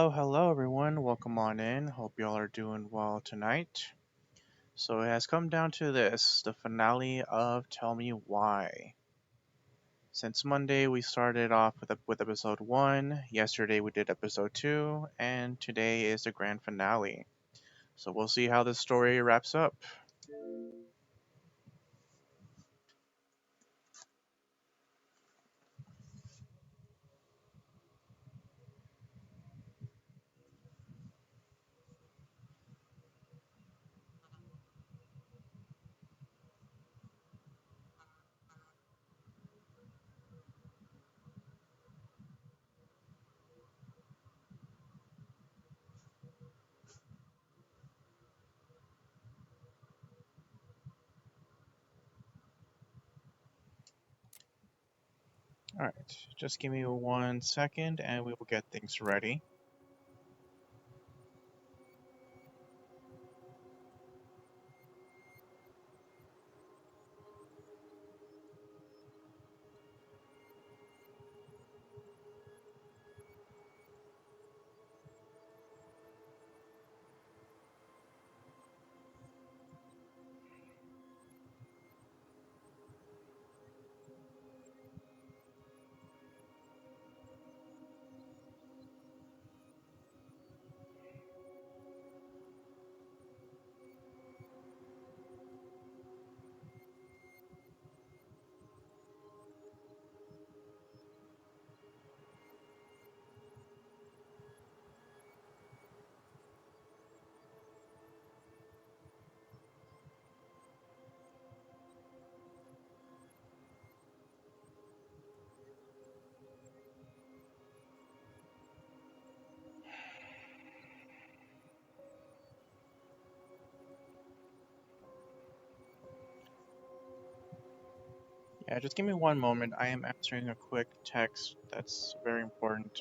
Hello everyone. Welcome on in. Hope y'all are doing well tonight. So it has come down to this, the finale of Tell Me Why. Since Monday we started off with episode 1, yesterday we did episode 2, and today is the grand finale. So we'll see how this story wraps up. Alright, just give me 1 second and we will get things ready. Yeah, just give me one moment. I am answering a quick text that's very important.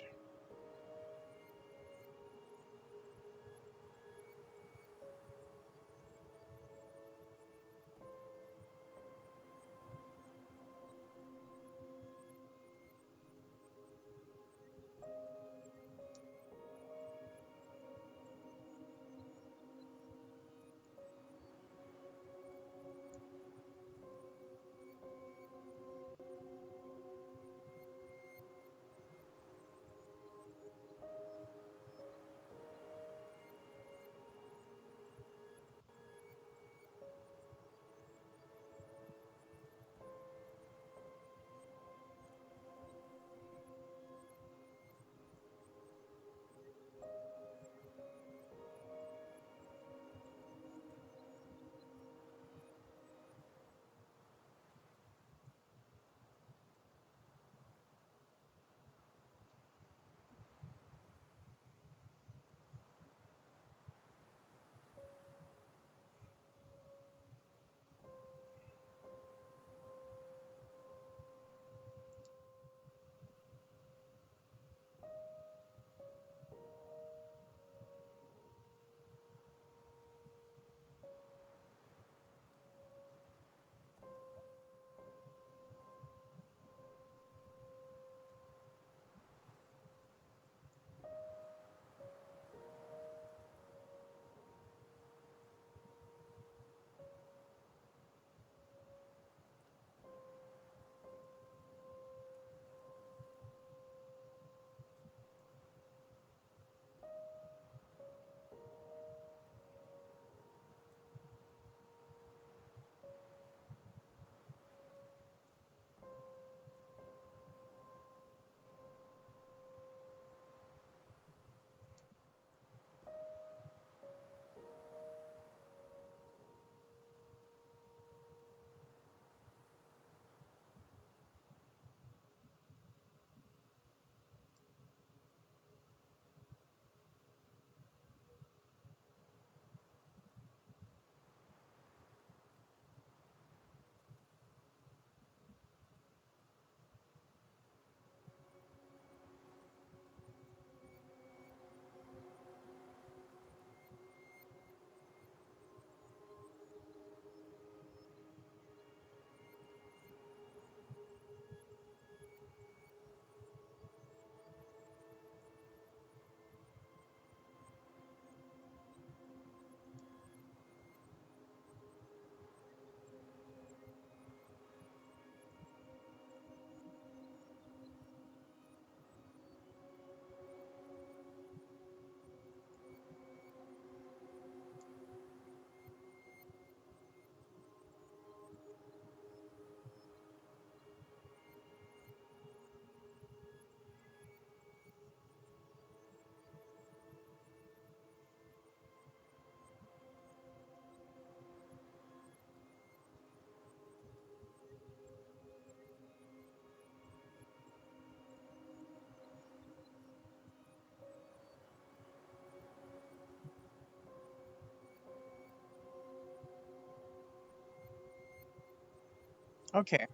Okay,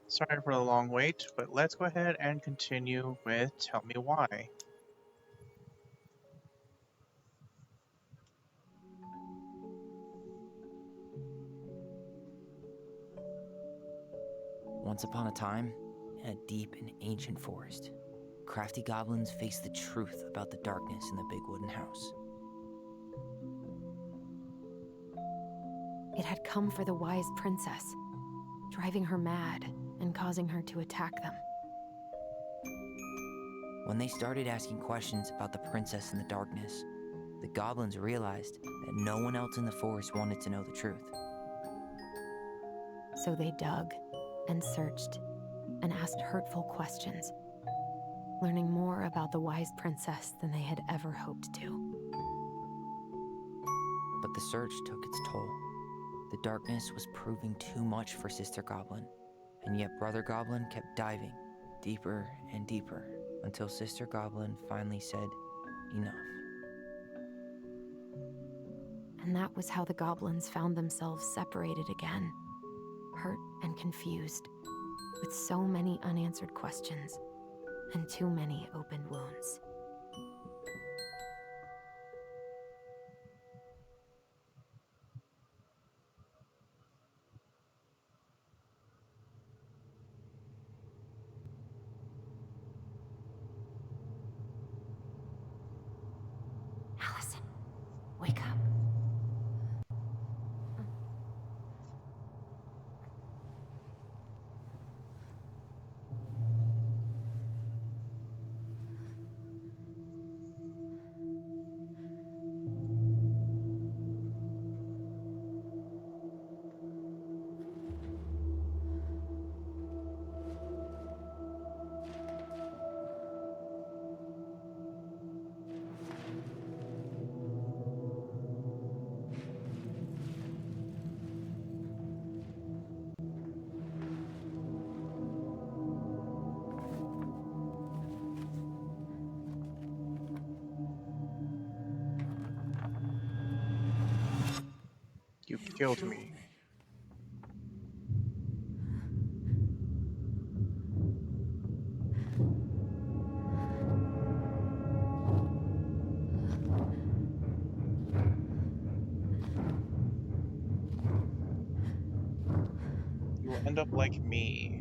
sorry for the long wait, but let's go ahead and continue with Tell Me Why. Once upon a time, in a deep and ancient forest, crafty goblins faced the truth about the darkness in the big wooden house. It had come for the wise princess, driving her mad and causing her to attack them. When they started asking questions about the princess in the darkness, the goblins realized that no one else in the forest wanted to know the truth. So they dug and searched and asked hurtful questions, learning more about the wise princess than they had ever hoped to. But the search took its toll. The darkness was proving too much for Sister Goblin, and yet Brother Goblin kept diving deeper and deeper until Sister Goblin finally said, "Enough." And that was how the goblins found themselves separated again, hurt and confused, with so many unanswered questions and too many open wounds. Allison, wake up. You killed me. You will end up like me.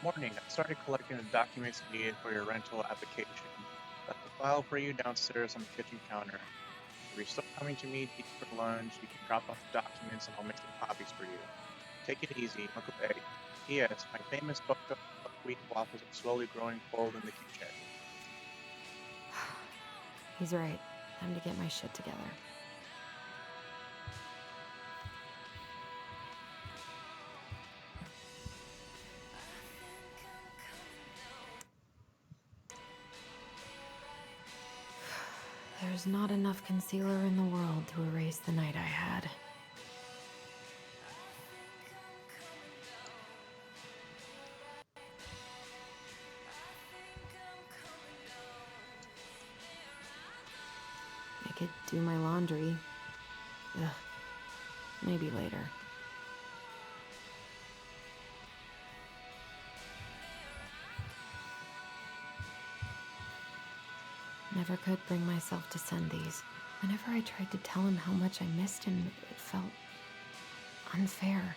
Morning, I started collecting the documents needed for your rental application. Left the file for you downstairs on the kitchen counter. If you're still coming to me to eat for lunch, you can drop off the documents and I'll make some copies for you. Take it easy, Uncle Eddie. P.S. My famous buckwheat waffles are slowly growing cold in the kitchen. He's right. Time to get my shit together. There's not enough concealer in the world to erase the night I had. I could do my laundry. Ugh. Maybe later. Never could bring myself to send these. Whenever I tried to tell him how much I missed him, it felt unfair.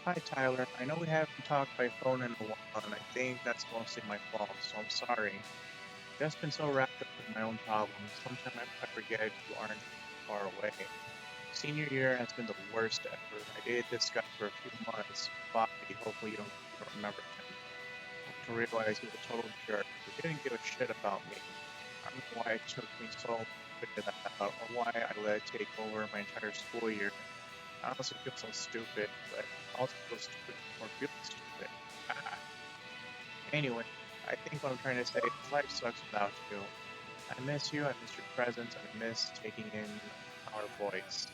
Hi, Tyler. I know we haven't talked by phone in a while, and I think that's mostly my fault, so I'm sorry. I've just been so wrapped up with my own problems. Sometimes I forget you aren't far away. Senior year has been the worst ever. I dated this guy for a few months, Bobby. Hopefully you don't remember him. To realize he was a total jerk. He didn't give a shit about me. I don't know why it took me so long to figure that out, or why I let it take over my entire school year. I honestly feel so stupid, but I also feel stupid for feeling stupid. Anyway, I think what I'm trying to say is life sucks without you. I miss you, I miss your presence, and I miss taking in our voice.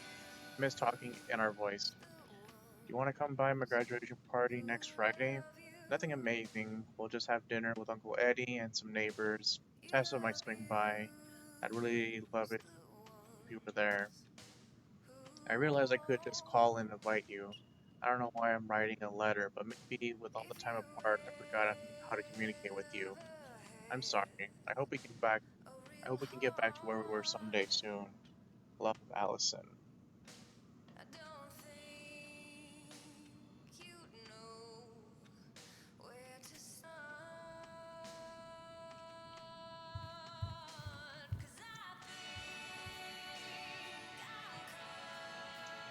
I miss talking in our voice. Do you want to come by my graduation party next Friday? Nothing amazing. We'll just have dinner with Uncle Eddie and some neighbors. Tessa might swing by. I'd really love it if you were there. I realized I could just call and invite you. I don't know why I'm writing a letter, but maybe with all the time apart, I forgot how to communicate with you. I'm sorry. I hope we can get back to where we were someday soon. Love, Allison.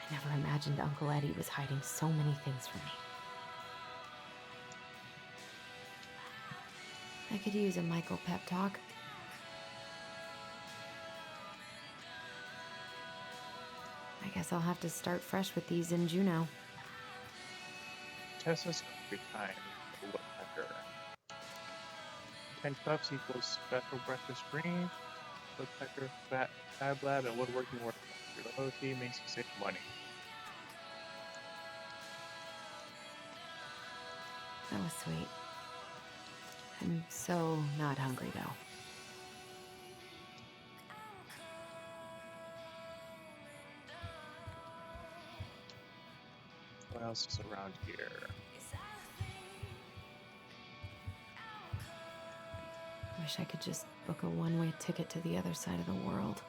I never imagined Uncle Eddie was hiding so many things from me. I could use a Michael pep talk. I guess I'll have to start fresh with these in Juneau. Tessa's coffee time. The woodpecker. 10 cups equals special breakfast greens. Woodpecker, Fab Lab, and woodworking workshop. Your loyalty makes you save money. That was sweet. I'm so not hungry though. What else is around here? Wish I could just book a one-way ticket to the other side of the world.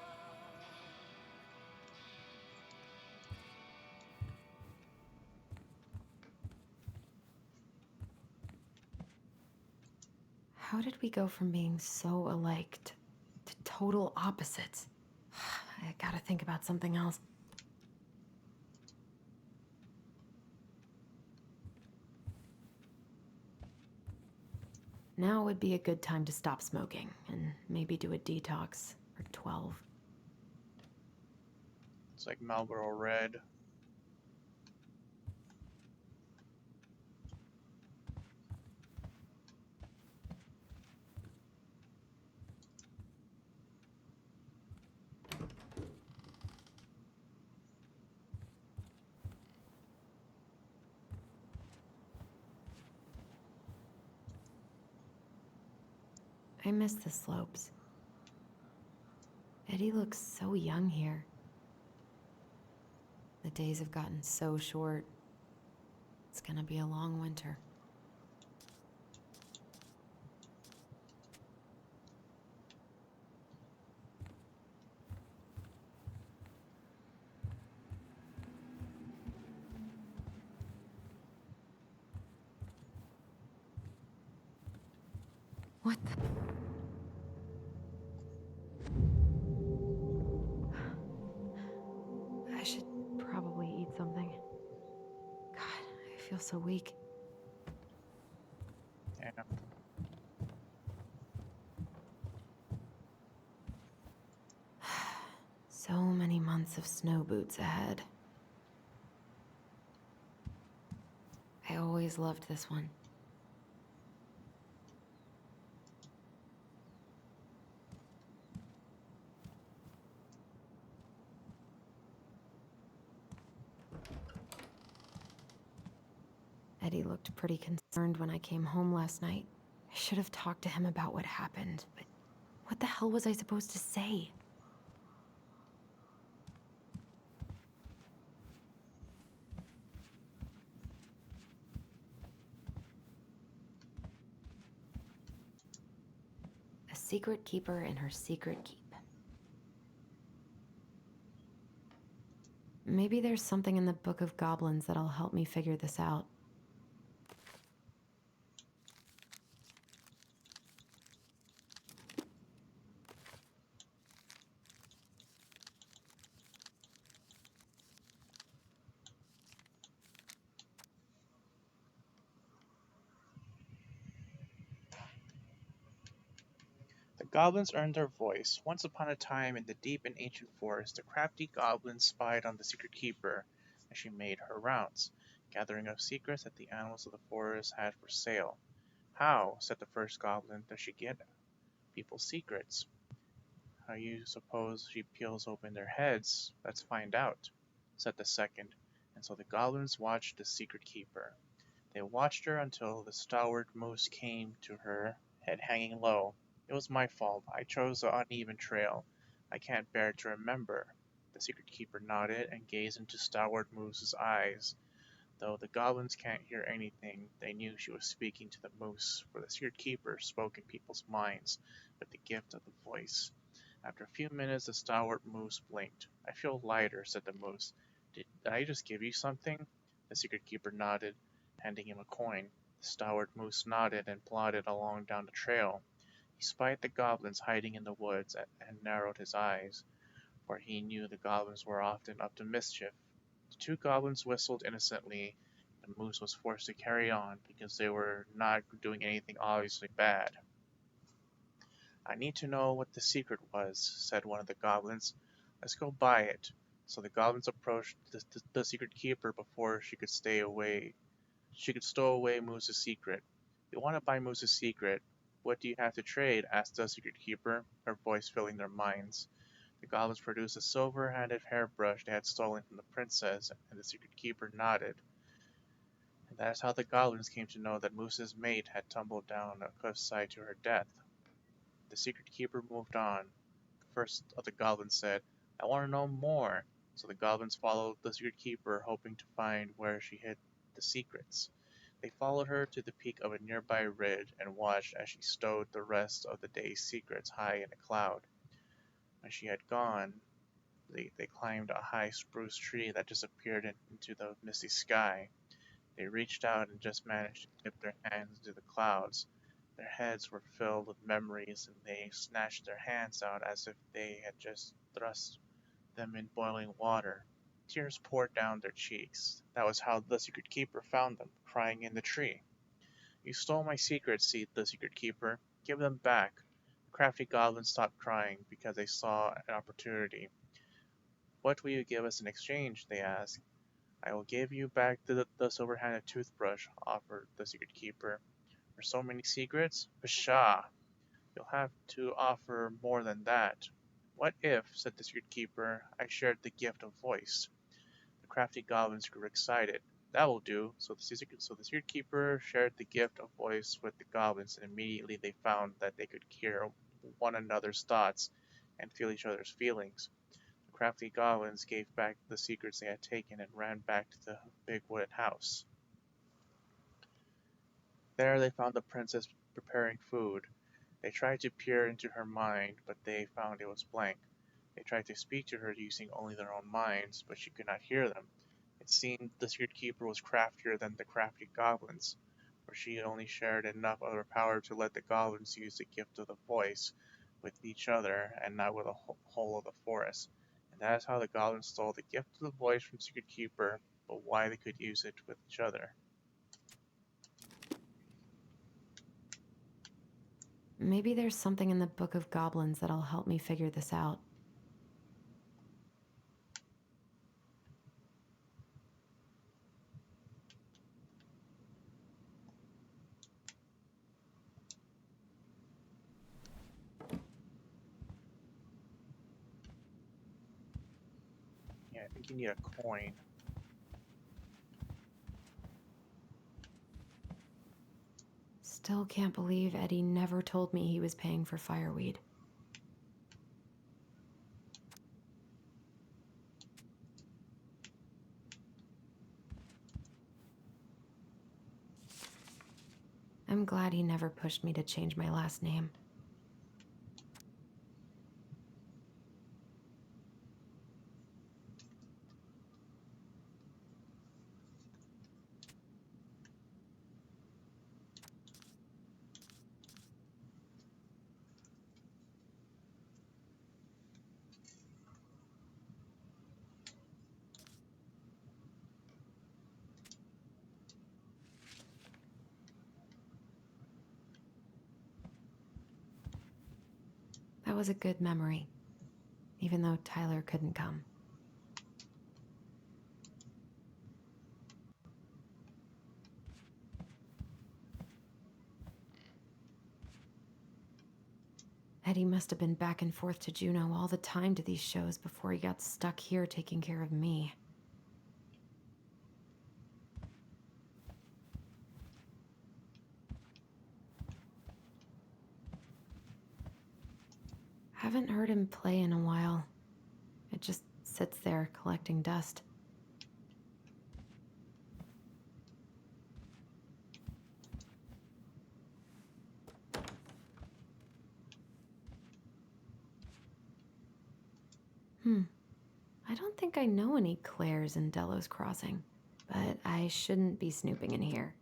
How did we go from being so alike to total opposites? I gotta think about something else. Now would be a good time to stop smoking and maybe do a detox for 12. It's like Marlboro Red. I miss the slopes. Eddie looks so young here. The days have gotten so short. It's gonna be a long winter. What the? I should probably eat something. God, I feel so weak. Yeah. So many months of snow boots ahead. I always loved this one. Eddie looked pretty concerned when I came home last night. I should have talked to him about what happened, but what the hell was I supposed to say? A secret keeper in her secret keep. Maybe there's something in the Book of Goblins that'll help me figure this out. The goblins earned their voice. Once upon a time, in the deep and ancient forest, the crafty goblin spied on the secret keeper as she made her rounds, gathering up secrets that the animals of the forest had for sale. How, said the first goblin, does she get people's secrets? How you suppose she peels open their heads? Let's find out, said the second. And so the goblins watched the secret keeper. They watched her until the stalwart moose came to her, head hanging low. It was my fault. I chose the uneven trail. I can't bear to remember. The secret keeper nodded and gazed into Stalwart Moose's eyes. Though the goblins can't hear anything, they knew she was speaking to the moose, for the secret keeper spoke in people's minds with the gift of the voice. After a few minutes, the stalwart moose blinked. I feel lighter, said the moose. Did I just give you something? The secret keeper nodded, handing him a coin. The stalwart moose nodded and plodded along down the trail. He spied the goblins hiding in the woods and narrowed his eyes, for he knew the goblins were often up to mischief. The two goblins whistled innocently. The moose was forced to carry on because they were not doing anything obviously bad. I need to know what the secret was, said one of the goblins. Let's go buy it. So the goblins approached the secret keeper before she could stay away. She could stow away Moose's secret. You want to buy Moose's secret? What do you have to trade? Asked the secret keeper, her voice filling their minds. The goblins produced a silver-handled hairbrush they had stolen from the princess, and the secret keeper nodded. And that is how the goblins came to know that Moose's mate had tumbled down a cliffside to her death. The secret keeper moved on. The first of the goblins said, I want to know more. So the goblins followed the secret keeper, hoping to find where she hid the secrets. They followed her to the peak of a nearby ridge and watched as she stowed the rest of the day's secrets high in a cloud. When she had gone, they climbed a high spruce tree that disappeared into the misty sky. They reached out and just managed to dip their hands into the clouds. Their heads were filled with memories, and they snatched their hands out as if they had just thrust them in boiling water. Tears poured down their cheeks. That was how the secret keeper found them, crying in the tree. You stole my secrets, said the secret keeper. Give them back. The crafty goblins stopped crying because they saw an opportunity. What will you give us in exchange? They asked. I will give you back the silver-handled toothbrush, offered the secret keeper. For so many secrets? Pshaw! You'll have to offer more than that. What if, said the secret keeper, I shared the gift of voice? The crafty goblins grew excited. That will do. So the secret keeper shared the gift of voice with the goblins, and immediately they found that they could hear one another's thoughts and feel each other's feelings. The crafty goblins gave back the secrets they had taken and ran back to the big wooden house. There they found the princess preparing food. They tried to peer into her mind, but they found it was blank. They tried to speak to her using only their own minds, but she could not hear them. It seemed the secret keeper was craftier than the crafty goblins. for she only shared enough of her power to let the goblins use the gift of the voice with each other and not with the whole of the forest. And that is how the goblins stole the gift of the voice from Secret Keeper, but why they could use it with each other. Maybe there's something in the Book of Goblins that'll help me figure this out. Yeah, I think you need a coin. Still can't believe Eddie never told me he was paying for fireweed. I'm glad he never pushed me to change my last name. That was a good memory, even though Tyler couldn't come. Eddie must have been back and forth to Juneau all the time to these shows before he got stuck here taking care of me. Haven't heard him play in a while. It just sits there collecting dust. I don't think I know any Claires in Delos Crossing, but I shouldn't be snooping in here.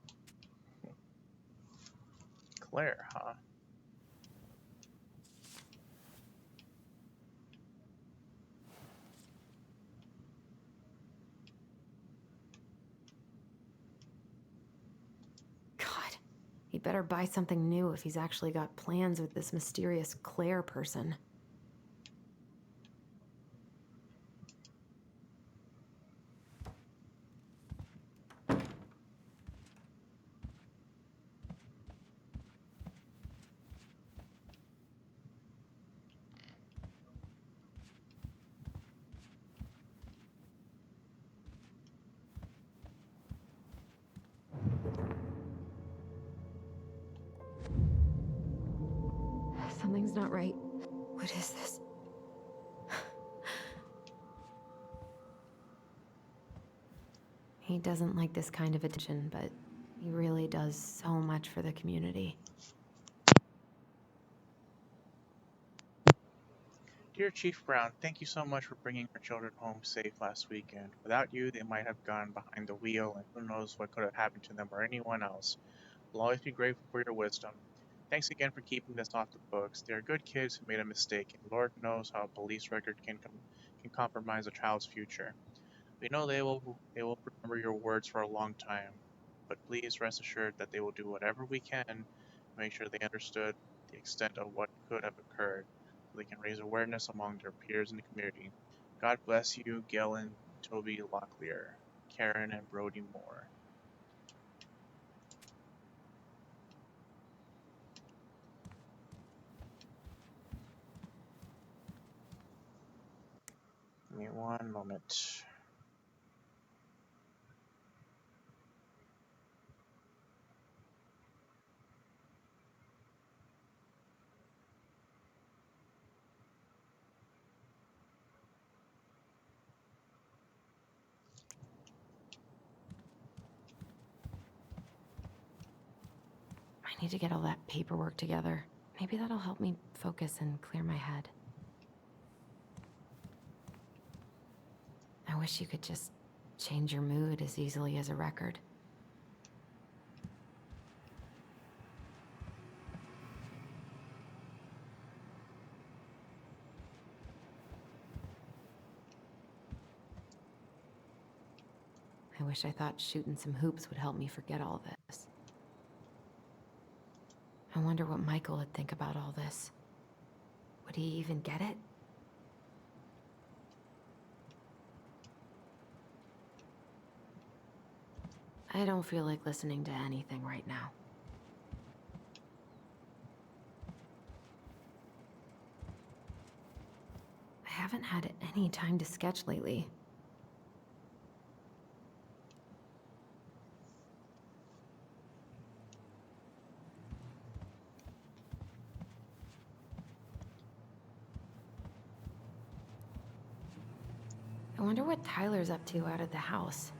Claire, huh? God, he better buy something new if he's actually got plans with this mysterious Claire person. Something's not right. What is this? He doesn't like this kind of attention, but he really does so much for the community. Dear Chief Brown, thank you so much for bringing our children home safe last weekend. Without you, they might have gone behind the wheel, and who knows what could have happened to them or anyone else. We'll always be grateful for your wisdom. Thanks again for keeping this off the books. They are good kids who made a mistake, and Lord knows how a police record can compromise a child's future. We know they will remember your words for a long time, but please rest assured that they will do whatever we can to make sure they understood the extent of what could have occurred, so they can raise awareness among their peers in the community. God bless you, Galen, Toby Locklear, Karen, and Brody Moore. Give me one moment. I need to get all that paperwork together. Maybe that'll help me focus and clear my head. I wish you could just change your mood as easily as a record. I wish I thought shooting some hoops would help me forget all this. I wonder what Michael would think about all this. Would he even get it? I don't feel like listening to anything right now. I haven't had any time to sketch lately. I wonder what Tyler's up to out of the house.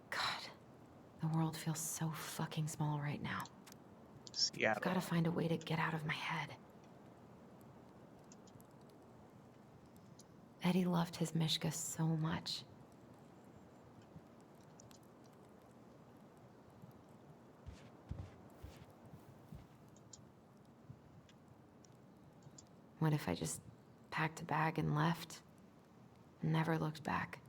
God, the world feels so fucking small right now. I've Seattle. gotta find a way to get out of my head. Eddie loved his Mishka so much. What if I just packed a bag and left? And never looked back?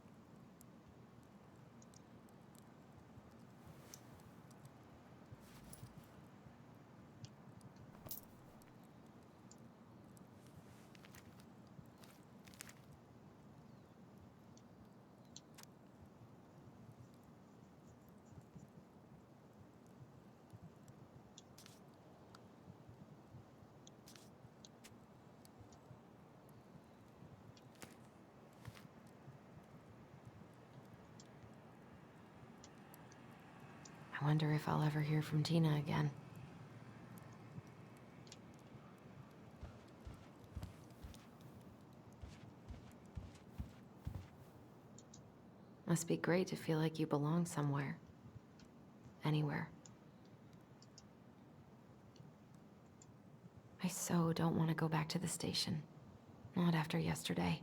I wonder if I'll ever hear from Tina again. Must be great to feel like you belong somewhere. Anywhere. I so don't want to go back to the station. Not after yesterday.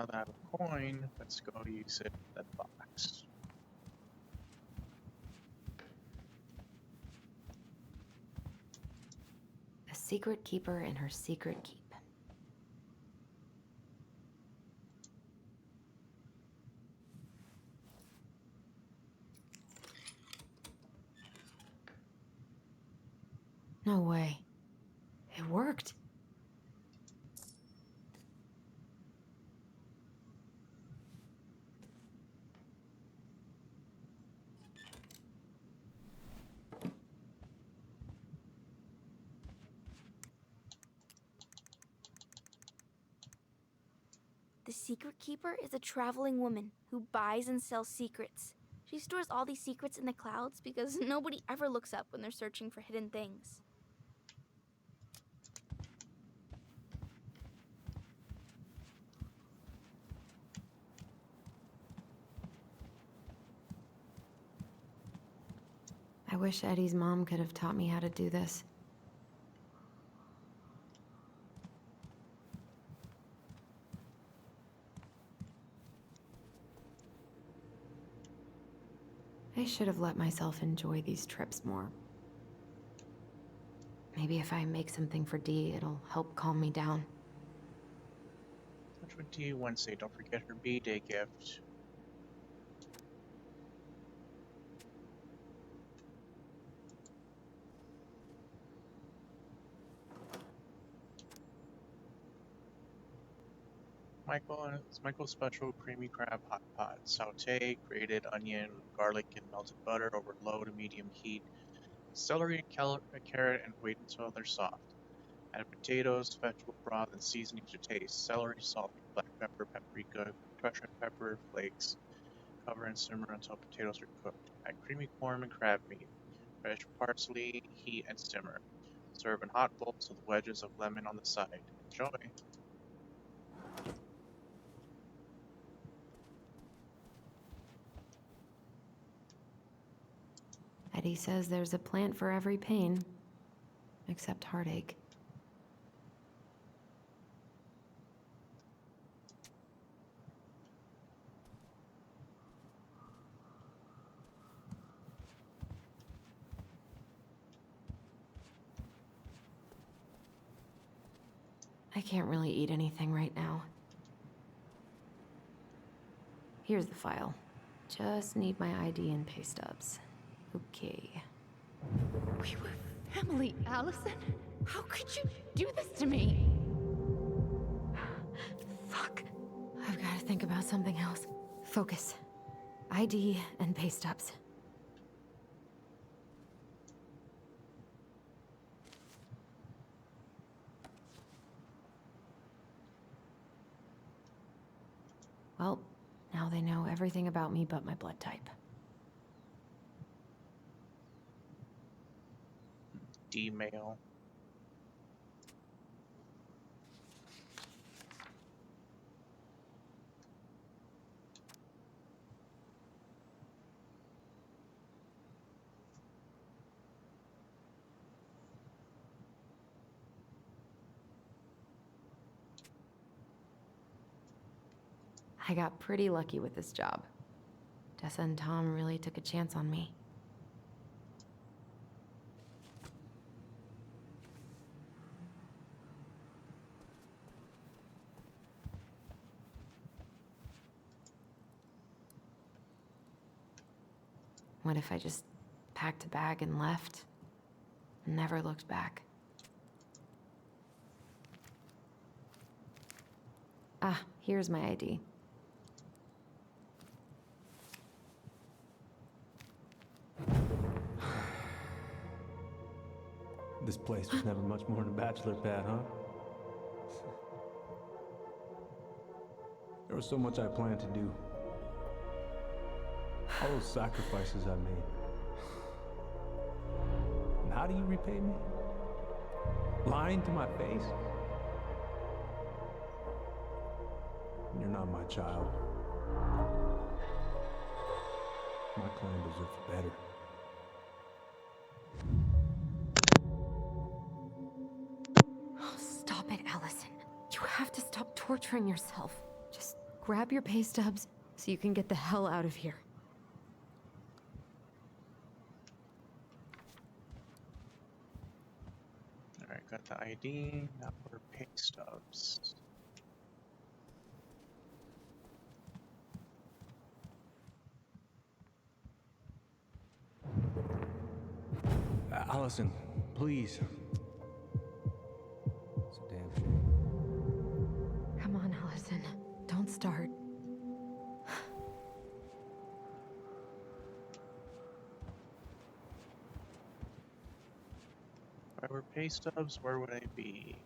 Now that I have a coin, let's go use it in that box. A secret keeper and her secret keep. No way. It worked. The Secret Keeper is a traveling woman who buys and sells secrets. She stores all these secrets in the clouds because nobody ever looks up when they're searching for hidden things. I wish Eddie's mom could have taught me how to do this. I should have let myself enjoy these trips more. Maybe if I make something for Dee, it'll help calm me down. Touch with Dee Wednesday. Don't forget her B-Day gift. It's Michael's special creamy crab hot pot. Saute grated onion, garlic, and melted butter over low to medium heat. Celery, carrot, and wait until they're soft. Add potatoes, vegetable broth, and seasoning to taste. Celery, salt, black pepper, paprika, crushed red pepper flakes. Cover and simmer until potatoes are cooked. Add creamy corn and crab meat. Fresh parsley, heat, and simmer. Serve in hot bowls with wedges of lemon on the side. Enjoy! Eddie says there's a plant for every pain, except heartache. I can't really eat anything right now. Here's the file. Just need my ID and pay stubs. Okay. We were family, Allison. How could you do this to me? Fuck. I've got to think about something else. Focus. ID and pay stubs. Well, now they know everything about me but my blood type. D male. I got pretty lucky with this job. Tessa and Tom really took a chance on me. What if I just packed a bag and left? And never looked back? Ah, here's my ID. This place was never much more than a bachelor pad, huh? There was so much I planned to do. All those sacrifices I made. And how do you repay me? Lying to my face? You're not my child. My clan deserves better. Oh, stop it, Allison. You have to stop torturing yourself. Just grab your pay stubs so you can get the hell out of here. Alright, got the ID. Now for pay stubs. Allison, please. It's a damn shame. Come on, Allison. Don't start. If I were pay stubs, where would I be?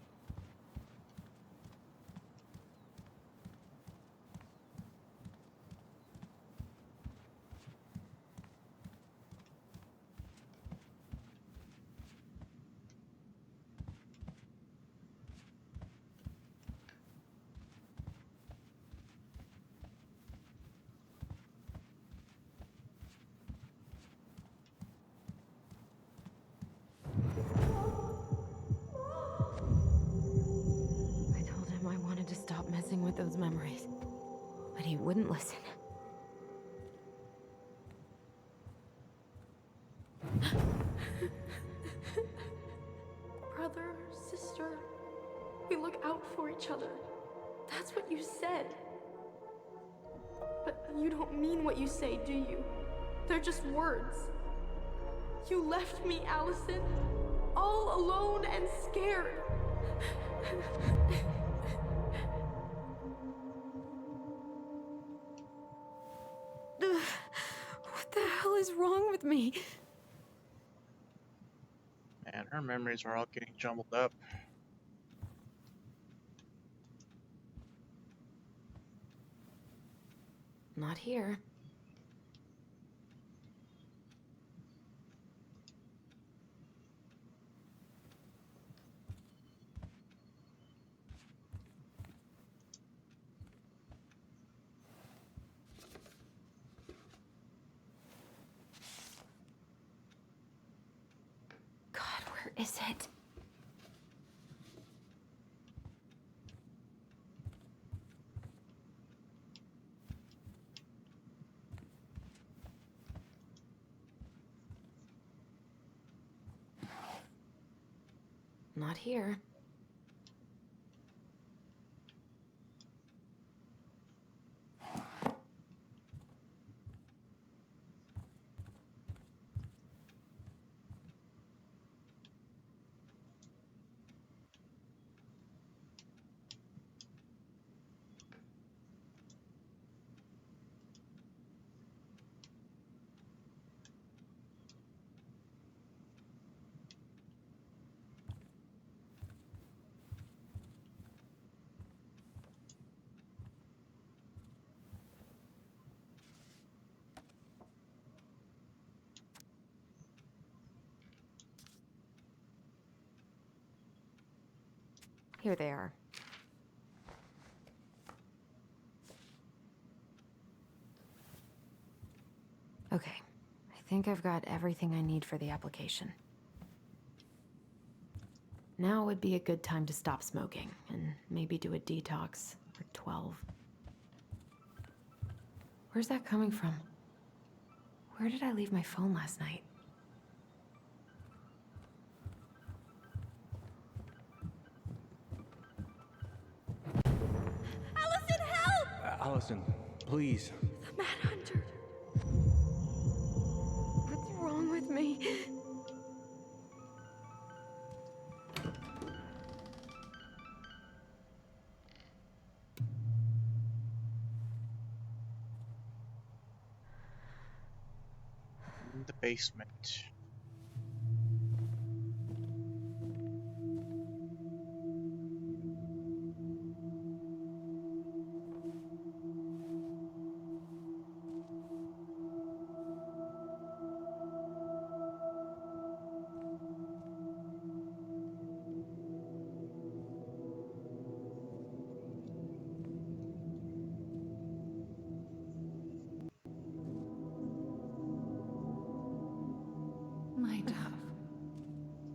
I told him I wanted to stop messing with those memories, but he wouldn't listen. Brother, sister, we look out for each other. That's what you said. But you don't mean what you say, do you? They're just words. You left me, Allison, all alone and scared. What the hell is wrong with me? Man, her memories are all getting jumbled up. Not here. God, where is it? Not here. Here they are. Okay, I think I've got everything I need for the application. Now would be a good time to stop smoking and maybe do a detox for 12. Where's that coming from? Where did I leave my phone last night? Allison, help! Allison, please. The Mad Hunter. What's wrong with me? In the basement. My dove.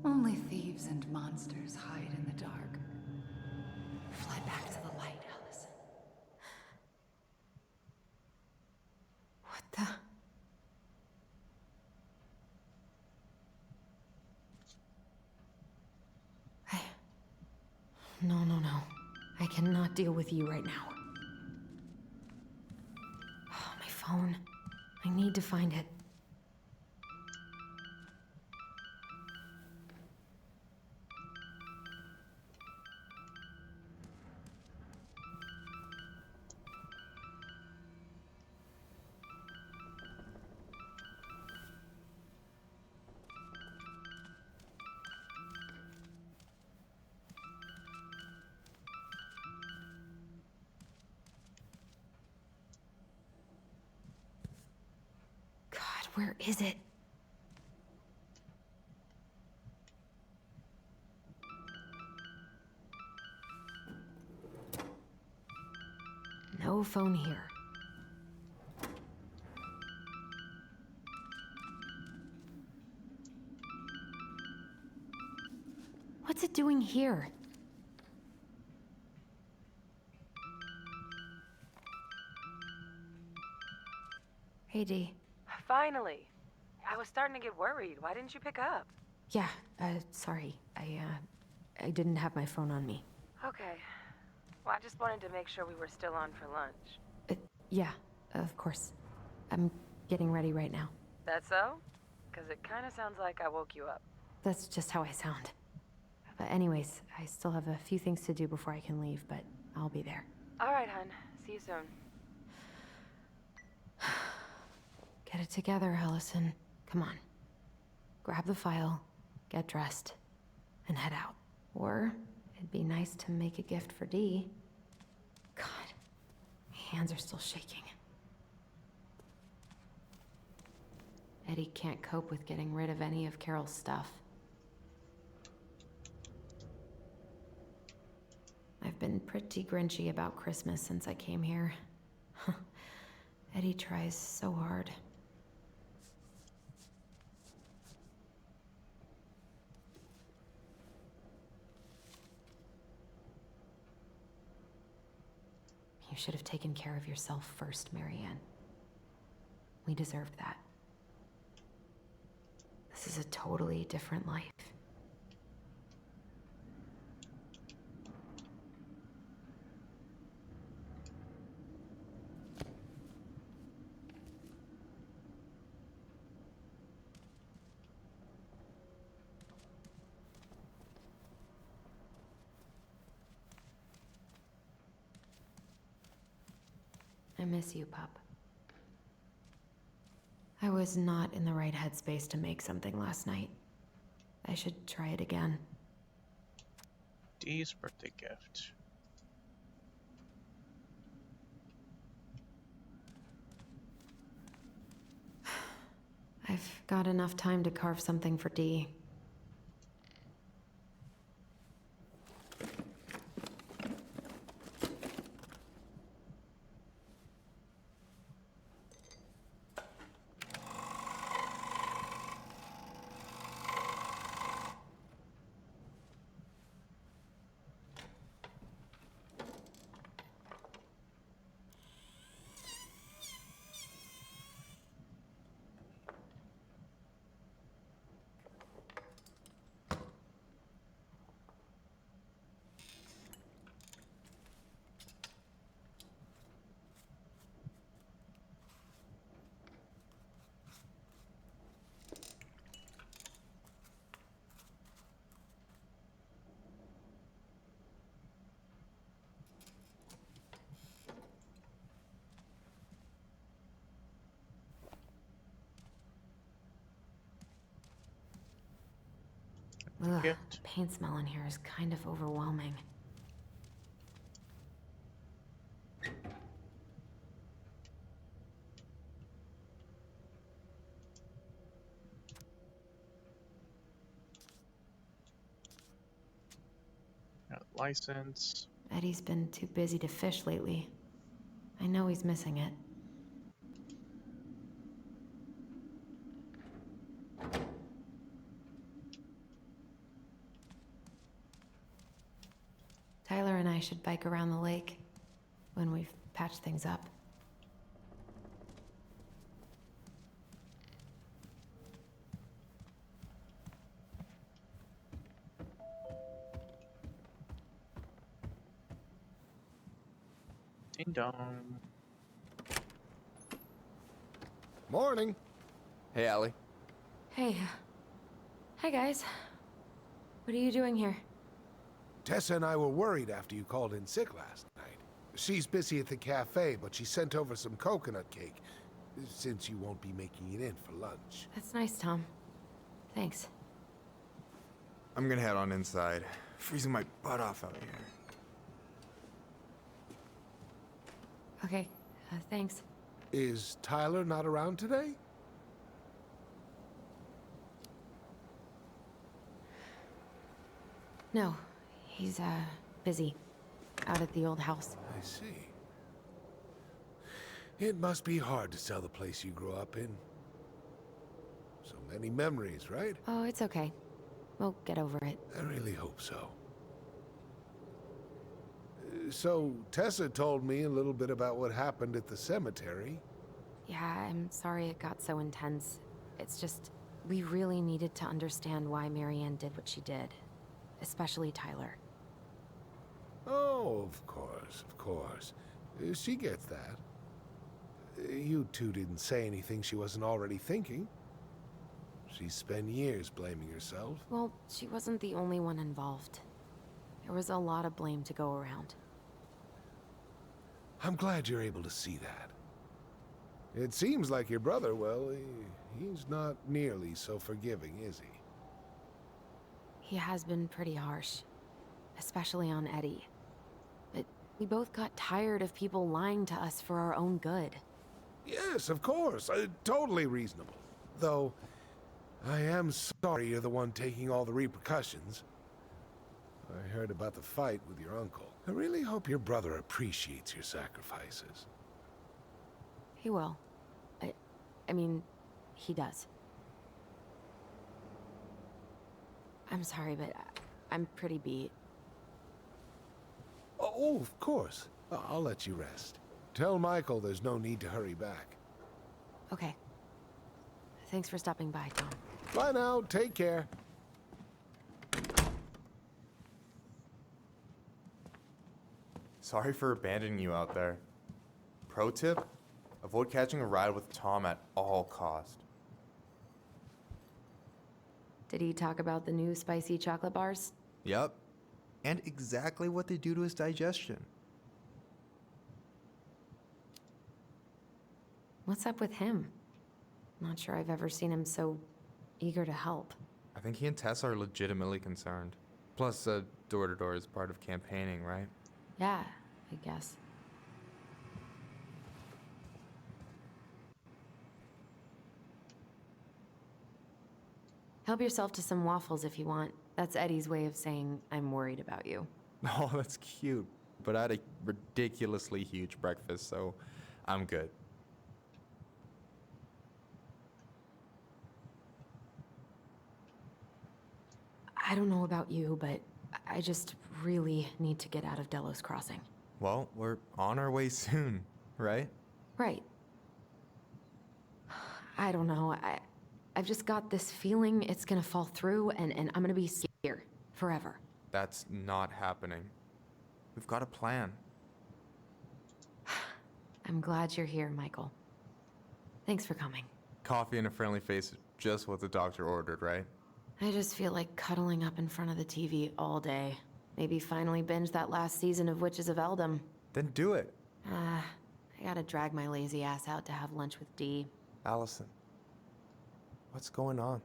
Only thieves and monsters hide in the dark. Fly back to the light, Allison. What the? No, no, no. I cannot deal with you right now. Oh, my phone. I need to find it. God, where is it? No phone here. What's it doing here? Hey, Dee. Finally. I was starting to get worried. Why didn't you pick up? Yeah, sorry. I didn't have my phone on me. Okay. Well, I just wanted to make sure we were still on for lunch. Yeah, of course. I'm getting ready right now. That so? Because it kind of sounds like I woke you up. That's just how I sound. But anyways, I still have a few things to do before I can leave, but I'll be there. All right, hun. See you soon. Get it together, Allison. Come on. Grab the file, get dressed, and head out. Or it'd be nice to make a gift for Dee. God, my hands are still shaking. Eddie can't cope with getting rid of any of Carol's stuff. I've been pretty grinchy about Christmas since I came here. Eddie tries so hard. You should have taken care of yourself first, Marianne. We deserved that. This is a totally different life. I miss you, pup. I was not in the right headspace to make something last night. I should try it again. Dee's birthday gift. I've got enough time to carve something for Dee. Ugh, gift. paint smell in here is kind of overwhelming. Got license. Eddie's been too busy to fish lately. I know he's missing it. Tyler and I should bike around the lake when we've patched things up. Ding dong. Morning. Hey, Allie. Hey. Hi, guys. What are you doing here? Tessa and I were worried after you called in sick last night. She's busy at the cafe, but she sent over some coconut cake, since you won't be making it in for lunch. That's nice, Tom. Thanks. I'm gonna head on inside. Freezing my butt off out here. Okay, thanks. Is Tyler not around today? No, he's, busy. Out at the old house. I see. It must be hard to sell the place you grew up in. So many memories, right? Oh, it's okay. We'll get over it. I really hope so. So, Tessa told me a little bit about what happened at the cemetery. Yeah, I'm sorry it got so intense. It's just, we really needed to understand why Marianne did what she did. Especially Tyler. Oh, of course, of course. She gets that. You two didn't say anything she wasn't already thinking. She spent years blaming herself. Well, she wasn't the only one involved. There was a lot of blame to go around. I'm glad you're able to see that. It seems like your brother, well, he's not nearly so forgiving, is he? He has been pretty harsh. Especially on Eddie. But we both got tired of people lying to us for our own good. Yes, of course. Totally reasonable. Though, I am sorry you're the one taking all the repercussions. I heard about the fight with your uncle. I really hope your brother appreciates your sacrifices. He will. I mean, he does. I'm sorry, but I'm pretty beat. Oh, of course. I'll let you rest. Tell Michael there's no need to hurry back. Okay. Thanks for stopping by, Tom. Bye now. Take care. Sorry for abandoning you out there. Pro tip? Avoid catching a ride with Tom at all cost. Did he talk about the new spicy chocolate bars? Yep. And exactly what they do to his digestion. What's up with him? Not sure I've ever seen him so eager to help. I think he and Tess are legitimately concerned. Plus, door-to-door is part of campaigning, right? Yeah, I guess. Help yourself to some waffles if you want. That's Eddie's way of saying, I'm worried about you. Oh, that's cute. But I had a ridiculously huge breakfast, so I'm good. I don't know about you, but I just really need to get out of Delos Crossing. Well, we're on our way soon, right? Right. I don't know. I've just got this feeling it's gonna fall through and I'm gonna be here forever. That's not happening. We've got a plan. I'm glad you're here, Michael. Thanks for coming. Coffee and a friendly face is just what the doctor ordered, right? I just feel like cuddling up in front of the TV all day. Maybe finally binge that last season of Witches of Eldom. Then do it. I gotta drag my lazy ass out to have lunch with Dee. Allison, what's going on?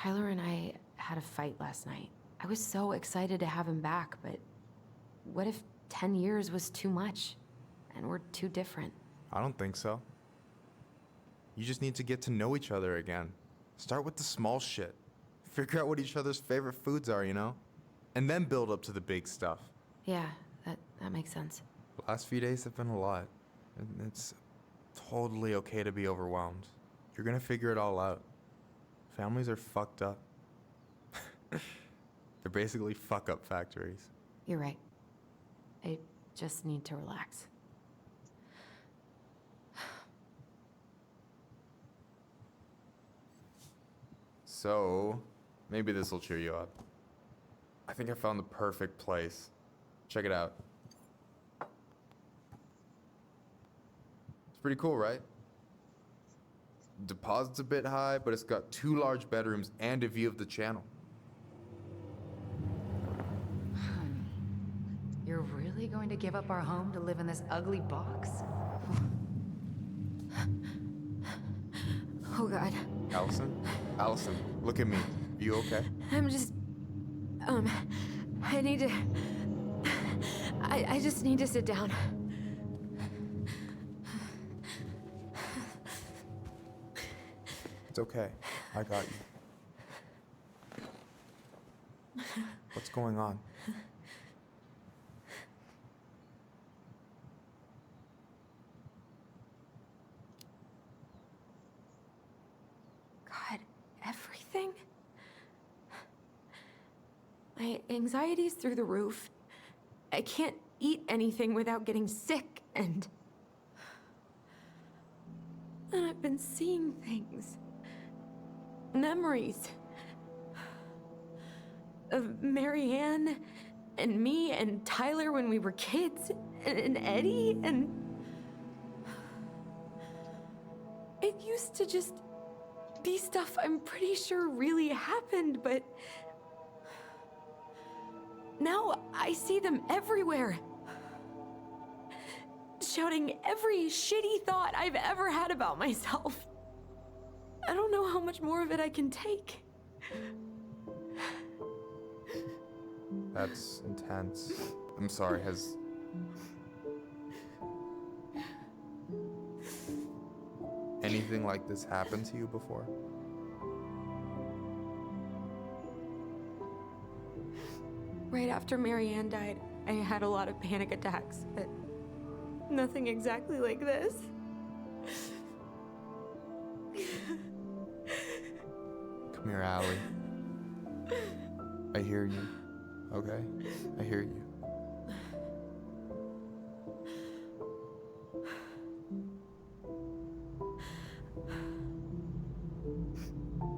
Tyler and I had a fight last night. I was so excited to have him back, but what if 10 years was too much and we're too different? I don't think so. You just need to get to know each other again. Start with the small shit. Figure out what each other's favorite foods are, you know? And then build up to the big stuff. Yeah, that makes sense. The last few days have been a lot. And it's totally okay to be overwhelmed. You're gonna figure it all out. Families are fucked up. They're basically fuck-up factories. You're right. I just need to relax. So, maybe this will cheer you up. I think I found the perfect place. Check it out. It's pretty cool, right? Deposit's a bit high, but it's got 2 large bedrooms and a view of the channel. Honey, you're really going to give up our home to live in this ugly box? Oh God. Allison? Allison, look at me. Are you okay? I'm just... I need to... I just need to sit down. It's okay. I got you. What's going on? God, everything? My anxiety's through the roof. I can't eat anything without getting sick, and I've been seeing things. Memories. Of Marianne, and me, and Tyler when we were kids, and Eddie, and... It used to just be stuff I'm pretty sure really happened, but... Now I see them everywhere. Shouting every shitty thought I've ever had about myself. I don't know how much more of it I can take. That's intense. I'm sorry, has... anything like this happened to you before? Right after Marianne died, I had a lot of panic attacks, but nothing exactly like this. Come here, Allie. I hear you. Okay? I hear you.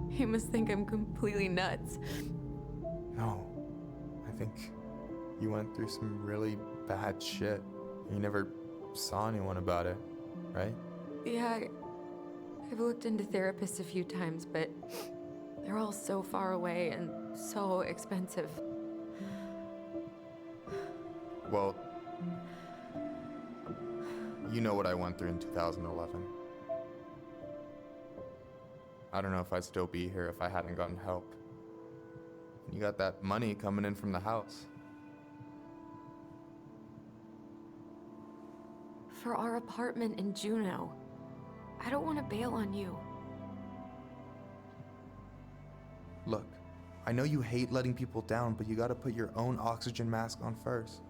You must think I'm completely nuts. No. I think you went through some really bad shit. You never saw anyone about it, right? Yeah, I've looked into therapists a few times, but they're all so far away and so expensive. Well, you know what I went through in 2011. I don't know if I'd still be here if I hadn't gotten help. You got that money coming in from the house. For our apartment in Juneau. I don't want to bail on you. Look, I know you hate letting people down, but you gotta put your own oxygen mask on first.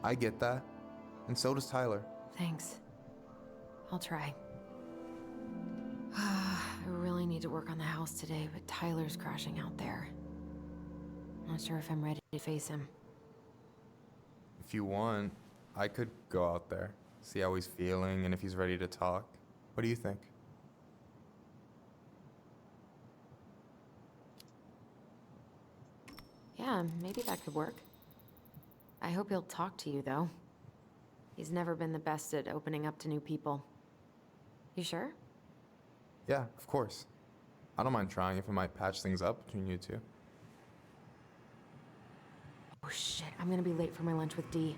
I get that, and so does Tyler. Thanks. I'll try. I really need to work on the house today, but Tyler's crashing out there. Not sure if I'm ready to face him. If you want, I could go out there, see how he's feeling, and if he's ready to talk. What do you think? Yeah, maybe that could work. I hope he'll talk to you, though. He's never been the best at opening up to new people. You sure? Yeah, of course. I don't mind trying if it might patch things up between you two. Oh shit, I'm gonna be late for my lunch with Dee.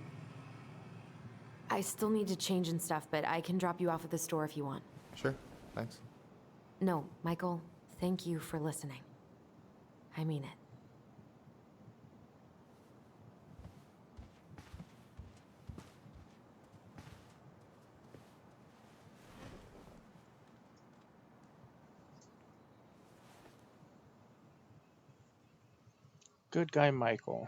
I still need to change and stuff, but I can drop you off at the store if you want. Sure, thanks. No, Michael, Thank you for listening. I mean it. Good guy Michael.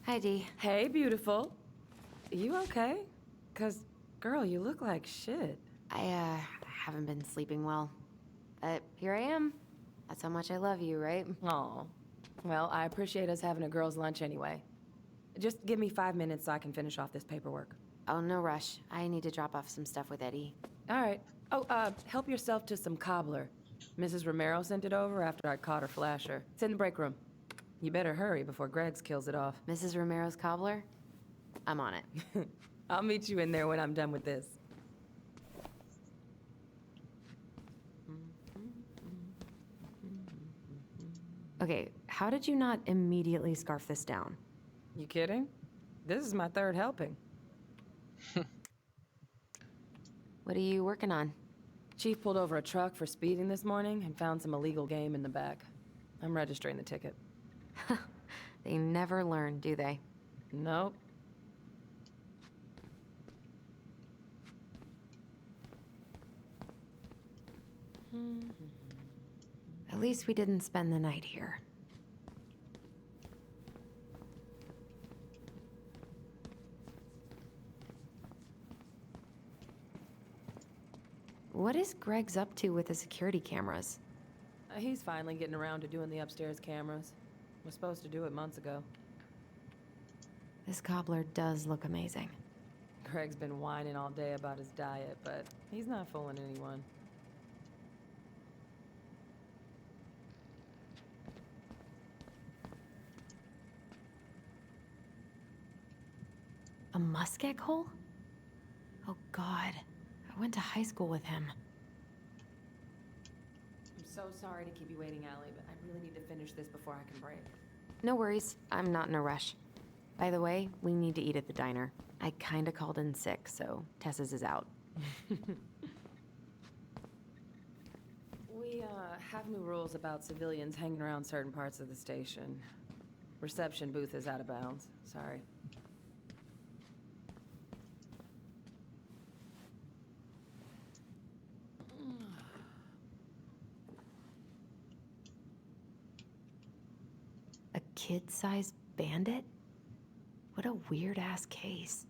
Hi, Dee. Hey, beautiful. You okay? 'Cause, girl, you look like shit. I haven't been sleeping well. But here I am. That's how much I love you, right? Aw. Well, I appreciate us having a girls' lunch anyway. Just give me 5 minutes so I can finish off this paperwork. Oh, no rush. I need to drop off some stuff with Eddie. All right. Oh, help yourself to some cobbler. Mrs. Romero sent it over after I caught her flasher. It's in the break room. You better hurry before Greggs kills it off. Mrs. Romero's cobbler? I'm on it. I'll meet you in there when I'm done with this. Okay, how did you not immediately scarf this down? You kidding? This is my third helping. What are you working on? Chief pulled over a truck for speeding this morning and found some illegal game in the back. I'm registering the ticket. They never learn, do they? Nope. At least we didn't spend the night here. What is Greggs up to with the security cameras? He's finally getting around to doing the upstairs cameras. Was supposed to do it months ago. This cobbler does look amazing. Greg's been whining all day about his diet, but he's not fooling anyone. A muskeg hole? Oh God, I went to high school with him. I'm so sorry to keep you waiting, Allie, but I really need to finish this before I can break. No worries, I'm not in a rush. By the way, we need to eat at the diner. I kinda called in sick, so Tessa's is out. We, have new rules about civilians hanging around certain parts of the station. Reception booth is out of bounds. Sorry. A kid-sized bandit? What a weird-ass case.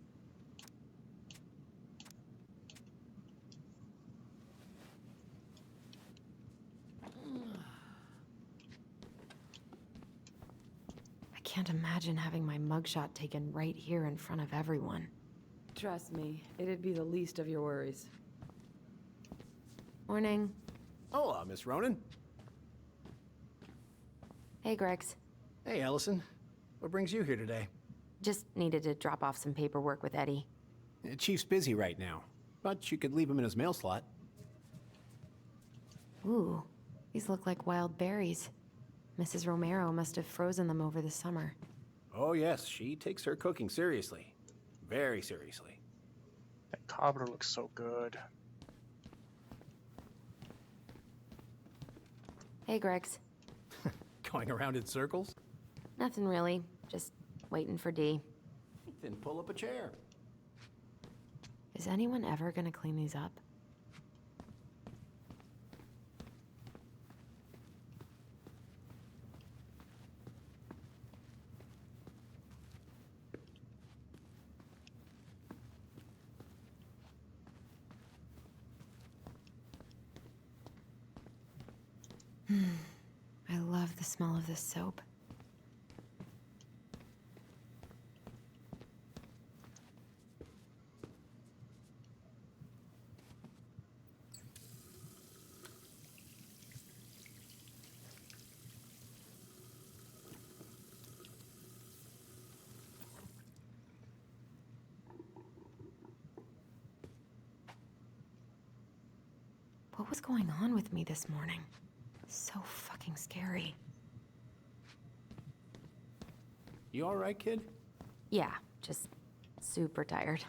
I can't imagine having my mugshot taken right here in front of everyone. Trust me, it'd be the least of your worries. Morning. Hola, Miss Ronan. Hey, Greggs. Hey, Allison. What brings you here today? Just needed to drop off some paperwork with Eddie. Chief's busy right now, but you could leave him in his mail slot. Ooh, these look like wild berries. Mrs. Romero must have frozen them over the summer. Oh yes, she takes her cooking seriously. Very seriously. That cobbler looks so good. Hey, Greggs. Going around in circles? Nothing really. Just waiting for Dee. Then pull up a chair. Is anyone ever gonna clean these up? I love the smell of this soap. was going on with me this morning? So fucking scary. You all right, kid? Yeah, just super tired.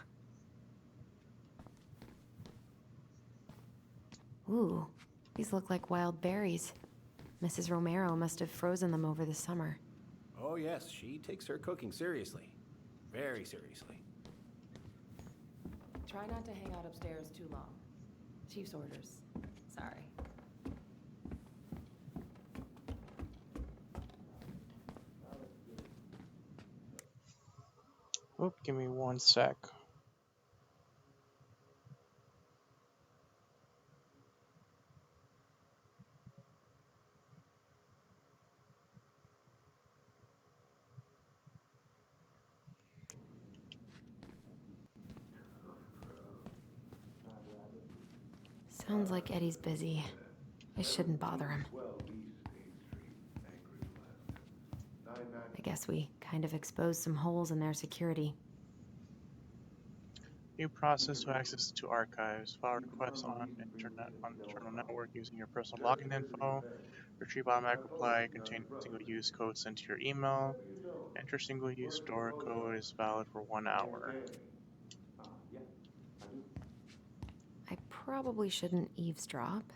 Ooh, these look like wild berries. Mrs. Romero must have frozen them over the summer. Oh, yes, she takes her cooking seriously. Very seriously. Try not to hang out upstairs too long. Chief's orders. Sorry. Oop, give me one sec. Sounds like Eddie's busy. I shouldn't bother him. I guess we kind of exposed some holes in their security. New process to access to archives. File requests on the internal network using your personal login info. Retrieve automatic reply containing single-use code sent to your email. Enter single-use store code is valid for 1 hour. I probably shouldn't eavesdrop,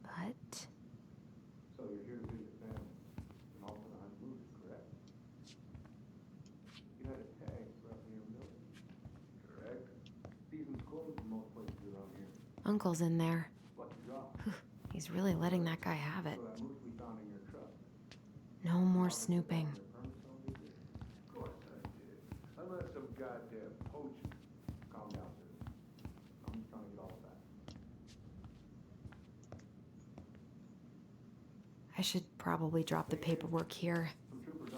but... So you're here to visit family and also to hunt moose, correct? You had a tag brought near a mill. Correct. Season's closed in most places around here. Uncle's in there. What you drop? He's really letting that guy have it. So that moose we found in your truck. No more snooping. Of course I did. Unless some goddamn poacher. Calm down, sir. I'm just trying to get all of that. I should probably drop the paperwork here.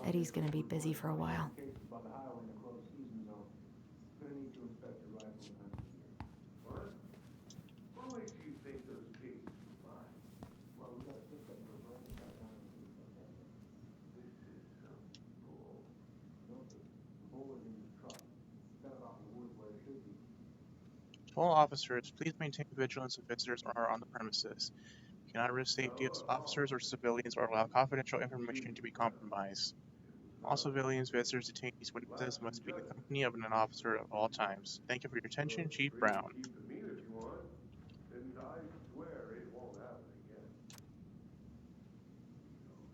Eddie's gonna be busy for a while. About the highway in the closed season zone. Gonna need to inspect your rifle and hunting gear. What? What makes you think those pigs are mine? Well, we gotta pick up your brother back down and see what's up. This is some bull. No, sir. The bull is in your truck. Set it off in the woods where it should be. To all officers, please maintain vigilance if visitors are on the premises. You cannot risk safety of officers or civilians or allow confidential information to be compromised. All civilians, visitors, detainees, witnesses must be in the company of an officer at all times. Thank you for your attention, Chief Brown. Keep it mean if you want. And I swear it won't happen again.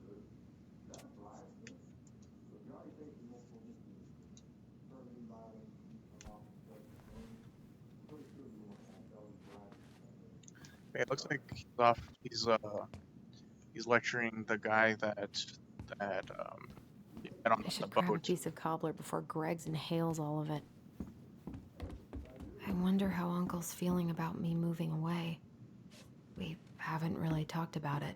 Good. That's right. So you're already facing multiple misdemeanors. Permitting violations, unlawful search of things. I'm pretty sure you won't have felony driving. Okay, it looks like he's lecturing the guy that had on I should the grab a boat. piece of cobbler before Greggs inhales all of it. I wonder how Uncle's feeling about me moving away. We haven't really talked about it.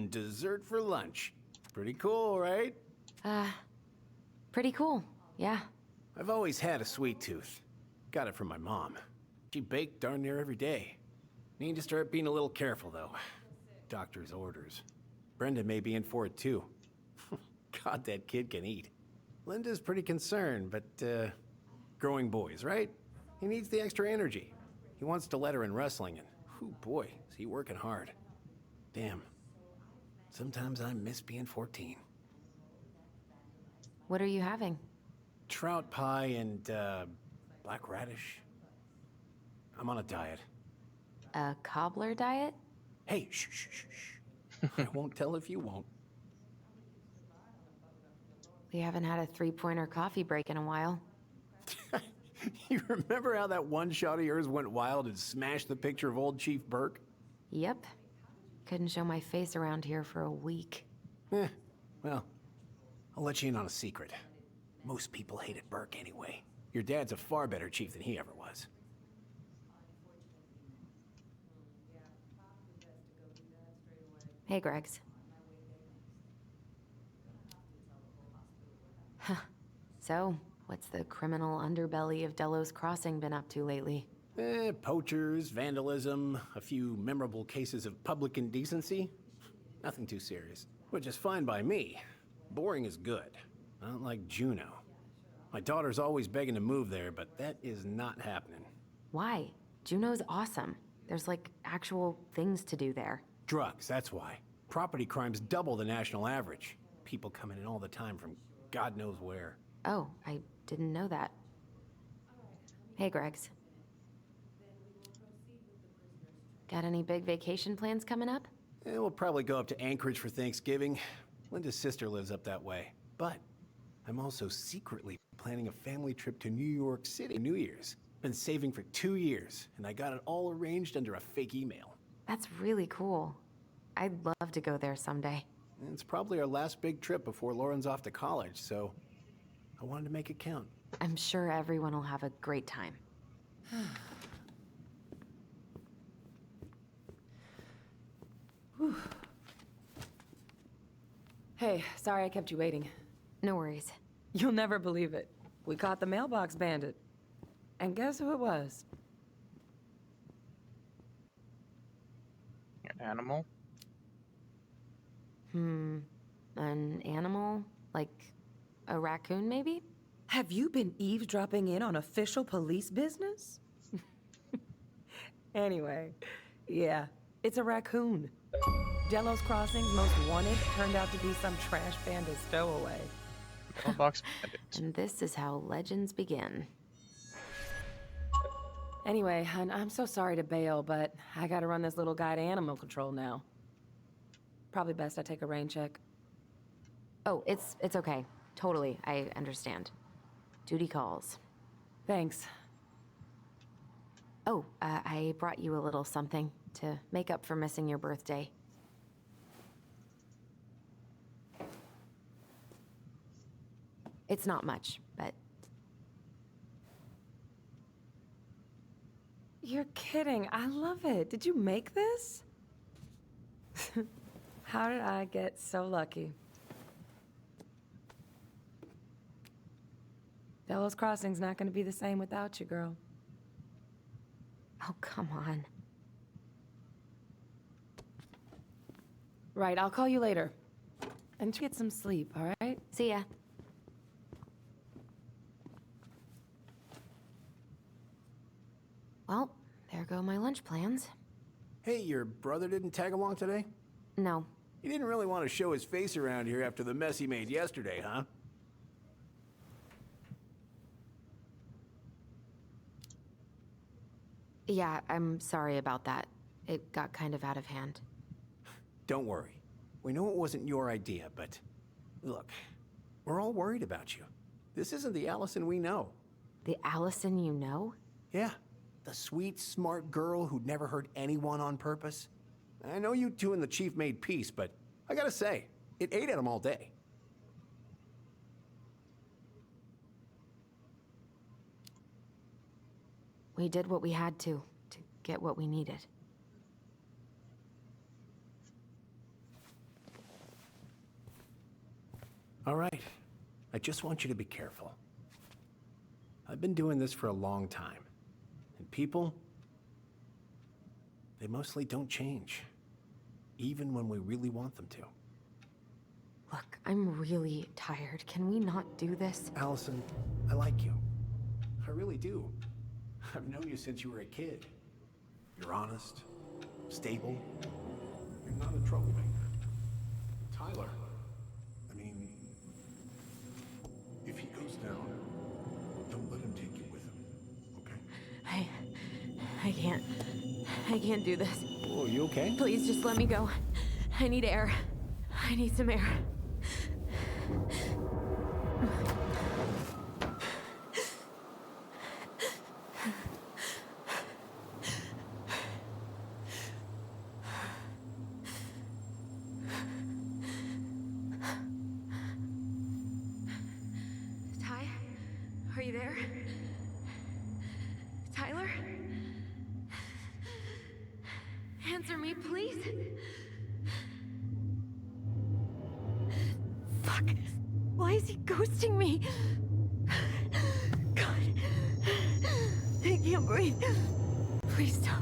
Dessert for lunch. Pretty cool, right? Pretty cool, yeah. I've always had a sweet tooth. Got it from my mom. She baked darn near every day. Need to start being a little careful, though. Doctor's orders. Brenda may be in for it, too. God, that kid can eat. Linda's pretty concerned, but, growing boys, right? He needs the extra energy. He wants to let her in wrestling, and, whew, boy, is he working hard. Damn. Sometimes I miss being 14. What are you having? Trout pie and, black radish. I'm on a diet. A cobbler diet? Hey, shh, shh, shh, shh. I won't tell if you won't. We haven't had a three-pointer coffee break in a while. You remember how that one shot of yours went wild and smashed the picture of old Chief Burke? Yep. Couldn't show my face around here for a week. Well, I'll let you in on a secret. Most people hated Burke anyway. Your dad's a far better chief than he ever was. Hey, Greggs. Huh. So, What's the criminal underbelly of Delos Crossing been up to lately? Poachers, vandalism, a few memorable cases of public indecency. Nothing too serious. Which is fine by me. Boring is good. Not like Juneau. My daughter's always begging to move there, but that is not happening. Why? Juneau's awesome. There's like actual things to do there. Drugs, that's why. Property crime's double the national average. People coming in all the time from God knows where. Oh, I didn't know that. Hey, Greggs. Got any big vacation plans coming up? We'll probably go up to Anchorage for Thanksgiving. Linda's sister lives up that way. But I'm also secretly planning a family trip to New York City New Year's. Been saving for 2 years, and I got it all arranged under a fake email. That's really cool. I'd love to go there someday. It's probably our last big trip before Lauren's off to college, so I wanted to make it count. I'm sure everyone will have a great time. Hey, sorry I kept you waiting. No worries. You'll never believe it. We caught the mailbox bandit. And guess who it was? An animal? An animal? Like a raccoon, maybe? Have you been eavesdropping in on official police business? Anyway, yeah, it's a raccoon. Delos Crossing's most wanted turned out to be some trash panda stowaway. Mailbox bandit. And this is how legends begin. Anyway, I'm so sorry to bail, but I gotta run this little guy to animal control now. Probably best I take a rain check. Oh, it's okay. Totally, I understand. Duty calls. Thanks. Oh, I brought you a little something to make up for missing your birthday. It's not much, but... You're kidding. I love it. Did you make this? How did I get so lucky? Delos Crossing's not gonna be the same without you, girl. Oh, come on. Right, I'll call you later. And get some sleep, all right? See ya. Well, there go my lunch plans. Hey, your brother didn't tag along today? No. He didn't really want to show his face around here after the mess he made yesterday, huh? Yeah, I'm sorry about that. It got kind of out of hand. Don't worry. We know it wasn't your idea, but look, we're all worried about you. This isn't the Allison we know. The Allison you know? Yeah, the sweet, smart girl who'd never hurt anyone on purpose. I know you two and the chief made peace, but I gotta say, it ate at him all day. We did what we had to get what we needed. All right. I just want you to be careful. I've been doing this for a long time. And people, they mostly don't change. Even when we really want them to. Look, I'm really tired. Can we not do this? Allison, I like you. I really do. I've known you since you were a kid. You're honest, stable. You're not a troublemaker. Tyler, I mean, if he goes down, don't let him take you with him, okay? I can't do this. Oh, you okay? Please just let me go. I need air. I need some air. Ty? Are you there? Tyler? Answer me, please. Fuck. Why is he ghosting me? can't breathe. Please stop.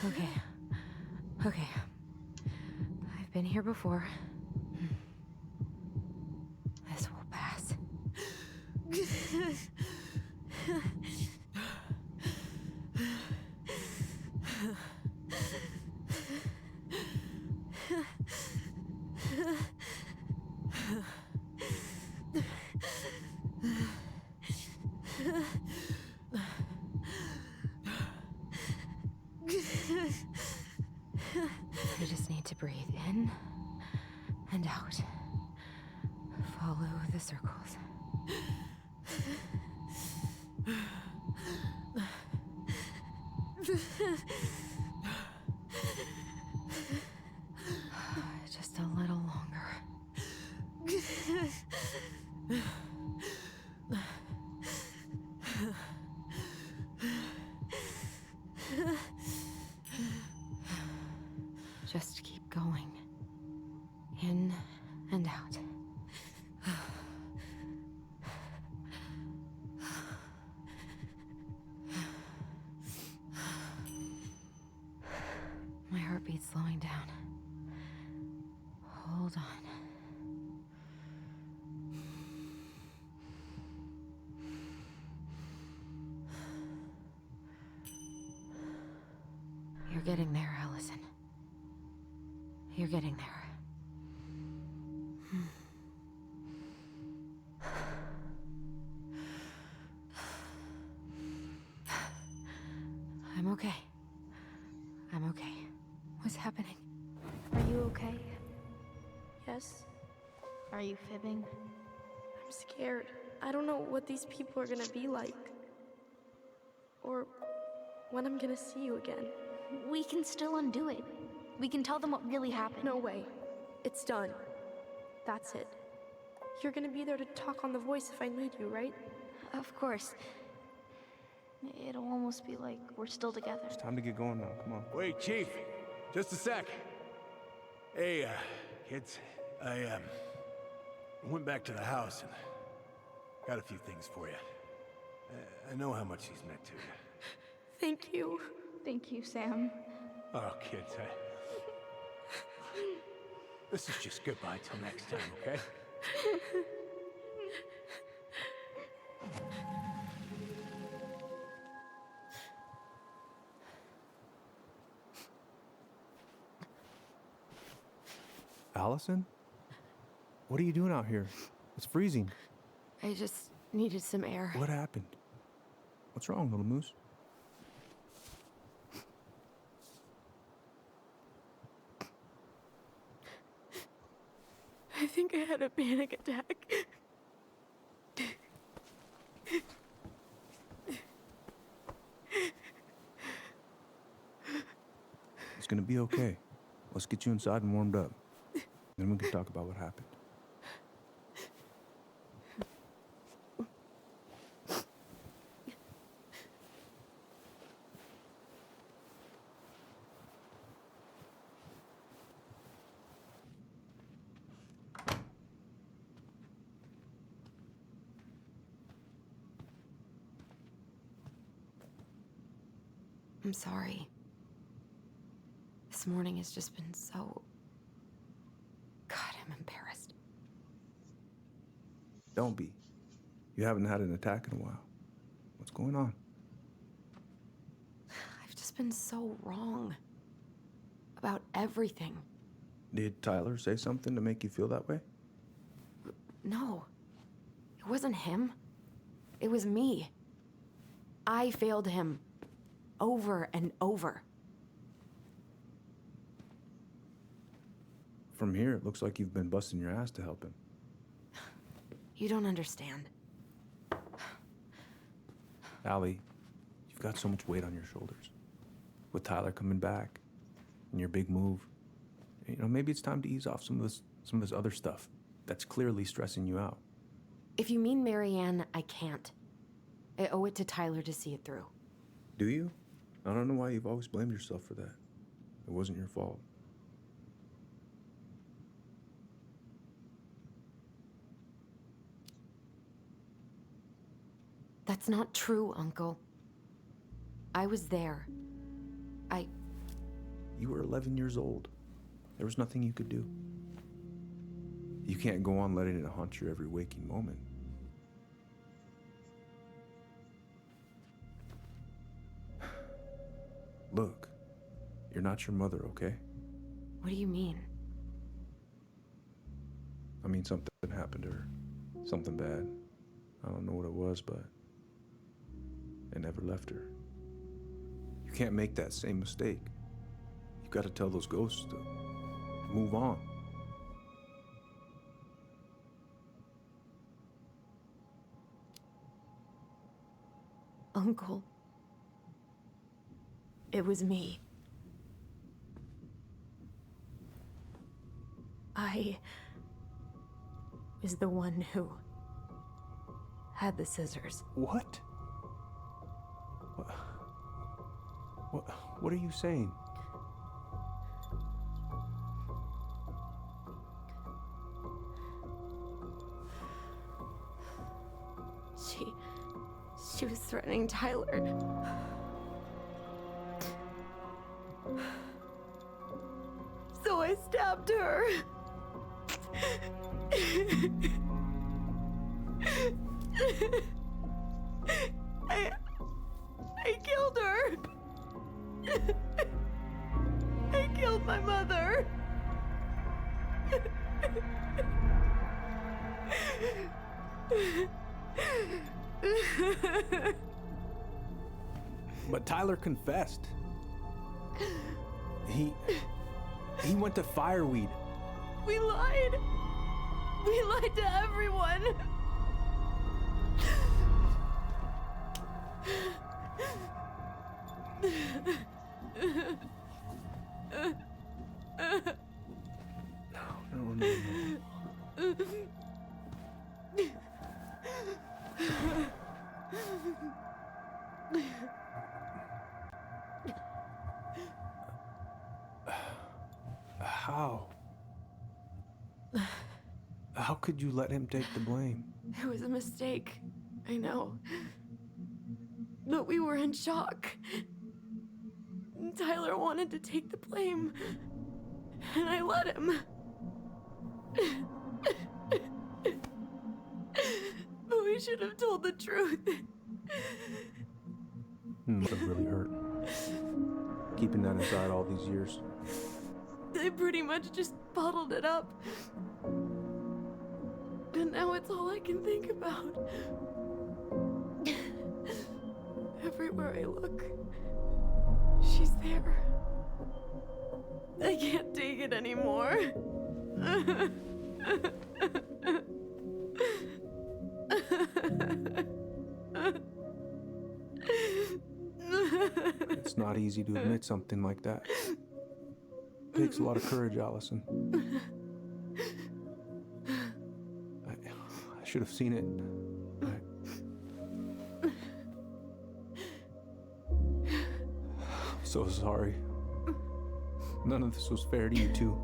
Okay. Okay. I've been here before. This will pass. I just need to breathe in and out. Follow the circles. Just a little longer. Just keep going. In and out. My heartbeat's slowing down. Hold on. You're getting there, Allison. You're getting there. I'm okay. I'm okay. What's happening? Are you okay? Yes? Are you fibbing? I'm scared. I don't know what these people are gonna be like. Or when I'm gonna see you again. We can still undo it. We can tell them what really happened. No way. It's done. That's it. You're gonna be there to talk on the voice if I need you, right? Of course. It'll almost be like we're still together. It's time to get going now. Come on. Wait, Chief. Just a sec. Hey, kids. I went back to the house and got a few things for you. I know how much he's meant to you. Thank you. Thank you, Sam. Oh, kids, this is just goodbye till next time, okay? Allison? What are you doing out here? It's freezing. I just needed some air. What happened? What's wrong, little moose? I think I had a panic attack. It's gonna be okay. Let's get you inside and warmed up. Then we can talk about what happened. I'm sorry. This morning has just been so... God, I'm embarrassed. Don't be. You haven't had an attack in a while. What's going on? I've just been so wrong. About everything. Did Tyler say something to make you feel that way? No. It wasn't him. It was me. I failed him. Over and over. From here, it looks like you've been busting your ass to help him. You don't understand. Allie, you've got so much weight on your shoulders. With Tyler coming back, and your big move, you know, maybe it's time to ease off some of this other stuff that's clearly stressing you out. If you mean Marianne, I can't. I owe it to Tyler to see it through. Do you? I don't know why you've always blamed yourself for that. It wasn't your fault. That's not true, Uncle. I was there. You were 11 years old. There was nothing you could do. You can't go on letting it haunt your every waking moment. Look, you're not your mother, okay? What do you mean? I mean, something happened to her. Something bad. I don't know what it was, but it never left her. You can't make that same mistake. You gotta tell those ghosts to move on. Uncle. It was me. I was the one who had the scissors. What? What are you saying? She was threatening Tyler. So I stabbed her. I killed her. I killed my mother. But Tyler confessed. He went to Fireweed. We lied. We lied to everyone. No. How could you let him take the blame? It was a mistake. I know. But we were in shock. Tyler wanted to take the blame. And I let him. But we should have told the truth. Must have really hurt. Keeping that inside all these years. They pretty much just bottled it up. And now it's all I can think about. Everywhere I look, she's there. I can't take it anymore. It's not easy to admit something like that. It takes a lot of courage, Allison. I should have seen it. I'm so sorry. None of this was fair to you two.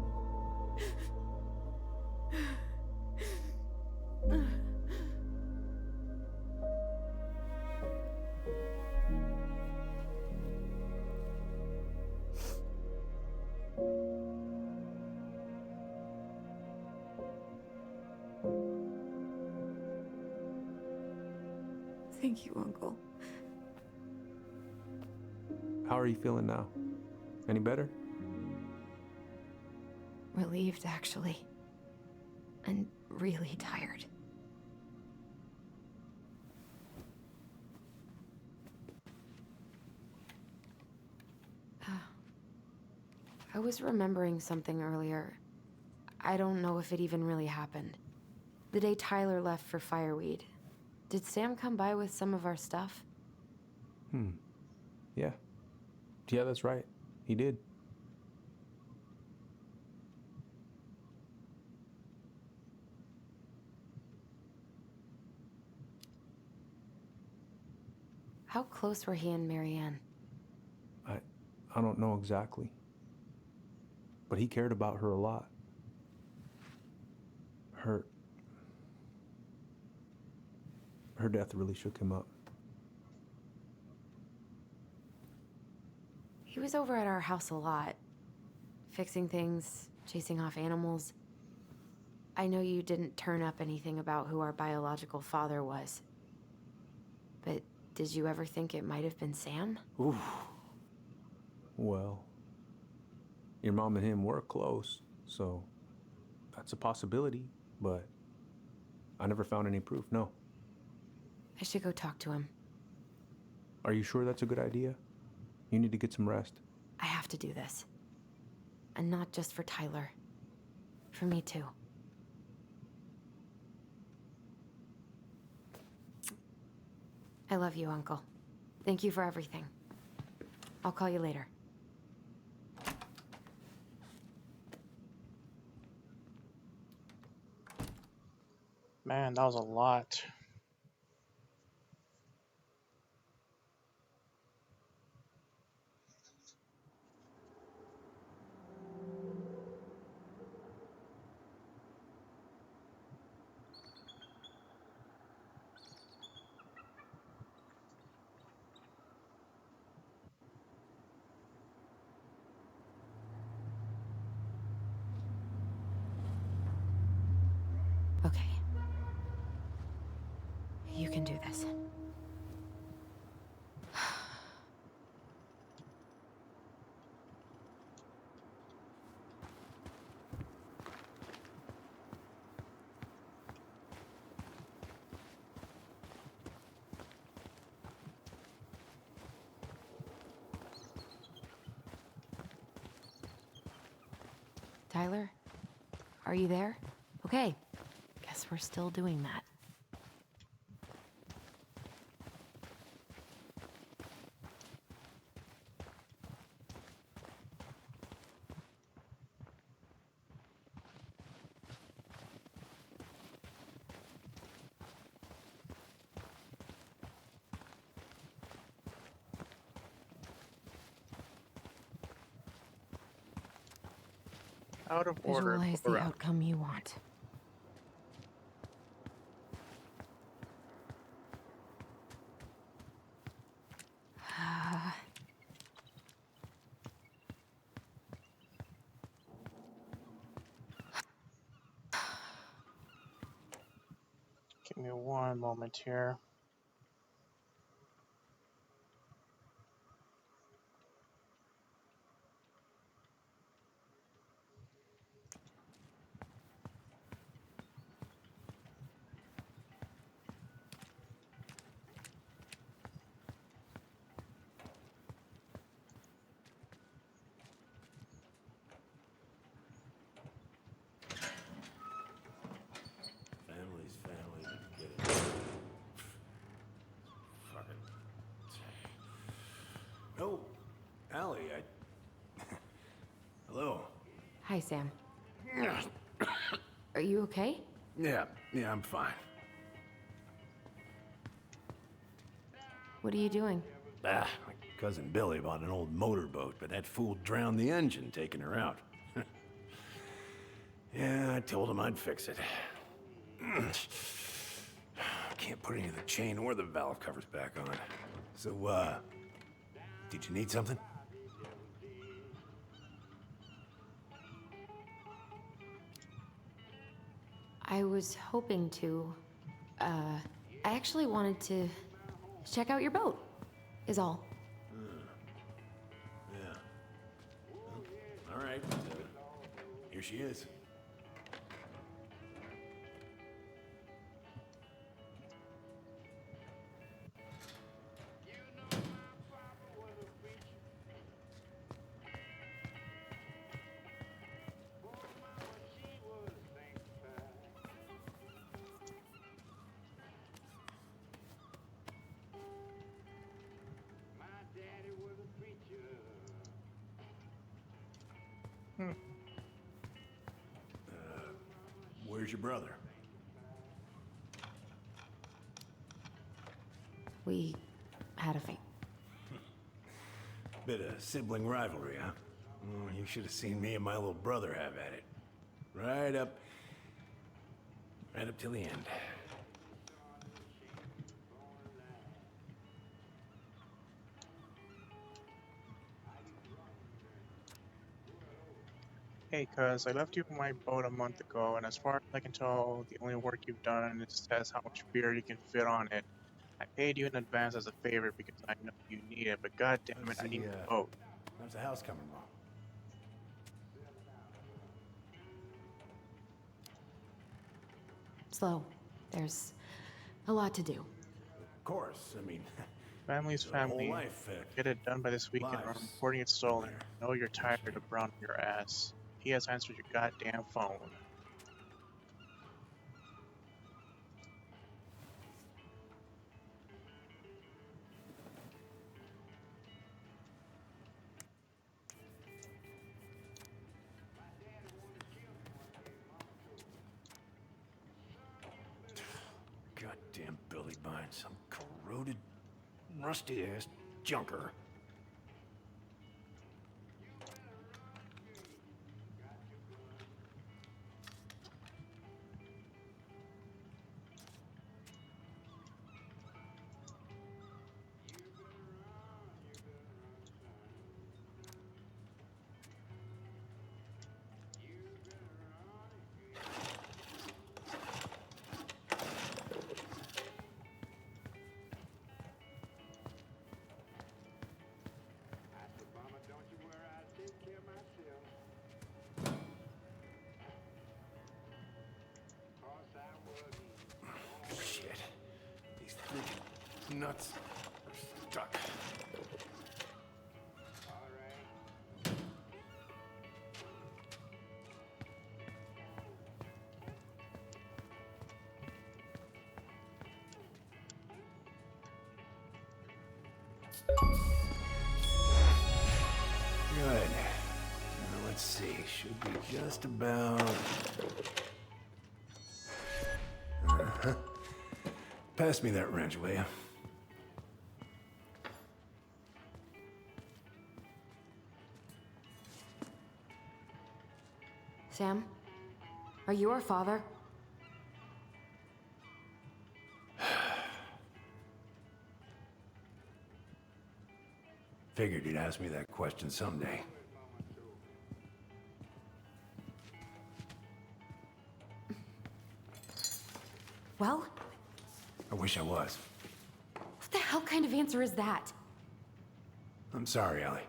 Thank you, Uncle. How are you feeling now? Any better? Relieved, actually. And really tired. I was remembering something earlier. I don't know if it even really happened. The day Tyler left for Fireweed, did Sam come by with some of our stuff? Yeah. Yeah, that's right. He did. How close were he and Marianne? I don't know exactly. But he cared about her a lot. Her death really shook him up. He was over at our house a lot, fixing things, chasing off animals. I know you didn't turn up anything about who our biological father was. But did you ever think it might have been Sam? Ooh. Well, your mom and him were close, so that's a possibility, but I never found any proof, no. I should go talk to him. Are you sure that's a good idea? You need to get some rest. I have to do this. And not just for Tyler. For me too. I love you, Uncle. Thank you for everything. I'll call you later. Man, that was a lot. Okay. You can do this. Tyler? Are you there? Okay. Guess we're still doing that. Out of order. Visualize the outcome you want. Give me one moment here. Family's family. Get it. Fucking. Oh, Allie, Hello. Hi, Sam. Are you okay? Yeah, I'm fine. What are you doing? My cousin Billy bought an old motorboat, but that fool drowned the engine taking her out. Yeah, I told him I'd fix it. Can't put any of the chain or the valve covers back on. So, did you need something? I was hoping to. I actually wanted to check out your boat, is all. Yeah. Well, all right. Here she is. Where's your brother? We had a fight. Bit of sibling rivalry, huh? Oh, you should have seen me and my little brother have at it. Right up till the end. Hey, cuz I left you on my boat a month ago, and as far as I can tell, the only work you've done is says how much beer you can fit on it. I paid you in advance as a favor because I know you need it, but god damn it, I need the boat. How's the house coming along? Slow. There's a lot to do. Of course, I mean, Family's the whole family. life, Get it done by this weekend or I'm lives reporting it stolen. there. I know you're tired of Brown on your ass. He has answered your goddamn phone. Goddamn Billy Bine, some corroded, rusty-ass junker. Shit. These freaking nuts are stuck. Good. Now let's see. Should be just about. Pass me that wrench, will you? Sam? Are you our father? Figured you'd ask me that question someday. Well, I wish I was. what the hell kind of answer is that? I'm sorry, Ellie.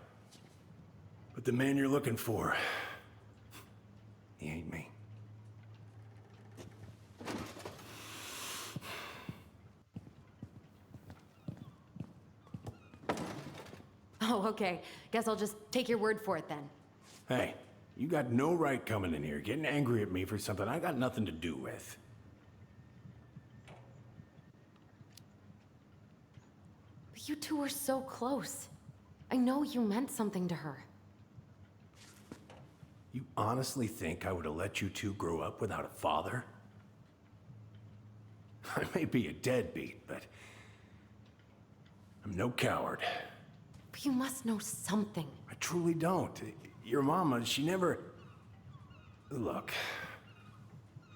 But the man you're looking for, he ain't me. Oh, okay. Guess I'll just take your word for it then. Hey, you got no right coming in here getting angry at me for something I got nothing to do with. But you two were so close. I know you meant something to her. You honestly think I would have let you two grow up without a father? I may be a deadbeat, but I'm no coward. But you must know something. I truly don't. Your mama, she never... Look,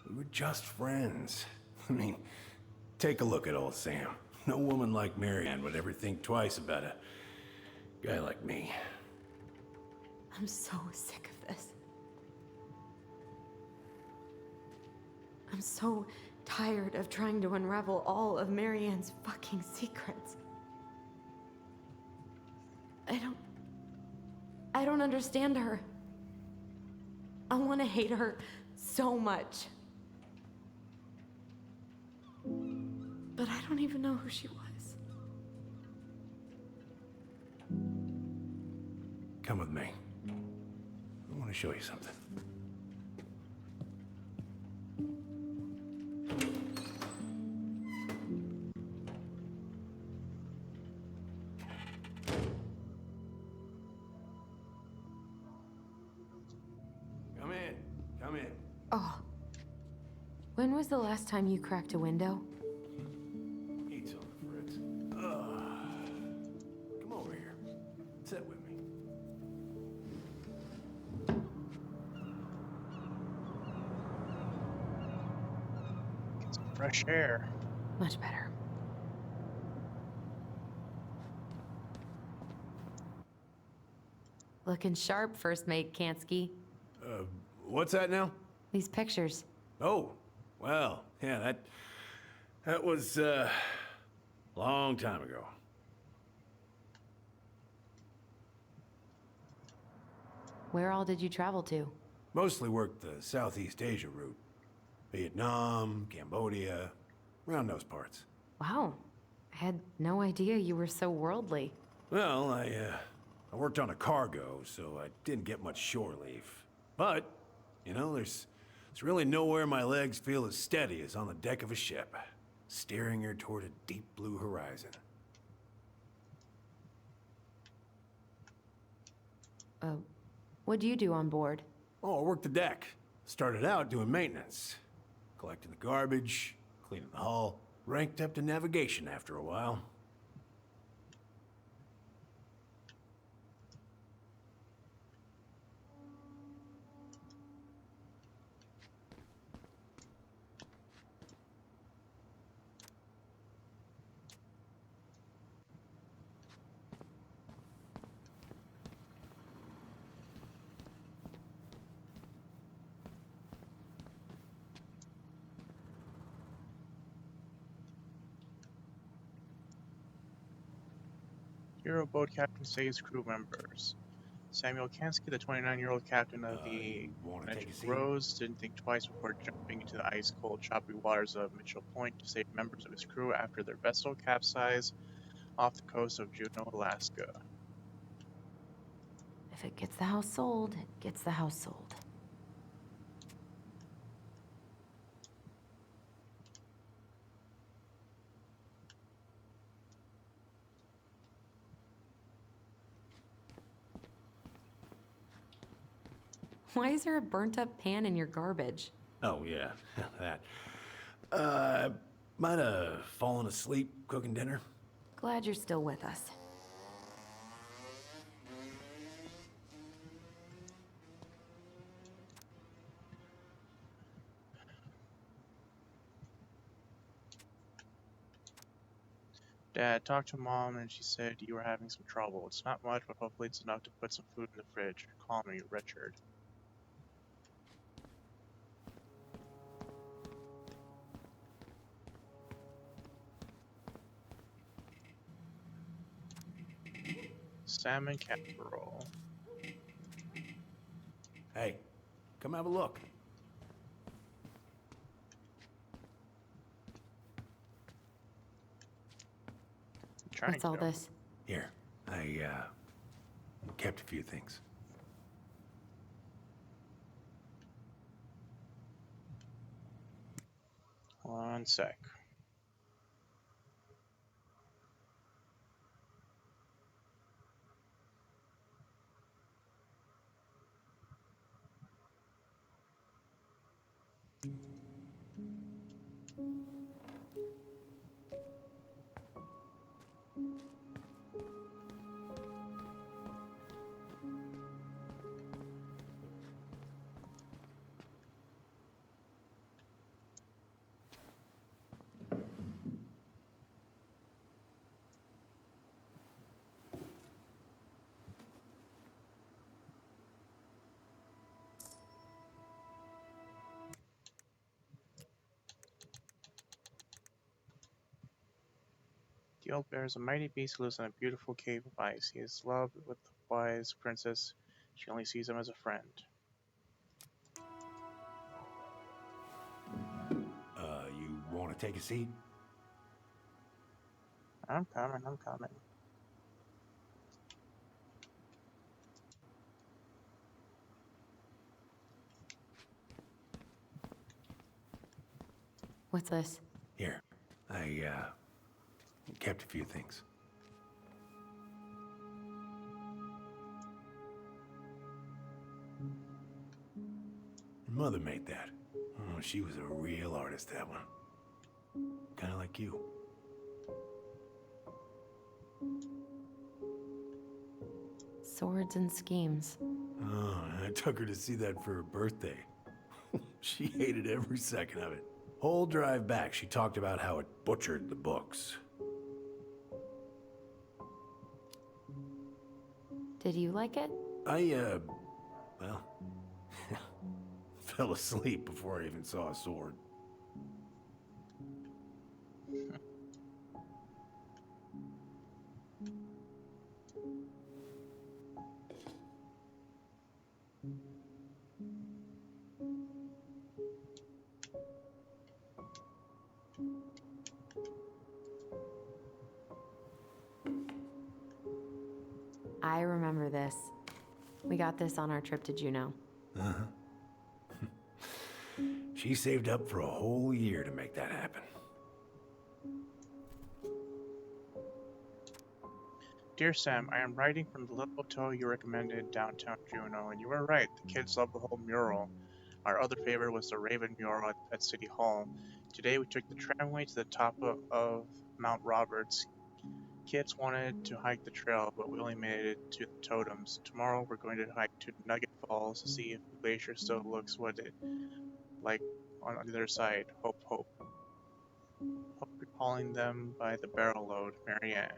we were just friends. I mean, take a look at old Sam. No woman like Marianne would ever think twice about a guy like me. I'm so sick of this. I'm so tired of trying to unravel all of Marianne's fucking secrets. I don't understand her. I want to hate her so much. But I don't even know who she was. Come with me. I want to show you something. Come in. Come in. Oh. When was the last time you cracked a window? Eat some, Fritz. Come over here. Sit with me. Get some fresh air. Much better. Looking sharp, first mate Kansky. What's that now? These pictures. Oh, well, yeah, that was, long time ago. Where all did you travel to? Mostly worked the Southeast Asia route. Vietnam, Cambodia, around those parts. Wow. I had no idea you were so worldly. Well, I worked on a cargo, so I didn't get much shore leave. But, you know, there's really nowhere my legs feel as steady as on the deck of a ship, steering her toward a deep blue horizon. What do you do on board? Oh, I worked the deck. Started out doing maintenance. Collecting the garbage, cleaning the hull. Ranked up to navigation after a while. Hero boat captain saves crew members. Samuel Kansky, the 29-year-old captain of the Magic Rose, didn't think twice before jumping into the ice-cold, choppy waters of Mitchell Point to save members of his crew after their vessel capsized off the coast of Juneau, Alaska. If it gets the house sold, it gets the house sold. Why is there a burnt-up pan in your garbage? Oh, yeah, that. Might have fallen asleep cooking dinner. Glad you're still with us. Dad talked to Mom and she said you were having some trouble. It's not much, but hopefully it's enough to put some food in the fridge. Call me, Richard. Salmon casserole. Hey, come have a look. What's all this? Here, I kept a few things. One sec. The old bear is a mighty beast who lives in a beautiful cave of ice. He is loved with the wise princess. She only sees him as a friend. You want to take a seat? I'm coming. What's this? Here, I kept a few things. Your mother made that. Oh, she was a real artist, that one. Kind of like you. Swords and schemes. Oh, I took her to see that for her birthday. She hated every second of it. Whole drive back, she talked about how it butchered the books. Did you like it? Well, fell asleep before I even saw a sword. I remember this. We got this on our trip to Juneau. Uh-huh. She saved up for a whole year to make that happen. Dear Sam, I am writing from the little hotel you recommended downtown Juneau, and you were right. The kids love the whole mural. Our other favorite was the Raven mural at City Hall. Today we took the tramway to the top of Mount Roberts. Kids wanted to hike the trail, but we only made it to the totems. Tomorrow we're going to hike to Nugget Falls to see if the glacier still looks what it like on the other side. Hope, hope. Hope you're calling them by the barrel load, Marianne.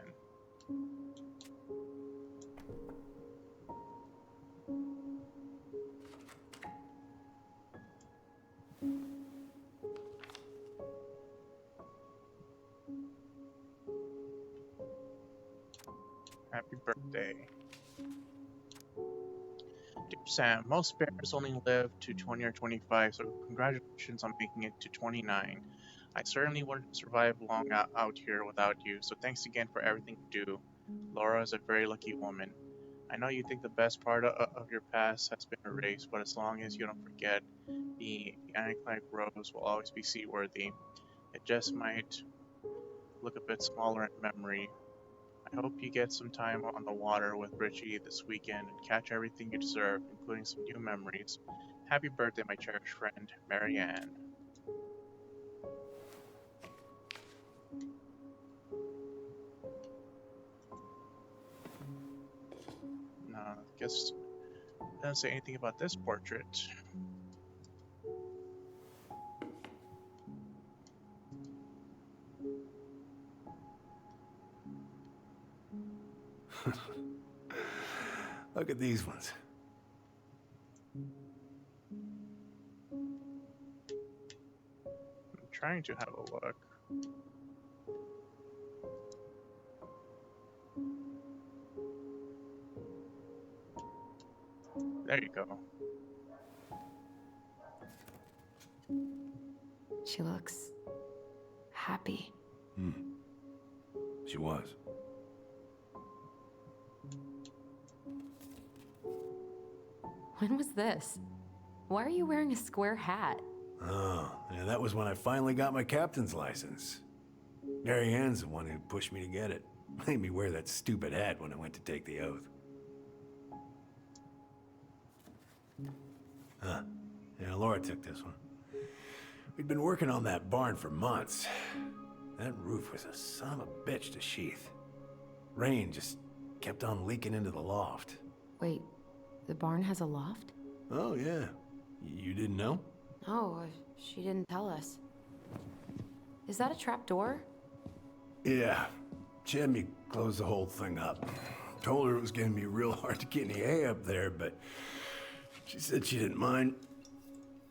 Happy birthday. Dear Sam, most bears only live to 20 or 25, so congratulations on making it to 29. I certainly wouldn't survive long out here without you, so thanks again for everything you do. Laura is a very lucky woman. I know you think the best part of your past has been erased, but as long as you don't forget, the Anticlimax Rose will always be seaworthy. It just might look a bit smaller in memory. I hope you get some time on the water with Richie this weekend and catch everything you deserve, including some new memories. Happy birthday, my cherished friend, Marianne. No, I guess it doesn't say anything about this portrait. Look at these ones. I'm trying to have a look. There you go. She looks happy. She was. When was this? Why are you wearing a square hat? Oh, yeah, that was when I finally got my captain's license. Marianne's the one who pushed me to get it. Made me wear that stupid hat when I went to take the oath. Huh. Yeah, Laura took this one. We'd been working on that barn for months. That roof was a son of a bitch to sheath. Rain just kept on leaking into the loft. Wait, the barn has a loft? Oh, yeah. You didn't know? Oh, she didn't tell us. Is that a trap door? Yeah. She had me close the whole thing up. Told her it was gonna be real hard to get any hay up there, but she said she didn't mind.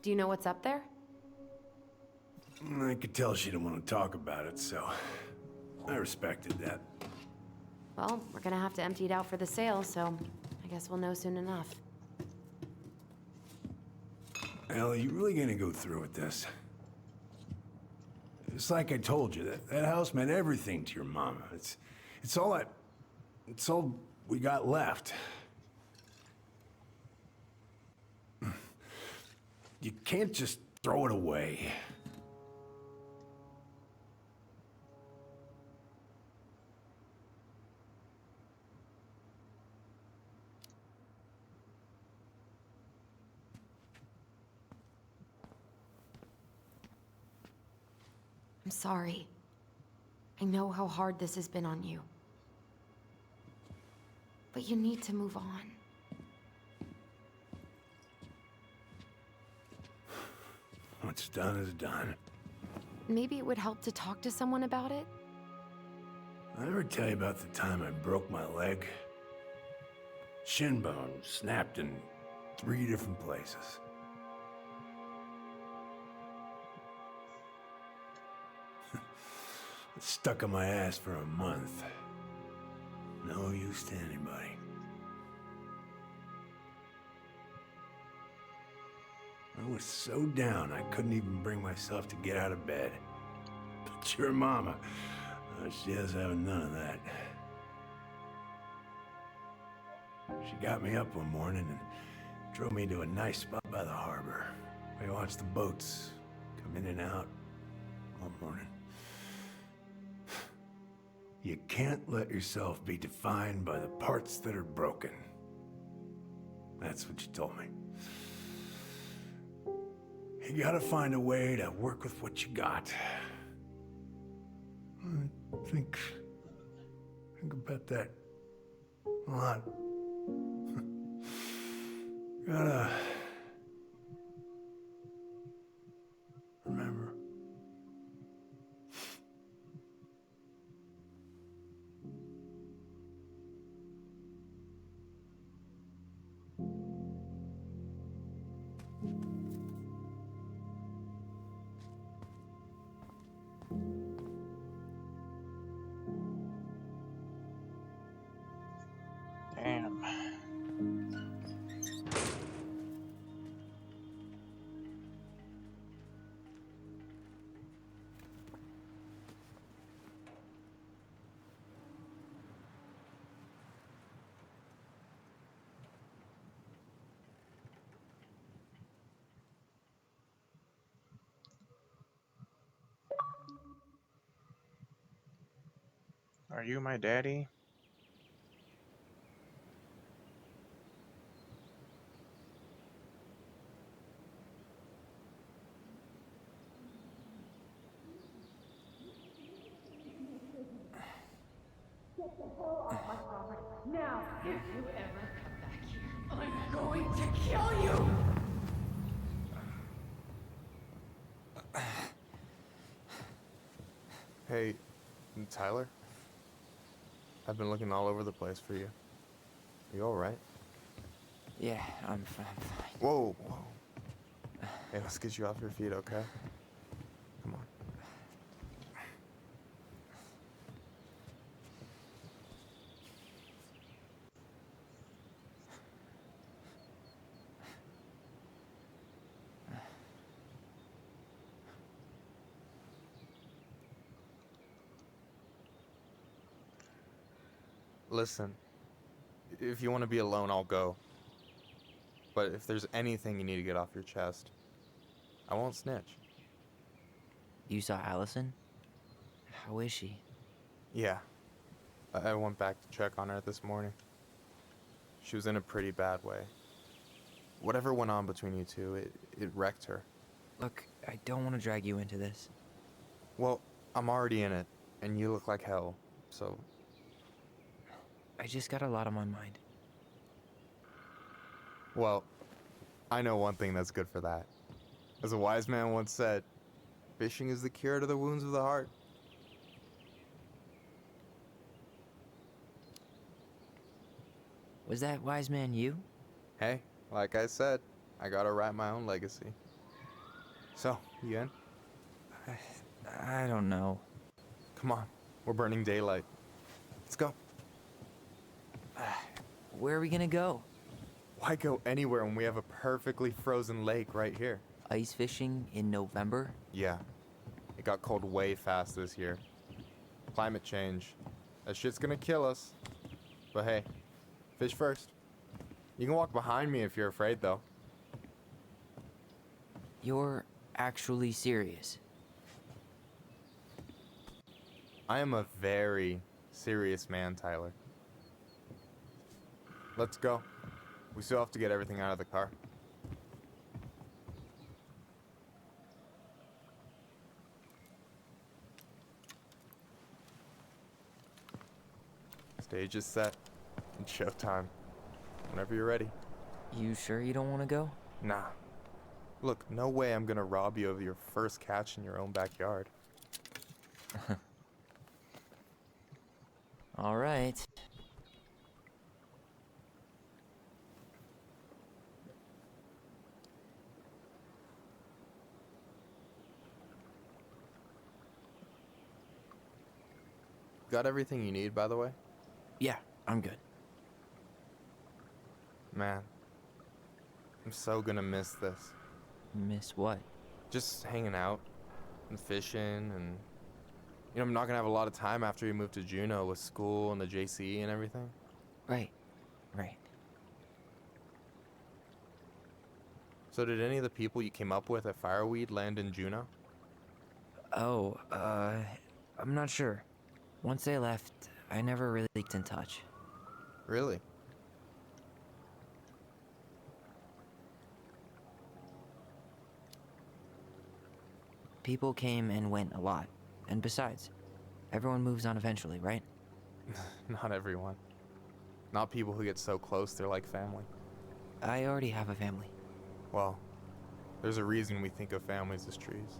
Do you know what's up there? I could tell she didn't want to talk about it, so I respected that. Well, we're gonna have to empty it out for the sale, so I guess we'll know soon enough. Ellie, you really gonna go through with this? It's like I told you, that house meant everything to your mama. It's all we got left. You can't just throw it away. I'm sorry. I know how hard this has been on you. But you need to move on. What's done is done. Maybe it would help to talk to someone about it? I ever tell you about the time I broke my leg? Shin bone snapped in 3 different places. It's stuck on my ass for a month. No use to anybody. I was so down I couldn't even bring myself to get out of bed. But your mama, she has having none of that. She got me up one morning and drove me to a nice spot by the harbor. I watched the boats come in and out all morning. You can't let yourself be defined by the parts that are broken. That's what you told me. You gotta find a way to work with what you got. Think about that a lot. Gotta remember. Damn. Are you my daddy? Now, if you ever come back here, I'm going to kill you! Hey, Tyler? I've been looking all over the place for you. You alright? Yeah, I'm fine. Whoa, whoa. Hey, let's get you off your feet, okay? Come on. Listen, if you want to be alone, I'll go. But if there's anything you need to get off your chest, I won't snitch. You saw Allison? How is she? Yeah. I went back to check on her this morning. She was in a pretty bad way. Whatever went on between you two, it wrecked her. Look, I don't want to drag you into this. Well, I'm already in it, and you look like hell, so... I just got a lot on my mind. Well, I know one thing that's good for that. As a wise man once said, fishing is the cure to the wounds of the heart. Was that wise man you? Hey, like I said, I gotta write my own legacy. So, you in? I don't know. Come on, we're burning daylight. Let's go. Where are we gonna go? Why go anywhere when we have a perfectly frozen lake right here? Ice fishing in November? Yeah. It got cold way fast this year. Climate change. That shit's gonna kill us. But hey, fish first. You can walk behind me if you're afraid, though. You're actually serious? I am a very serious man, Tyler. Let's go. We still have to get everything out of the car. Stage is set. It's showtime. Whenever you're ready. You sure you don't want to go? Nah. Look, no way I'm gonna rob you of your first catch in your own backyard. All right. Got everything you need, by the way? Yeah, I'm good. Man, I'm so gonna miss this. Miss what? Just hanging out and fishing and... You know, I'm not gonna have a lot of time after we move to Juneau with school and the JC and everything. Right. So did any of the people you came up with at Fireweed land in Juneau? Oh, I'm not sure. Once they left, I never really got in touch. Really? People came and went a lot. And besides, everyone moves on eventually, right? Not everyone. Not people who get so close they're like family. I already have a family. Well, there's a reason we think of families as trees.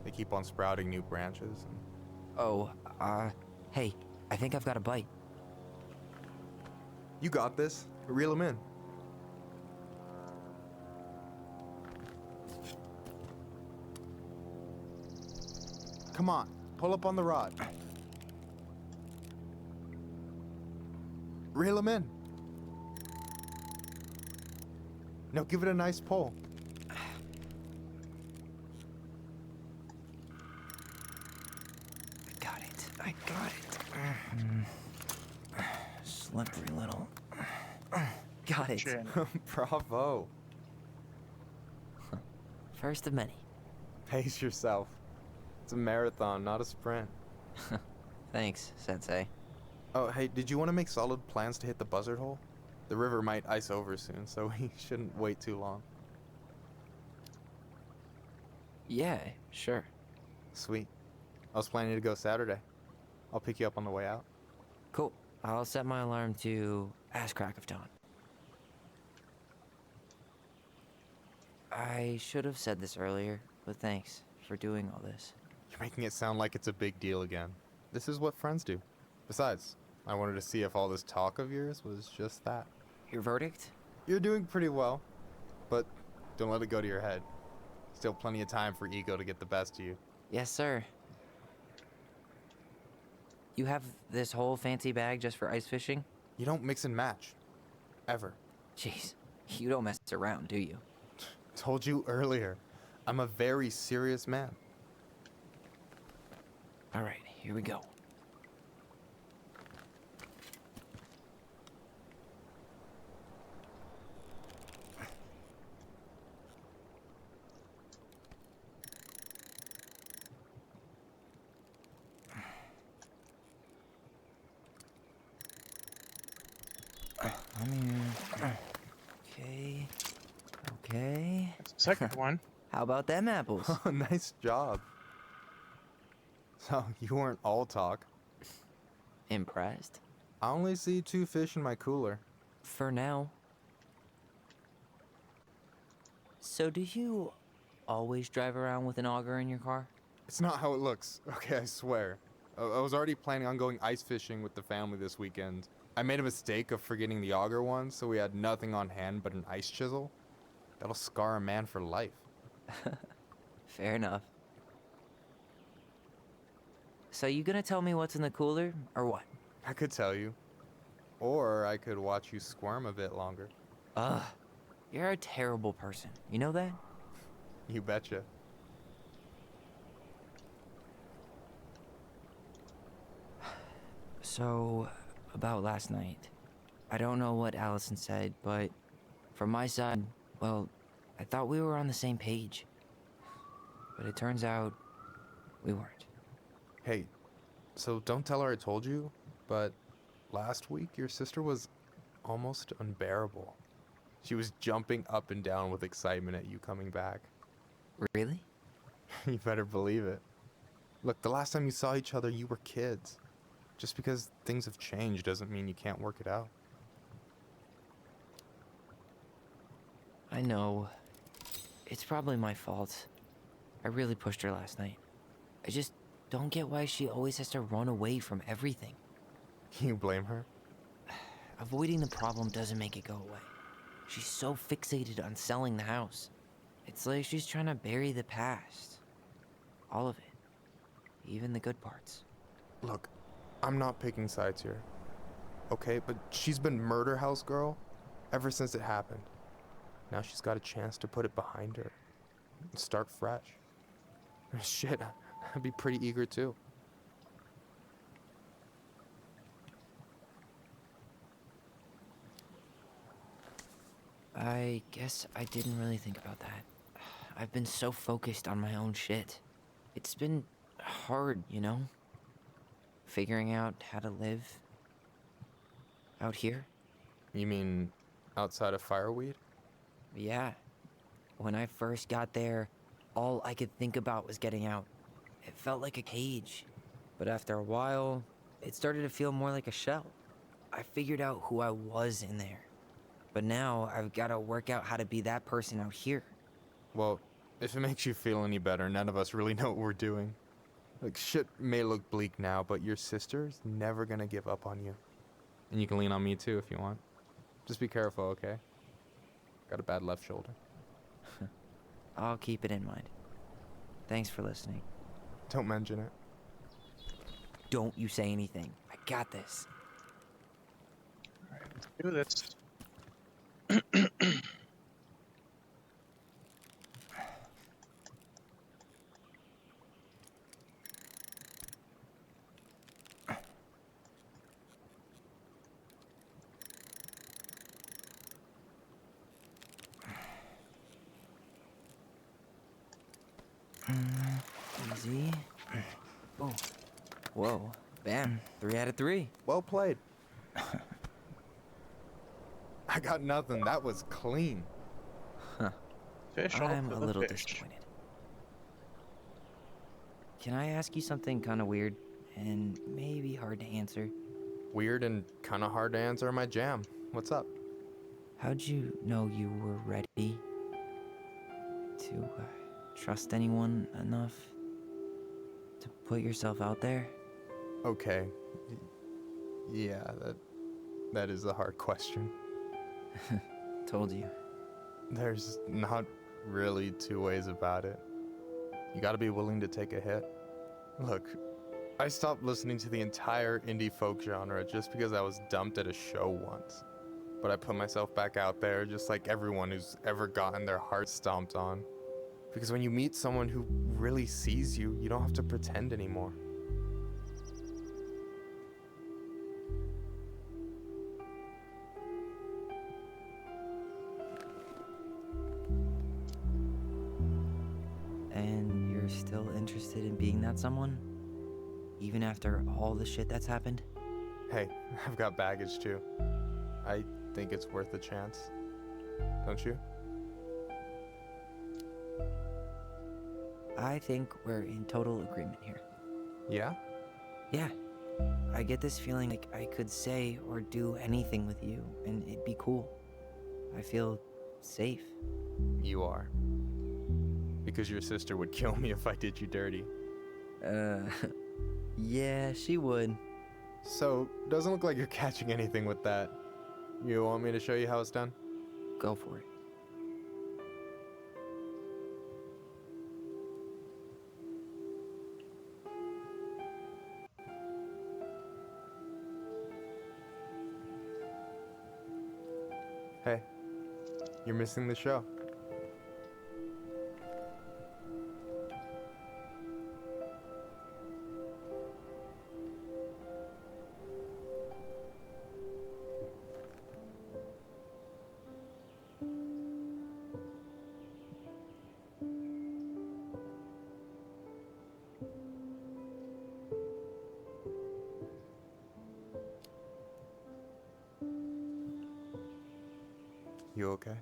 They keep on sprouting new branches and... Oh, hey, I think I've got a bite. You got this. Reel them in. Come on, pull up on the rod. Reel them in. Now give it a nice pull. I got it. Slippery little. Got it. Bravo. First of many. Pace yourself. It's a marathon, not a sprint. Thanks, Sensei. Oh, hey, did you want to make solid plans to hit the buzzard hole? The river might ice over soon, so we shouldn't wait too long. Yeah, sure. Sweet. I was planning to go Saturday. I'll pick you up on the way out. Cool. I'll set my alarm to ass crack of dawn. I should have said this earlier, but thanks for doing all this. You're making it sound like it's a big deal again. This is what friends do. Besides, I wanted to see if all this talk of yours was just that. Your verdict? You're doing pretty well, but don't let it go to your head. Still plenty of time for ego to get the best of you. Yes, sir. You have this whole fancy bag just for ice fishing? You don't mix and match. Ever. Jeez, you don't mess around, do you? Told you earlier. I'm a very serious man. All right, here we go. Okay. That's the second one. How about them apples? Oh, nice job. So, you weren't all talk. Impressed? I only see 2 fish in my cooler. For now. So do you always drive around with an auger in your car? It's not how it looks. Okay, I swear. I was already planning on going ice fishing with the family this weekend. I made a mistake of forgetting the auger one, so we had nothing on hand but an ice chisel. That'll scar a man for life. Fair enough. So you gonna tell me what's in the cooler, or what? I could tell you. Or I could watch you squirm a bit longer. Ugh. You're a terrible person. You know that? You betcha. So, about last night. I don't know what Allison said, but from my side, well, I thought we were on the same page. But it turns out we weren't. Hey, so don't tell her I told you, but last week your sister was almost unbearable. She was jumping up and down with excitement at you coming back. Really? You better believe it. Look, the last time you saw each other, you were kids. Just because things have changed doesn't mean you can't work it out. I know. It's probably my fault. I really pushed her last night. I just don't get why she always has to run away from everything. You blame her? Avoiding the problem doesn't make it go away. She's so fixated on selling the house. It's like she's trying to bury the past. All of it. Even the good parts. Look, I'm not picking sides here. Okay, but she's been Murder House Girl ever since it happened. Now she's got a chance to put it behind her and start fresh. Shit, I'd be pretty eager too. I guess I didn't really think about that. I've been so focused on my own shit. It's been hard, you know? Figuring out how to live out here. You mean outside of Fireweed? Yeah. When I first got there, all I could think about was getting out. It felt like a cage. But after a while, it started to feel more like a shell. I figured out who I was in there. But now I've got to work out how to be that person out here. Well, if it makes you feel any better, none of us really know what we're doing. Like, shit may look bleak now, but your sister's never gonna give up on you. And you can lean on me too if you want. Just be careful, okay? Got a bad left shoulder. I'll keep it in mind. Thanks for listening. Don't mention it. Don't you say anything. I got this. Alright, let's do this. Easy. Oh. Whoa. Bam. 3 out of 3. Well played. I got nothing. That was clean. Huh. Fish I'm off a to the little fish. disappointed. Can I ask you something kind of weird and maybe hard to answer? Weird and kind of hard to answer my jam. What's up? How'd you know you were ready to trust anyone enough to put yourself out there? Okay. Yeah, that is a hard question. Told you. There's not really two ways about it. You gotta be willing to take a hit. Look, I stopped listening to the entire indie folk genre just because I was dumped at a show once. But I put myself back out there just like everyone who's ever gotten their heart stomped on. Because when you meet someone who really sees you, you don't have to pretend anymore. And you're still interested in being that someone? Even after all the shit that's happened? Hey, I've got baggage too. I think it's worth a chance. Don't you? I think we're in total agreement here. Yeah? Yeah. I get this feeling like I could say or do anything with you, and it'd be cool. I feel safe. You are. Because your sister would kill me if I did you dirty. Yeah, she would. So, doesn't look like you're catching anything with that. You want me to show you how it's done? Go for it. Hey, you're missing the show. You okay?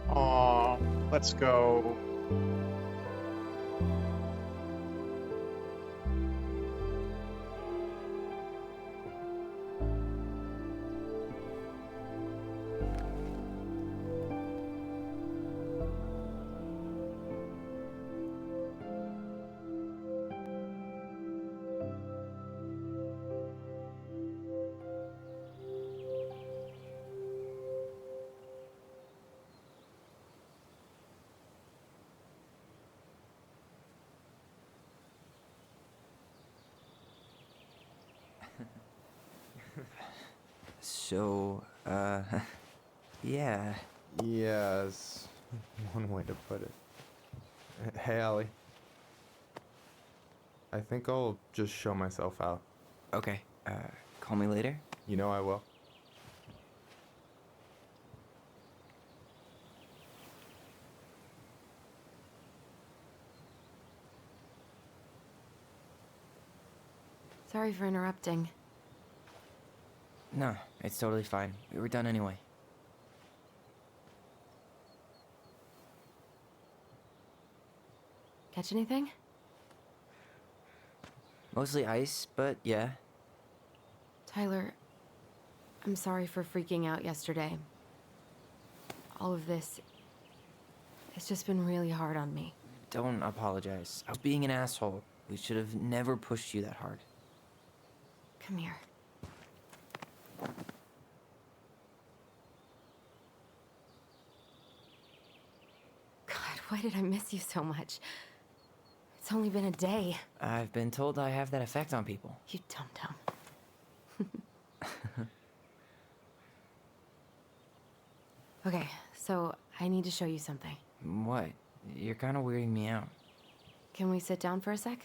Aw, let's go. So, yeah. Yes, one way to put it. Hey, Allie. I think I'll just show myself out. Okay, call me later? You know I will. Sorry for interrupting. No, it's totally fine. We were done anyway. Catch anything? Mostly ice, but yeah. Tyler, I'm sorry for freaking out yesterday. All of this, it's just been really hard on me. Don't apologize. I was being an asshole. We should have never pushed you that hard. Come here. God, why did I miss you so much? It's only been a day. I've been told I have that effect on people. You dum-dum. Okay, so I need to show you something. What? You're kind of weirding me out. Can we sit down for a sec?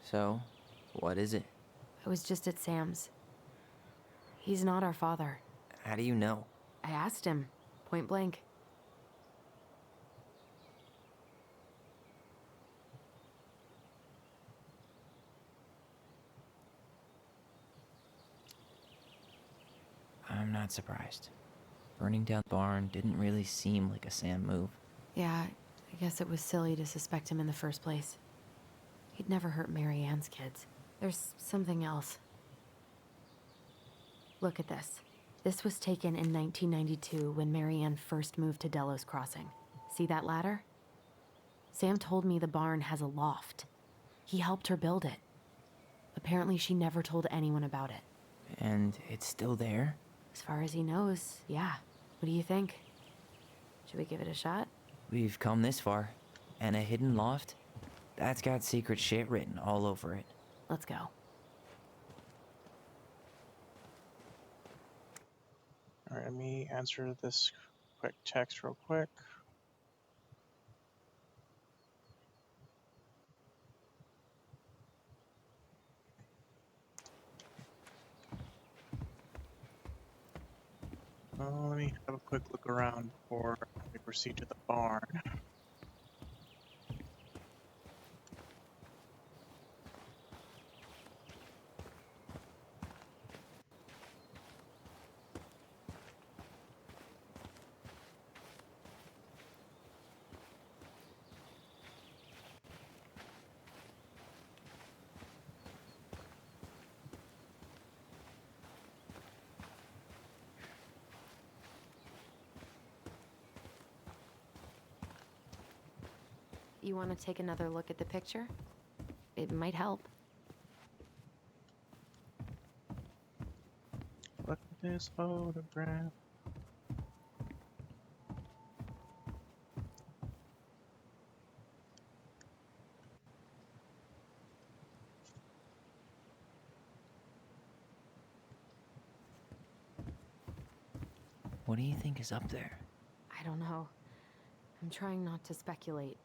So, what is it? I was just at Sam's. He's not our father. How do you know? I asked him, point blank. I'm not surprised. Burning down the barn didn't really seem like a Sam move. Yeah, I guess it was silly to suspect him in the first place. He'd never hurt Mary Ann's kids. There's something else. Look at this. This was taken in 1992 when Mary Ann first moved to Delos Crossing. See that ladder? Sam told me the barn has a loft. He helped her build it. Apparently she never told anyone about it. And it's still there? As far as he knows, yeah. What do you think? Should we give it a shot? We've come this far. And a hidden loft? That's got secret shit written all over it. Let's go. Alright, let me answer this quick text real quick. Let me have a quick look around before we proceed to the barn. You want to take another look at the picture? It might help. Look at this photograph. What do you think is up there? I don't know. I'm trying not to speculate.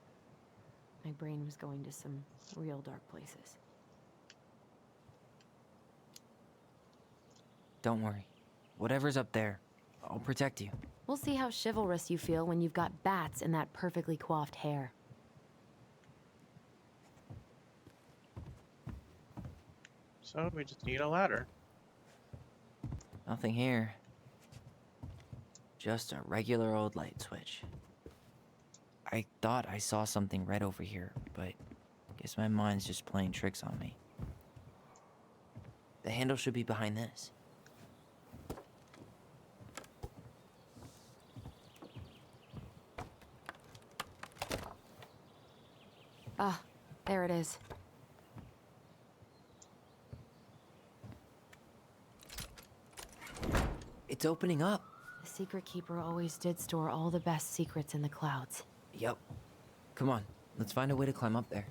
My brain was going to some real dark places. Don't worry. Whatever's up there, I'll protect you. We'll see how chivalrous you feel when you've got bats in that perfectly coiffed hair. So we just need a ladder. Nothing here. Just a regular old light switch. I thought I saw something red over here, but guess my mind's just playing tricks on me. The handle should be behind this. Ah, there it is. It's opening up. The Secret Keeper always did store all the best secrets in the clouds. Yep. Come on, let's find a way to climb up there.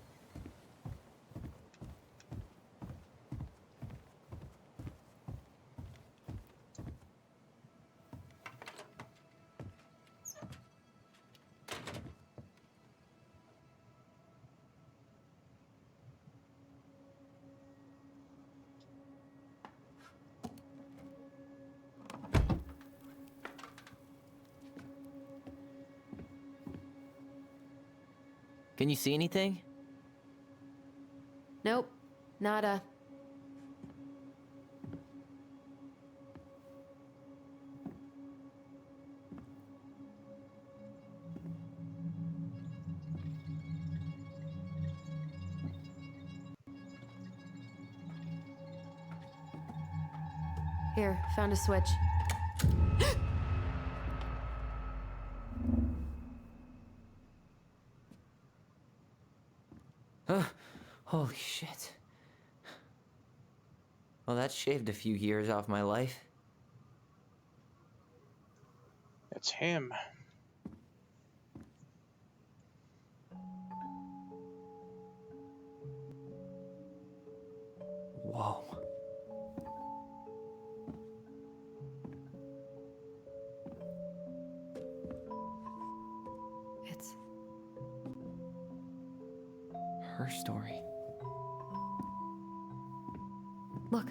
Can you see anything? Nope. Nada. Here, found a switch. Holy shit. Well, that shaved a few years off my life. It's him. Whoa. It's her story. Look,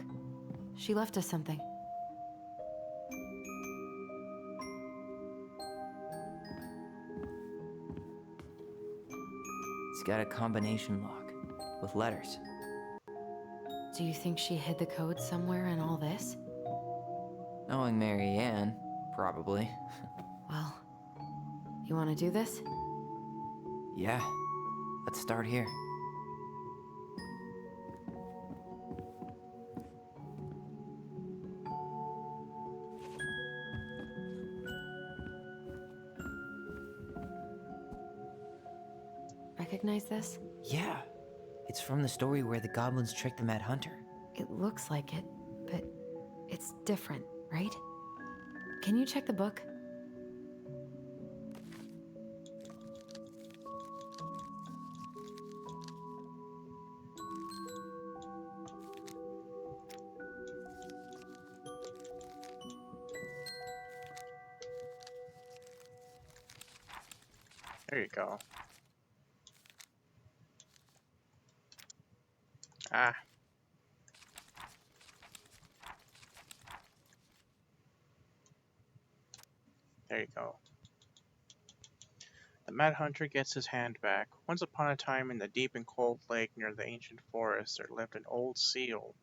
she left us something. It's got a combination lock with letters. Do you think she hid the code somewhere in all this? Knowing Mary Ann, probably. Well, you want to do this? Yeah, let's start here. Recognize this? Yeah, it's from the story where the goblins tricked the Mad Hunter. It looks like it, but it's different, right? Can you check the book? There you go. Ah. There you go. The Mad Hunter gets his hand back. Once upon a time in the deep and cold lake near the ancient forest, there lived an old seal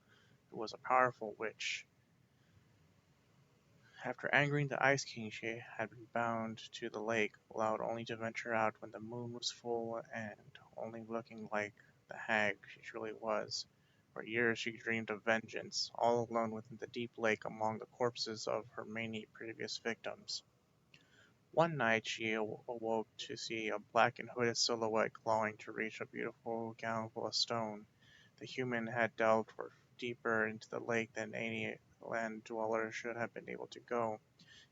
who was a powerful witch. After angering the Ice King, she had been bound to the lake, allowed only to venture out when the moon was full and only looking like the hag she truly was. For years she dreamed of vengeance, all alone within the deep lake among the corpses of her many previous victims. One night she awoke to see a black and hooded silhouette glowing to reach a beautiful gown full of stone. The human had delved deeper into the lake than any land dweller should have been able to go.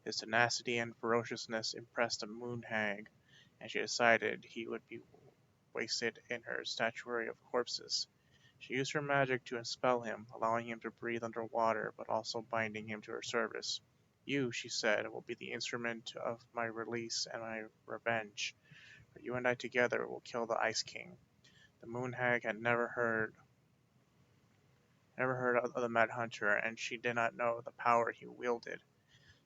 His tenacity and ferociousness impressed the moon hag, and she decided he would be wasted in her statuary of corpses. She used her magic to expel him, allowing him to breathe underwater, but also binding him to her service. You, she said, will be the instrument of my release and my revenge. For you and I together will kill the Ice King. The moon hag had never heard of the Mad Hunter, and she did not know the power he wielded.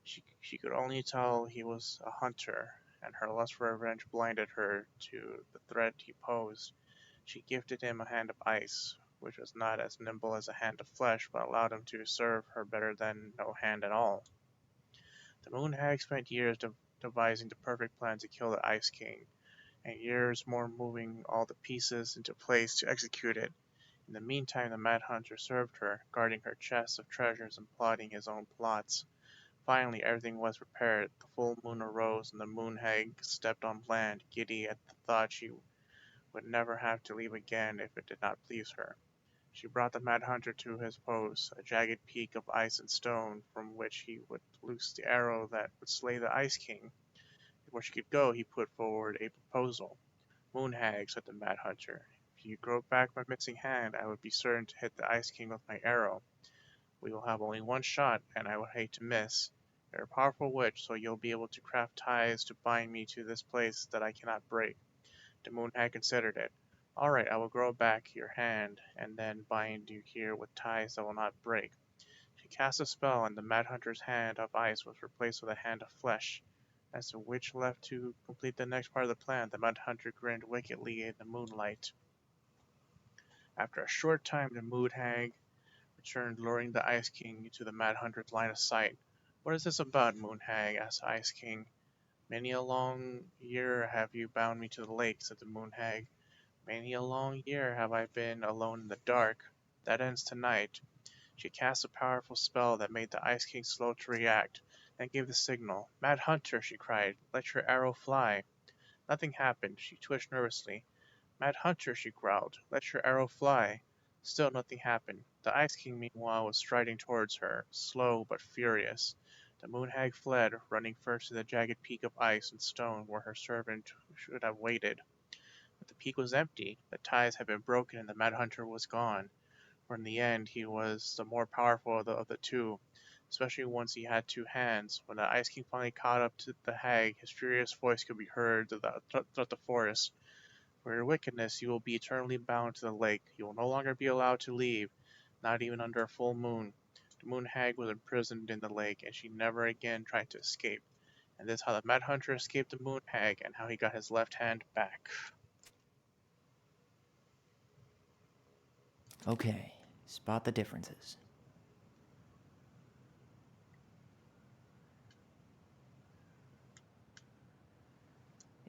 She could only tell he was a hunter, and her lust for revenge blinded her to the threat he posed. She gifted him a hand of ice, which was not as nimble as a hand of flesh, but allowed him to serve her better than no hand at all. The moon hag spent years devising the perfect plan to kill the Ice King, and years more moving all the pieces into place to execute it. In the meantime, the Mad Hunter served her, guarding her chests of treasures and plotting his own plots. Finally, everything was prepared. The full moon arose, and the moon hag stepped on land, giddy at the thought she would never have to leave again if it did not please her. She brought the Mad Hunter to his post, a jagged peak of ice and stone from which he would loose the arrow that would slay the Ice King. Before she could go, he put forward a proposal. Moonhag, said the Mad Hunter, if you grow back my missing hand, I would be certain to hit the Ice King with my arrow. We will have only one shot, and I would hate to miss. You're a powerful witch, so you'll be able to craft ties to bind me to this place that I cannot break. The moon had considered it. All right, I will grow back your hand, and then bind you here with ties that will not break. She cast a spell, and the Mad Hunter's hand of ice was replaced with a hand of flesh. As the witch left to complete the next part of the plan, the Mad Hunter grinned wickedly in the moonlight. After a short time, the moon hag returned, luring the Ice King to the Mad Hunter's line of sight. What is this about, Moon Hag? Asked the Ice King. Many a long year have you bound me to the lake, said the Moon Hag. Many a long year have I been alone in the dark. That ends tonight. She cast a powerful spell that made the Ice King slow to react, then gave the signal. Mad Hunter, she cried, let your arrow fly. Nothing happened. She twitched nervously. Mad Hunter, she growled, let your arrow fly. Still nothing happened. The Ice King, meanwhile, was striding towards her, slow but furious. The moon hag fled, running first to the jagged peak of ice and stone where her servant should have waited. But the peak was empty, the ties had been broken, and the Mad Hunter was gone. For in the end, he was the more powerful of the two, especially once he had two hands. When the Ice King finally caught up to the hag, his furious voice could be heard throughout the forest. For your wickedness, you will be eternally bound to the lake. You will no longer be allowed to leave, not even under a full moon. The moon hag was imprisoned in the lake, and she never again tried to escape. And this is how the Mad Hunter escaped the moon hag, and how he got his left hand back. Okay, spot the differences.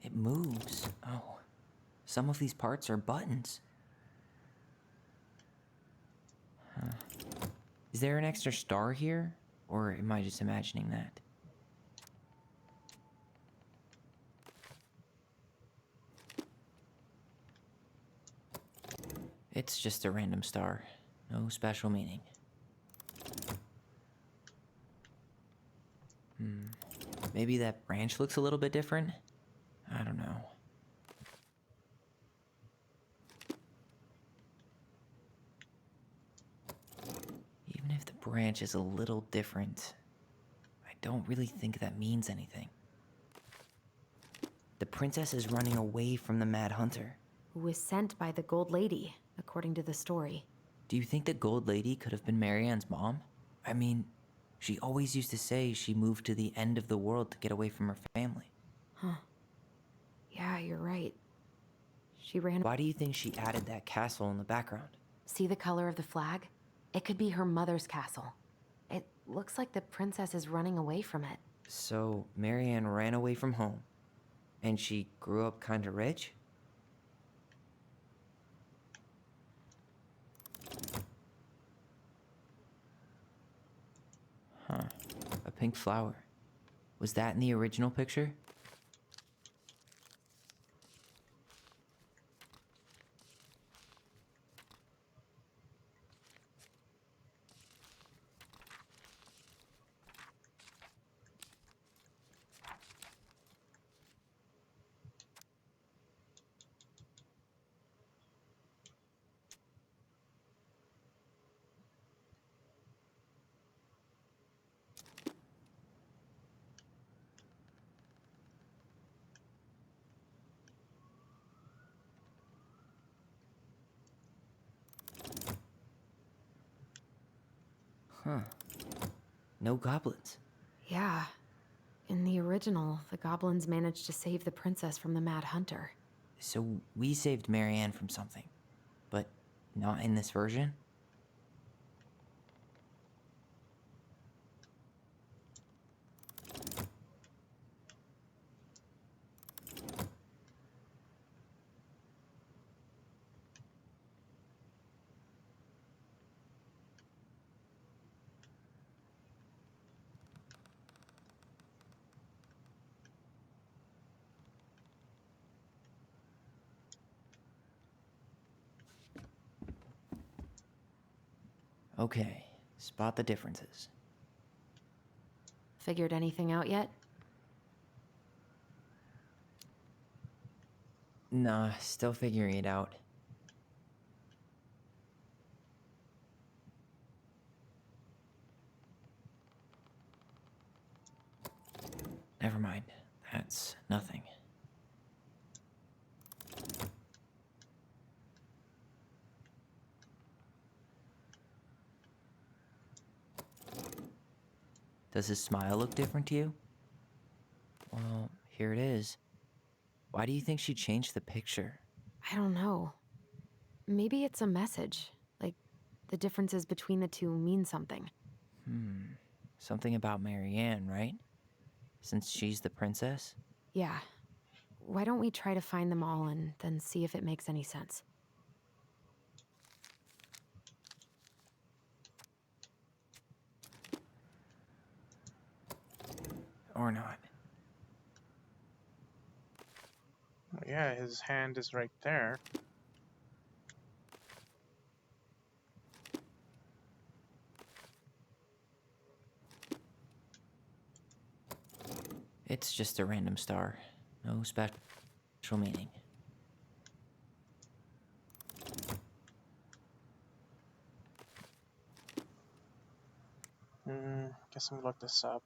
It moves. Oh, some of these parts are buttons. Huh. Is there an extra star here? Or am I just imagining that? It's just a random star. No special meaning. Maybe that branch looks a little bit different? I don't know. Even if the branch is a little different, I don't really think that means anything. The princess is running away from the Mad Hunter. Who was sent by the Gold Lady, according to the story. Do you think the Gold Lady could have been Marianne's mom? I mean, she always used to say she moved to the end of the world to get away from her family. Huh. Yeah, you're right. She ran. Why do you think she added that castle in the background? See the color of the flag? It could be her mother's castle. It looks like the princess is running away from it. So, Marianne ran away from home, and she grew up kinda rich? Huh. A pink flower. Was that in the original picture? Huh. No goblins. Yeah. In the original, the goblins managed to save the princess from the Mad Hunter. So we saved Marianne from something, but not in this version? Okay, spot the differences. Figured anything out yet? Nah, still figuring it out. Never mind. That's nothing. Does his smile look different to you? Well, here it is. Why do you think she changed the picture? I don't know. Maybe it's a message. Like, the differences between the two mean something. Something about Marianne, right? Since she's the princess? Yeah. Why don't we try to find them all and then see if it makes any sense? Or not. Yeah, his hand is right there. It's just a random star. No special meaning. Guess I'm gonna look this up.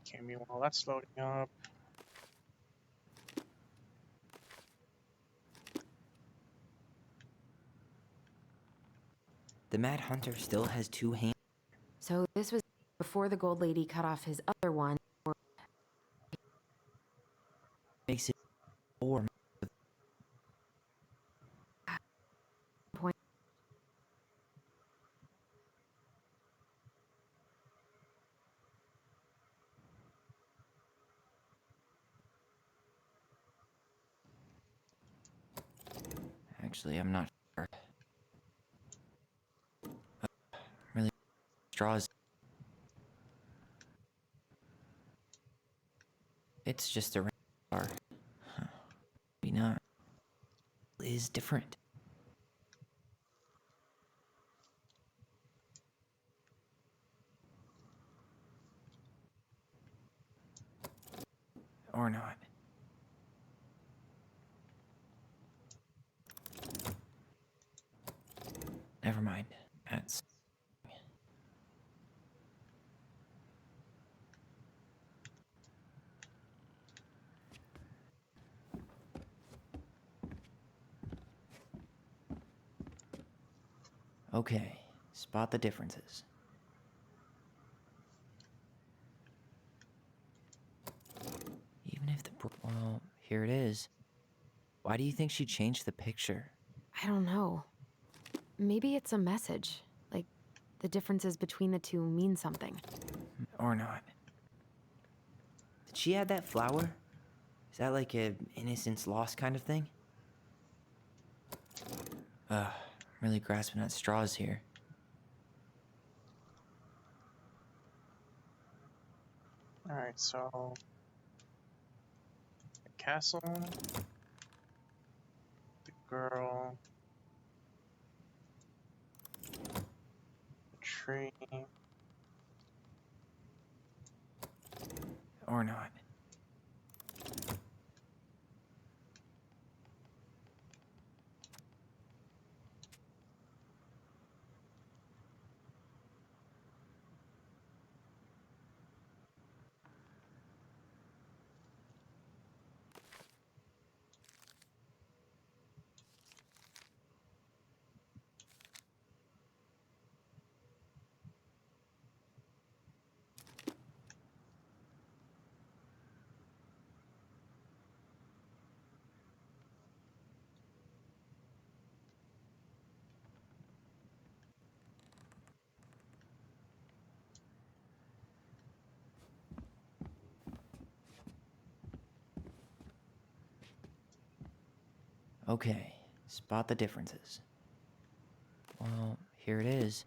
Okay, meanwhile that's loading up. The Mad Hunter still has two hands. So this was before the Gold Lady cut off his other one, or Makes it or point. Actually, I'm not sure. Really, straws. It's just a random star. Huh. Maybe not. Is different. Or not. Never mind. That's... Okay, spot the differences. Even if the... Well, here it is. Why do you think she changed the picture? I don't know. Maybe it's a message. Like, the differences between the two mean something. Or not. Did she add that flower? Is that like a innocence lost kind of thing? I'm really grasping at straws here. Alright, so the castle, the girl, the tree, Or not. Okay, spot the differences. Well, here it is.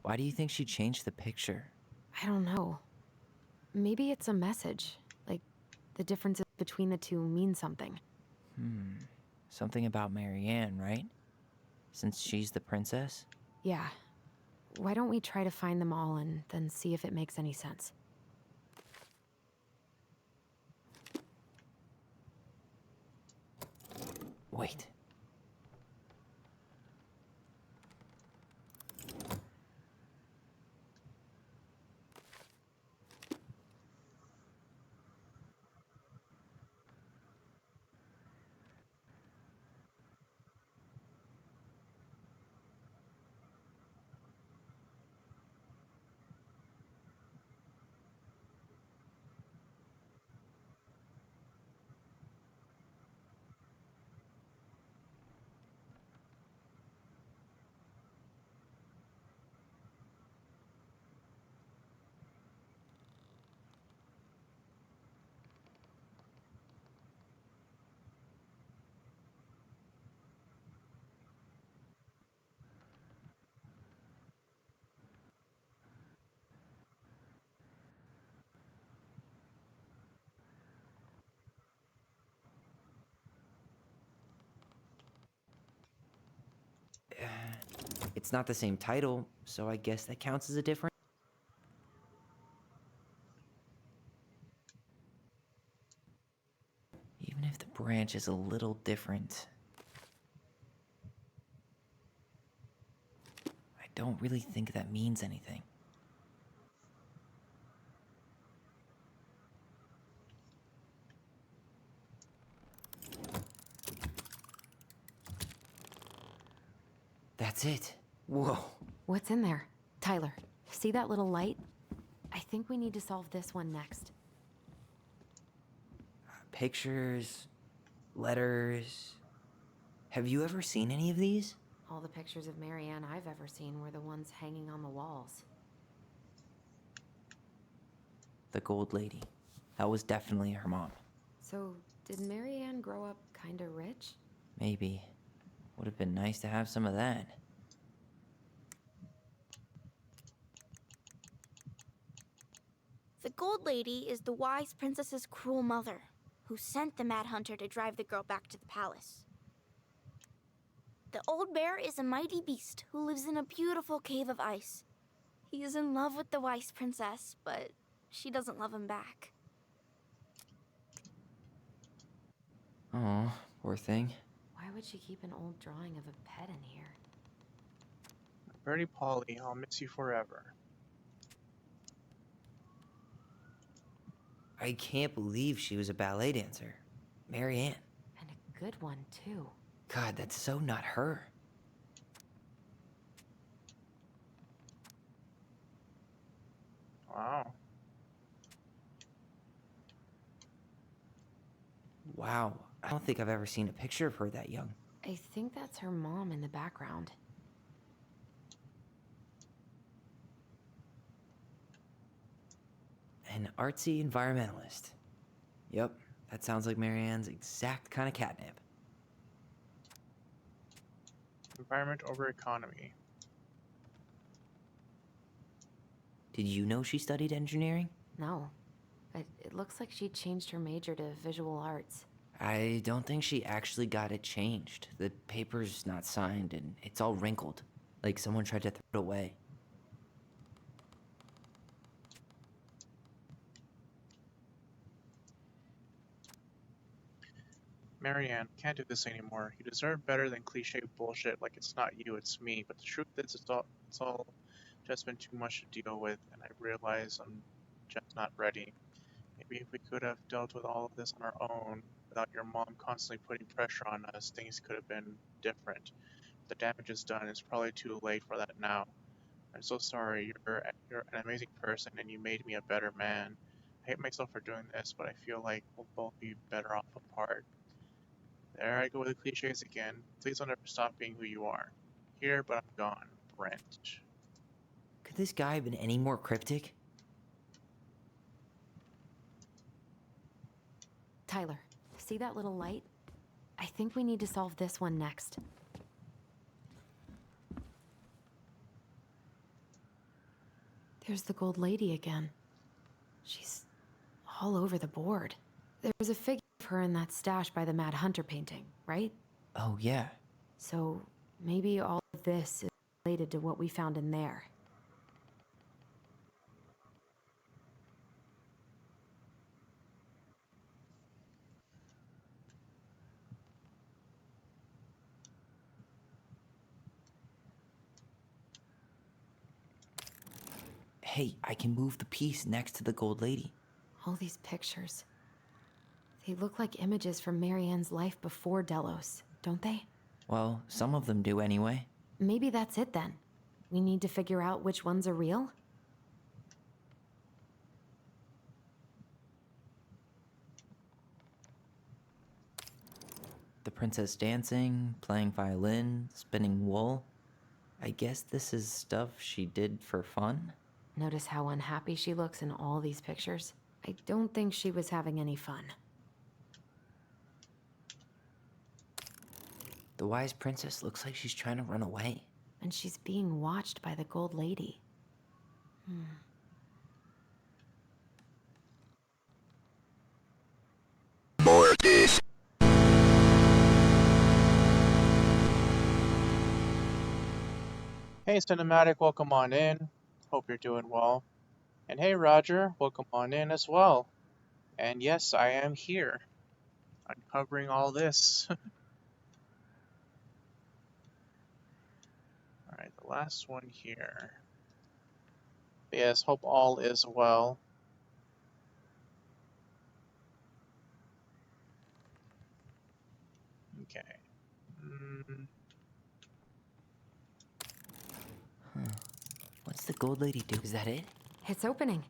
Why do you think she changed the picture? I don't know. Maybe it's a message. Like, the differences between the two mean something. Something about Marianne, right? Since she's the princess? Yeah. Why don't we try to find them all and then see if it makes any sense? Wait. It's not the same title, so I guess that counts as a difference. Even if the branch is a little different, I don't really think that means anything. That's it. Whoa. What's in there? Tyler, see that little light? I think we need to solve this one next. Pictures, letters. Have you ever seen any of these? All the pictures of Marianne I've ever seen were the ones hanging on the walls. The Gold Lady. That was definitely her mom. So, did Marianne grow up kinda rich? Maybe. Would have been nice to have some of that. The Gold Lady is the wise princess's cruel mother, who sent the Mad Hunter to drive the girl back to the palace. The Old Bear is a mighty beast who lives in a beautiful cave of ice. He is in love with the wise princess, but she doesn't love him back. Oh, poor thing. Why would she keep an old drawing of a pet in here? Birdie Polly, I'll miss you forever. I can't believe she was a ballet dancer. Marianne. And a good one, too. God, that's so not her. Wow. Wow. I don't think I've ever seen a picture of her that young. I think that's her mom in the background. An artsy environmentalist. Yep, that sounds like Marianne's exact kind of catnip. Environment over economy. Did you know she studied engineering? No. It looks like she changed her major to visual arts. I don't think she actually got it changed. The paper's not signed and it's all wrinkled. Like someone tried to throw it away. Marianne, can't do this anymore. You deserve better than cliche bullshit like it's not you, it's me. But the truth is, it's all just been too much to deal with, and I realize I'm just not ready. Maybe if we could have dealt with all of this on our own, without your mom constantly putting pressure on us, things could have been different. The damage is done. It's probably too late for that now. I'm so sorry. You're an amazing person, and you made me a better man. I hate myself for doing this, but I feel like we'll both be better off apart. There I go with the cliches again. Please don't ever stop being who you are. Here, but I'm gone. Brent. Could this guy have been any more cryptic? Tyler, see that little light? I think we need to solve this one next. There's the Gold Lady again. She's all over the board. There was a figure of her in that stash by the Mad Hunter painting, right? Oh, yeah. So maybe all of this is related to what we found in there. Hey, I can move the piece next to the Gold Lady. All these pictures. They look like images from Marianne's life before Delos, don't they? Well, some of them do anyway. Maybe that's it then. We need to figure out which ones are real? The princess dancing, playing violin, spinning wool. I guess this is stuff she did for fun? Notice how unhappy she looks in all these pictures? I don't think she was having any fun. The wise princess looks like she's trying to run away. And she's being watched by the Gold Lady. Mortis. Hey Cinematic, welcome on in. Hope you're doing well. And hey Roger, welcome on in as well. And yes, I am here, uncovering all this. Alright, the last one here. Yes, hope all is well. Okay. What's the Gold Lady do? Is that it? It's opening.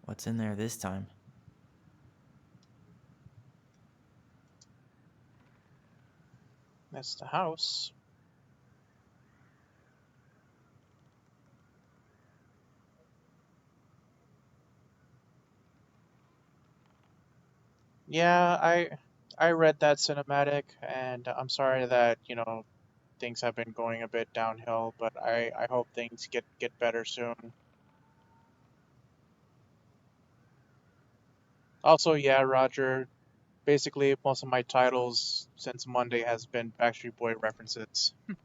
What's in there this time? That's the house. Yeah, I read that cinematic, and I'm sorry that, things have been going a bit downhill, but I hope things get better soon. Also, yeah, Roger, basically most of my titles since Monday has been Backstreet Boy references. So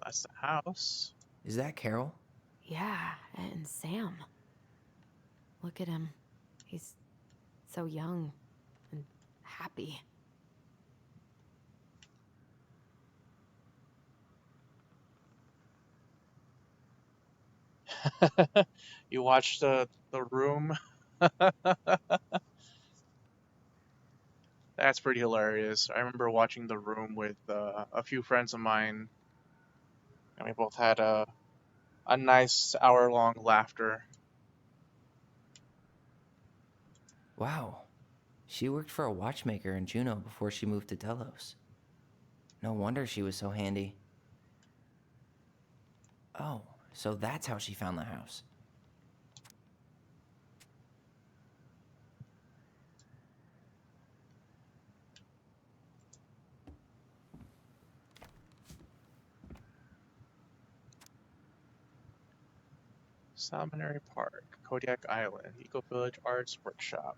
that's the house. Is that Carol? Yeah, and Sam. Look at him. He's so young and happy. You watched the room? That's pretty hilarious. I remember watching The Room with a few friends of mine, and we both had a nice hour-long laughter. Wow. She worked for a watchmaker in Juneau before she moved to Delos. No wonder she was so handy. Oh, so that's how she found the house. Seminary Park, Kodiak Island, Eco Village Arts Workshop.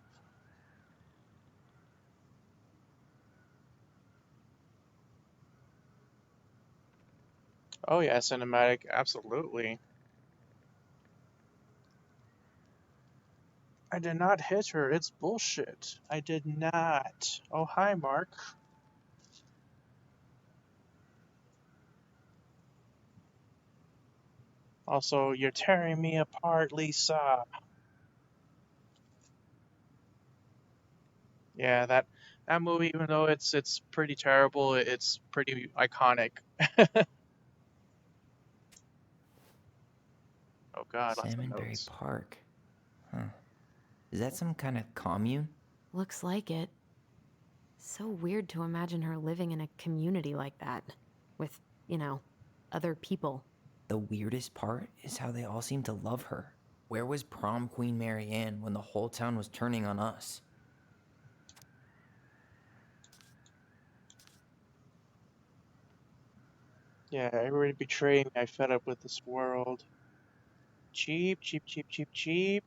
Oh yeah, cinematic, absolutely. I did not hit her, it's bullshit. I did not. Oh, hi, Mark. Also, you're tearing me apart, Lisa. Yeah, that movie, even though it's pretty terrible, it's pretty iconic. Oh god, lots of Salmonberry notes. Park. Huh. Is that some kind of commune? Looks like it. So weird to imagine her living in a community like that. With, other people. The weirdest part is how they all seem to love her. Where was prom queen Mary Ann when the whole town was turning on us? Yeah, everybody betrayed me. I fed up with this world. Cheap, cheap, cheap, cheap, cheap.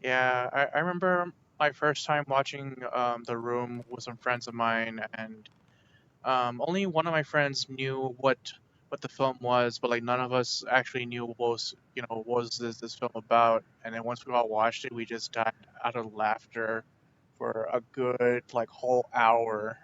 Yeah, I remember my first time watching The Room with some friends of mine, and only one of my friends knew what the film was, but like none of us actually knew what was what was this film about. And then once we all watched it, we just died out of laughter for a good like whole hour.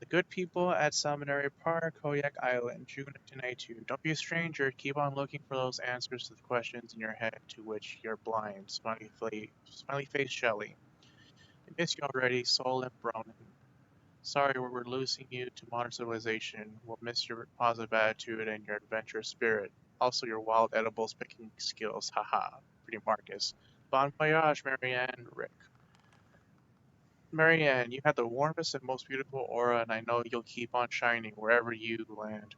The good people at Seminary Park, Koyak Island, June 1992. Don't be a stranger. Keep on looking for those answers to the questions in your head to which you're blind. Smiley face Shelley. I miss you already, Sol and Bronin. Sorry we're losing you to modern civilization. We'll miss your positive attitude and your adventurous spirit. Also your wild edibles picking skills. Haha. Pretty Marcus. Bon voyage, Marianne. Rick. Marianne, you have the warmest and most beautiful aura, and I know you'll keep on shining wherever you land.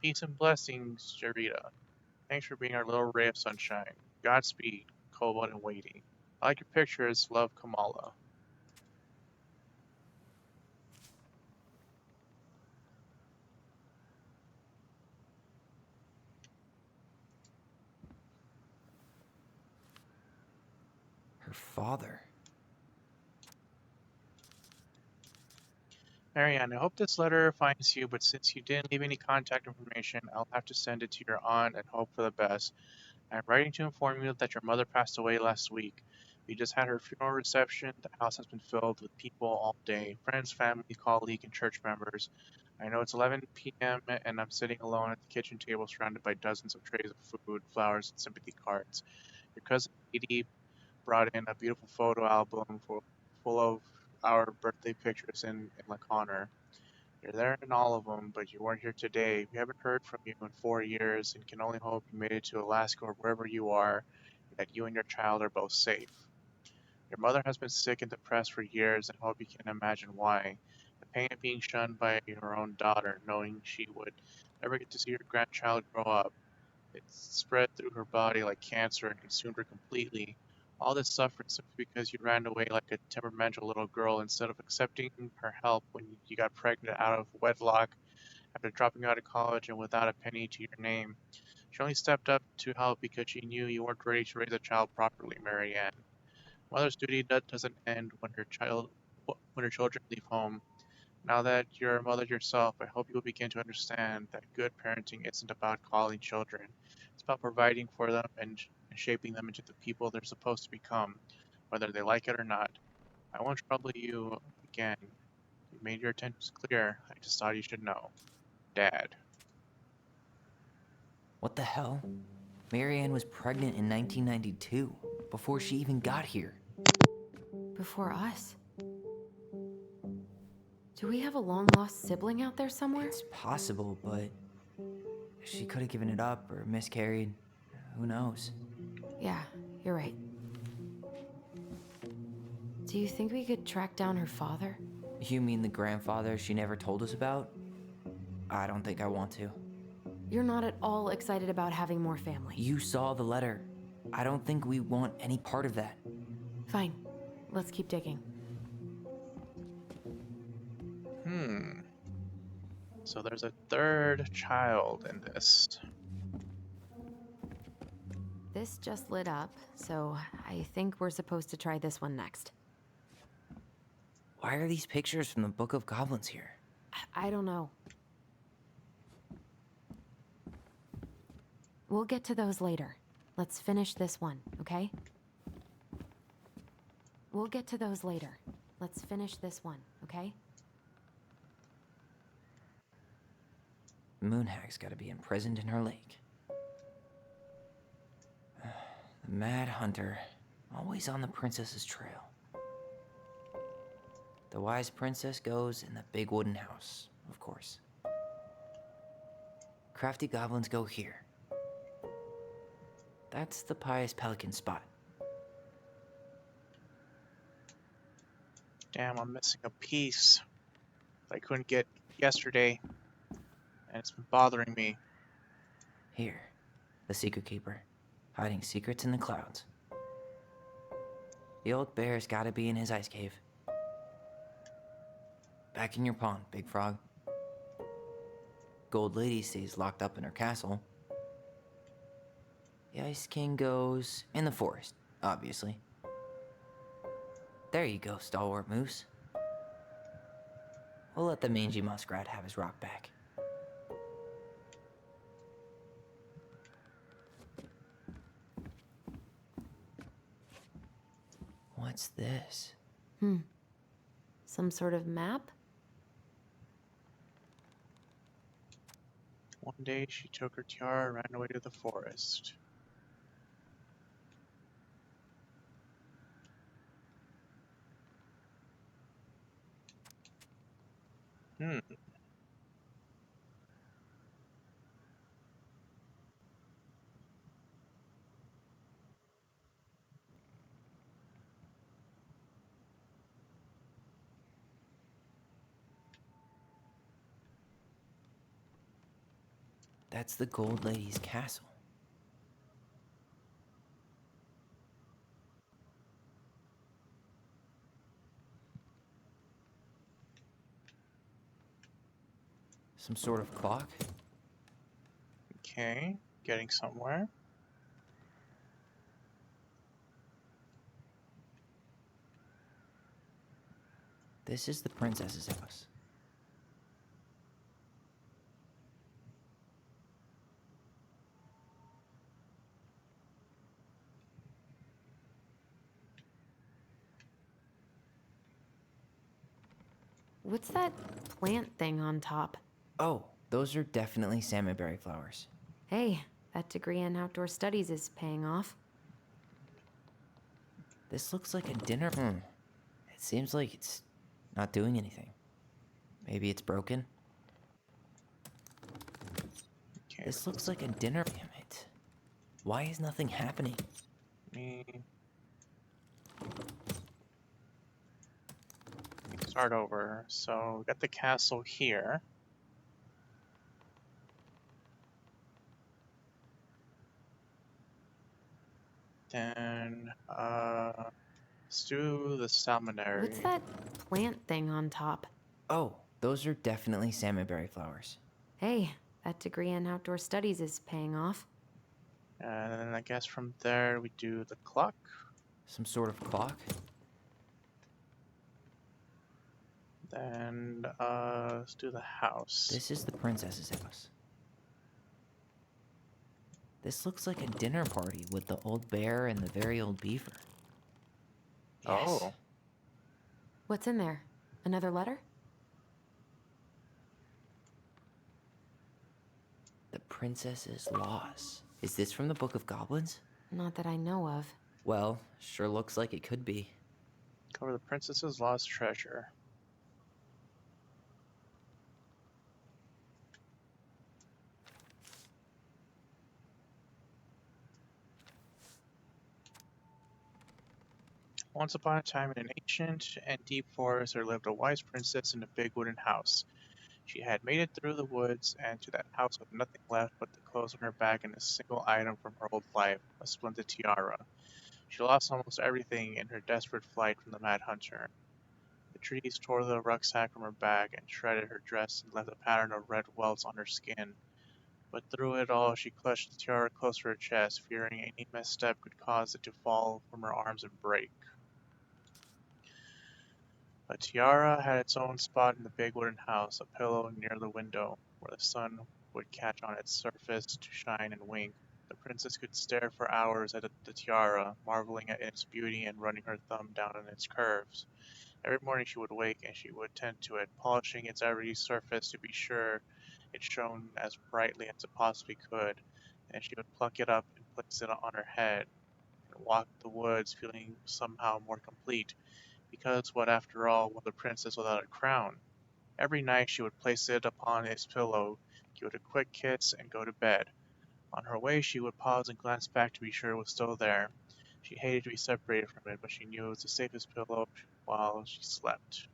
Peace and blessings, Jarita. Thanks for being our little ray of sunshine. Godspeed, Cobalt and Weighty. I like your pictures. Love, Kamala. Her father. Marianne, I hope this letter finds you, but since you didn't leave any contact information, I'll have to send it to your aunt and hope for the best. I'm writing to inform you that your mother passed away last week. We just had her funeral reception. The house has been filled with people all day, friends, family, colleagues, and church members. I know it's 11 p.m. and I'm sitting alone at the kitchen table surrounded by dozens of trays of food, flowers, and sympathy cards. Your cousin Edie brought in a beautiful photo album full of our birthday pictures in like honor. You're there in all of them, but you weren't here today. We haven't heard from you in 4 years and can only hope you made it to Alaska or wherever you are, and that you and your child are both safe. Your mother has been sick and depressed for years and hope you can imagine why. The pain of being shunned by your own daughter, knowing she would never get to see her grandchild grow up. It spread through her body like cancer and consumed her completely. All this suffering simply because you ran away like a temperamental little girl instead of accepting her help when you got pregnant out of wedlock after dropping out of college and without a penny to your name. She only stepped up to help because she knew you weren't ready to raise a child properly, Marianne. Mother's duty doesn't end when her children leave home. Now that you're a mother yourself, I hope you will begin to understand that good parenting isn't about calling children. It's about providing for them and shaping them into the people they're supposed to become, whether they like it or not. I won't trouble you again. You made your intentions clear. I just thought you should know. Dad. What the hell? Mary Ann was pregnant in 1992, before she even got here. Before us? Do we have a long-lost sibling out there somewhere? It's possible, but she could have given it up or miscarried. Who knows? Yeah, you're right. Do you think we could track down her father? You mean the grandfather she never told us about? I don't think I want to. You're not at all excited about having more family. You saw the letter. I don't think we want any part of that. Fine. Let's keep digging. So there's a third child in this. This just lit up, so I think we're supposed to try this one next. Why are these pictures from the Book of Goblins here? I don't know. We'll get to those later. Let's finish this one, okay? We'll get to those later. Let's finish this one, okay? Moonhag's gotta be imprisoned in her lake. The Mad Hunter, always on the princess's trail. The wise princess goes in the big wooden house, of course. crafty goblins go here. That's the pious pelican spot. Damn, I'm missing a piece that I couldn't get yesterday, and it's been bothering me. Here, the secret keeper, hiding secrets in the clouds. The old bear's gotta be in his ice cave. Back in your pond, Big Frog. Gold Lady stays locked up in her castle. The Ice King goes in the forest, obviously. There you go, Stalwart Moose. We'll let the mangy muskrat have his rock back. What's this? Some sort of map? One day she took her tiara and ran away to the forest. That's the Gold Lady's castle. Some sort of clock? Okay, getting somewhere. This is the princess's house. What's that plant thing on top? Oh, those are definitely salmonberry flowers. Hey, that degree in outdoor studies is paying off. This looks like a dinner. It seems like it's not doing anything. Maybe it's broken? Okay, This looks like a dinner. Damn it. Why is nothing happening? Start over. So we got the castle here. Then let's do the salmonary. What's that plant thing on top? Oh, those are definitely salmonberry flowers. Hey, that degree in outdoor studies is paying off. And then I guess from there we do the clock. Some sort of clock? Then let's do the house. This is the princess's house. This looks like a dinner party with the old bear and the very old beaver. Yes. Oh. What's in there? Another letter? The princess's laws. Is this from the Book of Goblins? Not that I know of. Well, sure looks like it could be. Cover the princess's lost treasure. Once upon a time in an ancient and deep forest there lived a wise princess in a big wooden house. She had made it through the woods and to that house with nothing left but the clothes on her back and a single item from her old life, a splendid tiara. She lost almost everything in her desperate flight from the Mad Hunter. The trees tore the rucksack from her back and shredded her dress and left a pattern of red welts on her skin. But through it all, she clutched the tiara close to her chest, fearing any misstep could cause it to fall from her arms and break. A tiara had its own spot in the big wooden house, a pillow near the window, where the sun would catch on its surface to shine and wink. The princess could stare for hours at the tiara, marveling at its beauty and running her thumb down on its curves. Every morning she would wake and she would tend to it, polishing its every surface to be sure it shone as brightly as it possibly could. Then she would pluck it up and place it on her head, and walk the woods feeling somehow more complete. Because what, after all, was a princess without a crown? Every night she would place it upon his pillow, give it a quick kiss, and go to bed. On her way, she would pause and glance back to be sure it was still there. She hated to be separated from it, but she knew it was the safest pillow while she slept.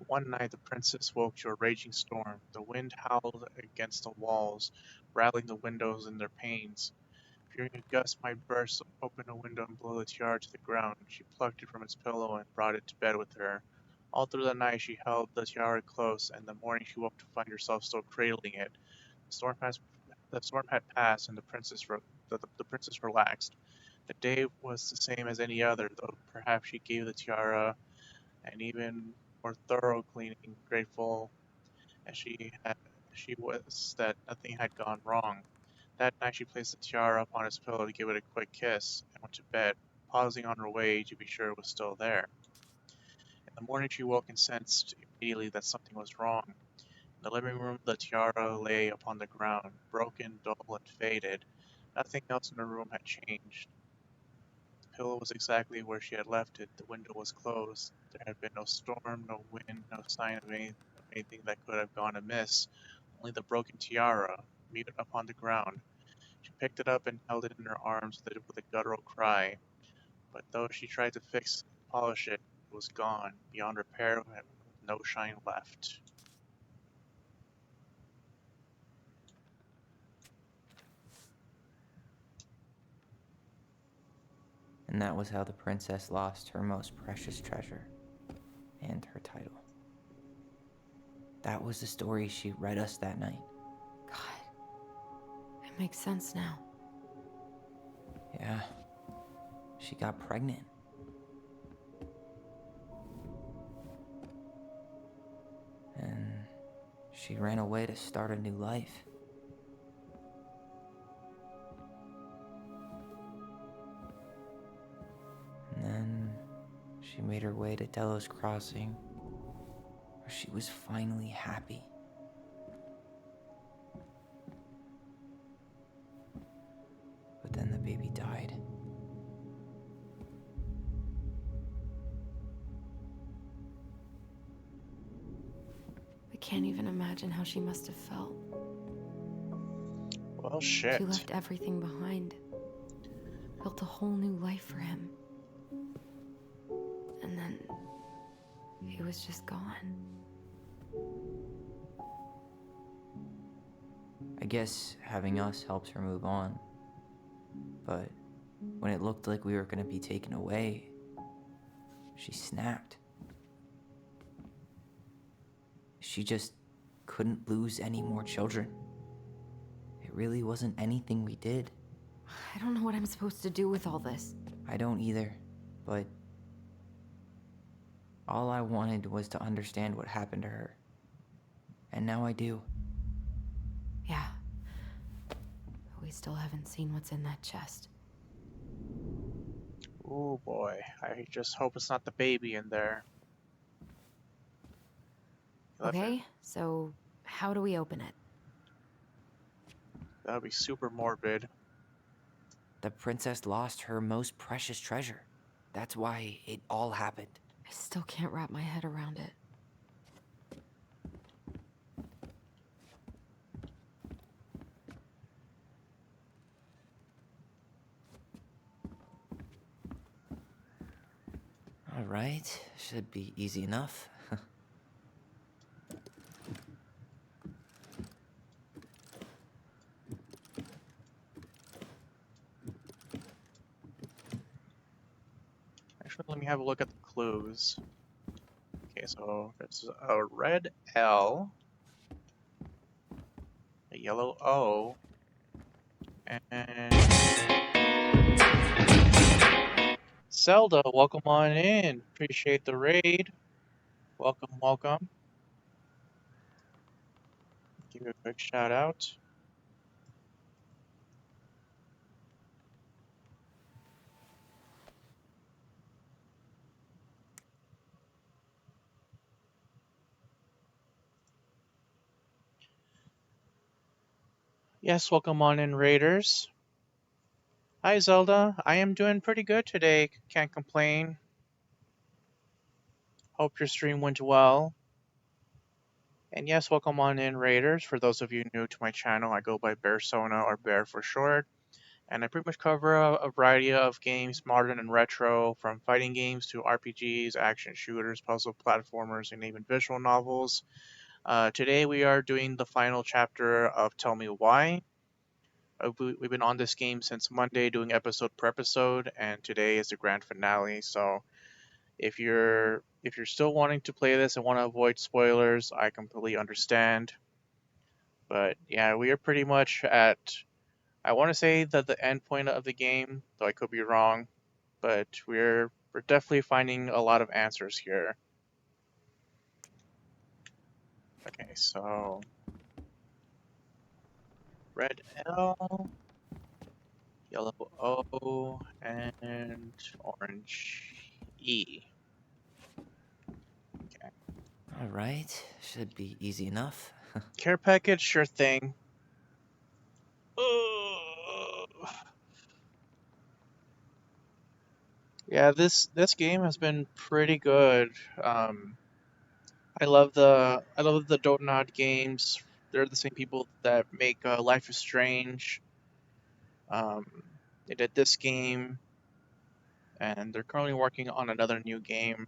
One night, the princess woke to a raging storm. The wind howled against the walls, rattling the windows and their panes. Fearing a gust might burst open a window and blow the tiara to the ground, she plucked it from its pillow and brought it to bed with her. All through the night, she held the tiara close, and in the morning she woke to find herself still cradling it. The storm had passed, and the princess relaxed. The day was the same as any other, though perhaps she gave the tiara an even more thorough cleaning, grateful as she was that nothing had gone wrong. That night she placed the tiara upon his pillow to give it a quick kiss, and went to bed, pausing on her way to be sure it was still there. In the morning she woke and sensed immediately that something was wrong. In the living room the tiara lay upon the ground, broken, dull, and faded. Nothing else in the room had changed. The pillow was exactly where she had left it, the window was closed, there had been no storm, no wind, no sign of anything that could have gone amiss, only the broken tiara, mute upon the ground. She picked it up and held it in her arms with a guttural cry, but though she tried to fix and polish it, it was gone, beyond repair, with no shine left. And that was how the princess lost her most precious treasure and her title. That was the story she read us that night. God, it makes sense now. Yeah, she got pregnant. And she ran away to start a new life. And then she made her way to Delos Crossing, where she was finally happy. But then the baby died. I can't even imagine how she must have felt. Well, shit. She left everything behind, built a whole new life for him. And then he was just gone. I guess having us helped her move on. But when it looked like we were going to be taken away, she snapped. She just couldn't lose any more children. It really wasn't anything we did. I don't know what I'm supposed to do with all this. I don't either, but all I wanted was to understand what happened to her. And now I do. Yeah. We still haven't seen what's in that chest. Oh boy, I just hope it's not the baby in there. Okay, so how do we open it? That would be super morbid. The princess lost her most precious treasure. That's why it all happened. I still can't wrap my head around it. All right, should be easy enough. Actually, let me have a look at the clues. Okay, so there's a red L, a yellow O, and Zelda, welcome on in. Appreciate the raid. Welcome, welcome. Give you a quick shout out. Yes, welcome on in, Raiders. Hi, Zelda. I am doing pretty good today. Can't complain. Hope your stream went well. And yes, welcome on in, Raiders. For those of you new to my channel, I go by Bearsona, or Bear for short. And I pretty much cover a variety of games, modern and retro, from fighting games to RPGs, action shooters, puzzle platformers, and even visual novels. Today we are doing the final chapter of Tell Me Why. We've been on this game since Monday, doing episode per episode, and today is the grand finale. So if you're still wanting to play this and want to avoid spoilers, I completely understand. But yeah, we are pretty much at, I want to say that the end point of the game, though I could be wrong, but we're definitely finding a lot of answers here. Okay, so red L, yellow O, and orange E. Okay. Alright, should be easy enough. Care package, sure thing. Ugh. Yeah, this game has been pretty good. I love the Dontnod games. They're the same people that make Life is Strange. They did this game, and they're currently working on another new game.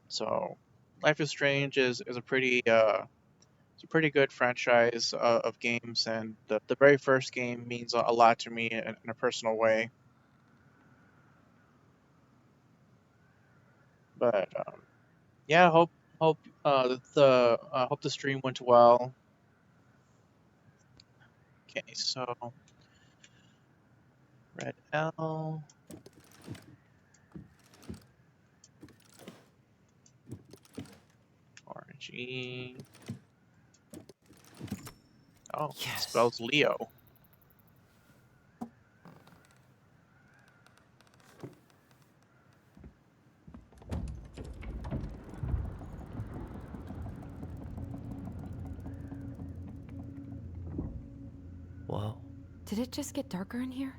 So, Life is Strange is a pretty it's a pretty good franchise of games, and the very first game means a lot to me in a personal way. But yeah, hope the stream went well. Okay, so red L. Orange E. Oh, yes. It spells Leo. Whoa. Did it just get darker in here?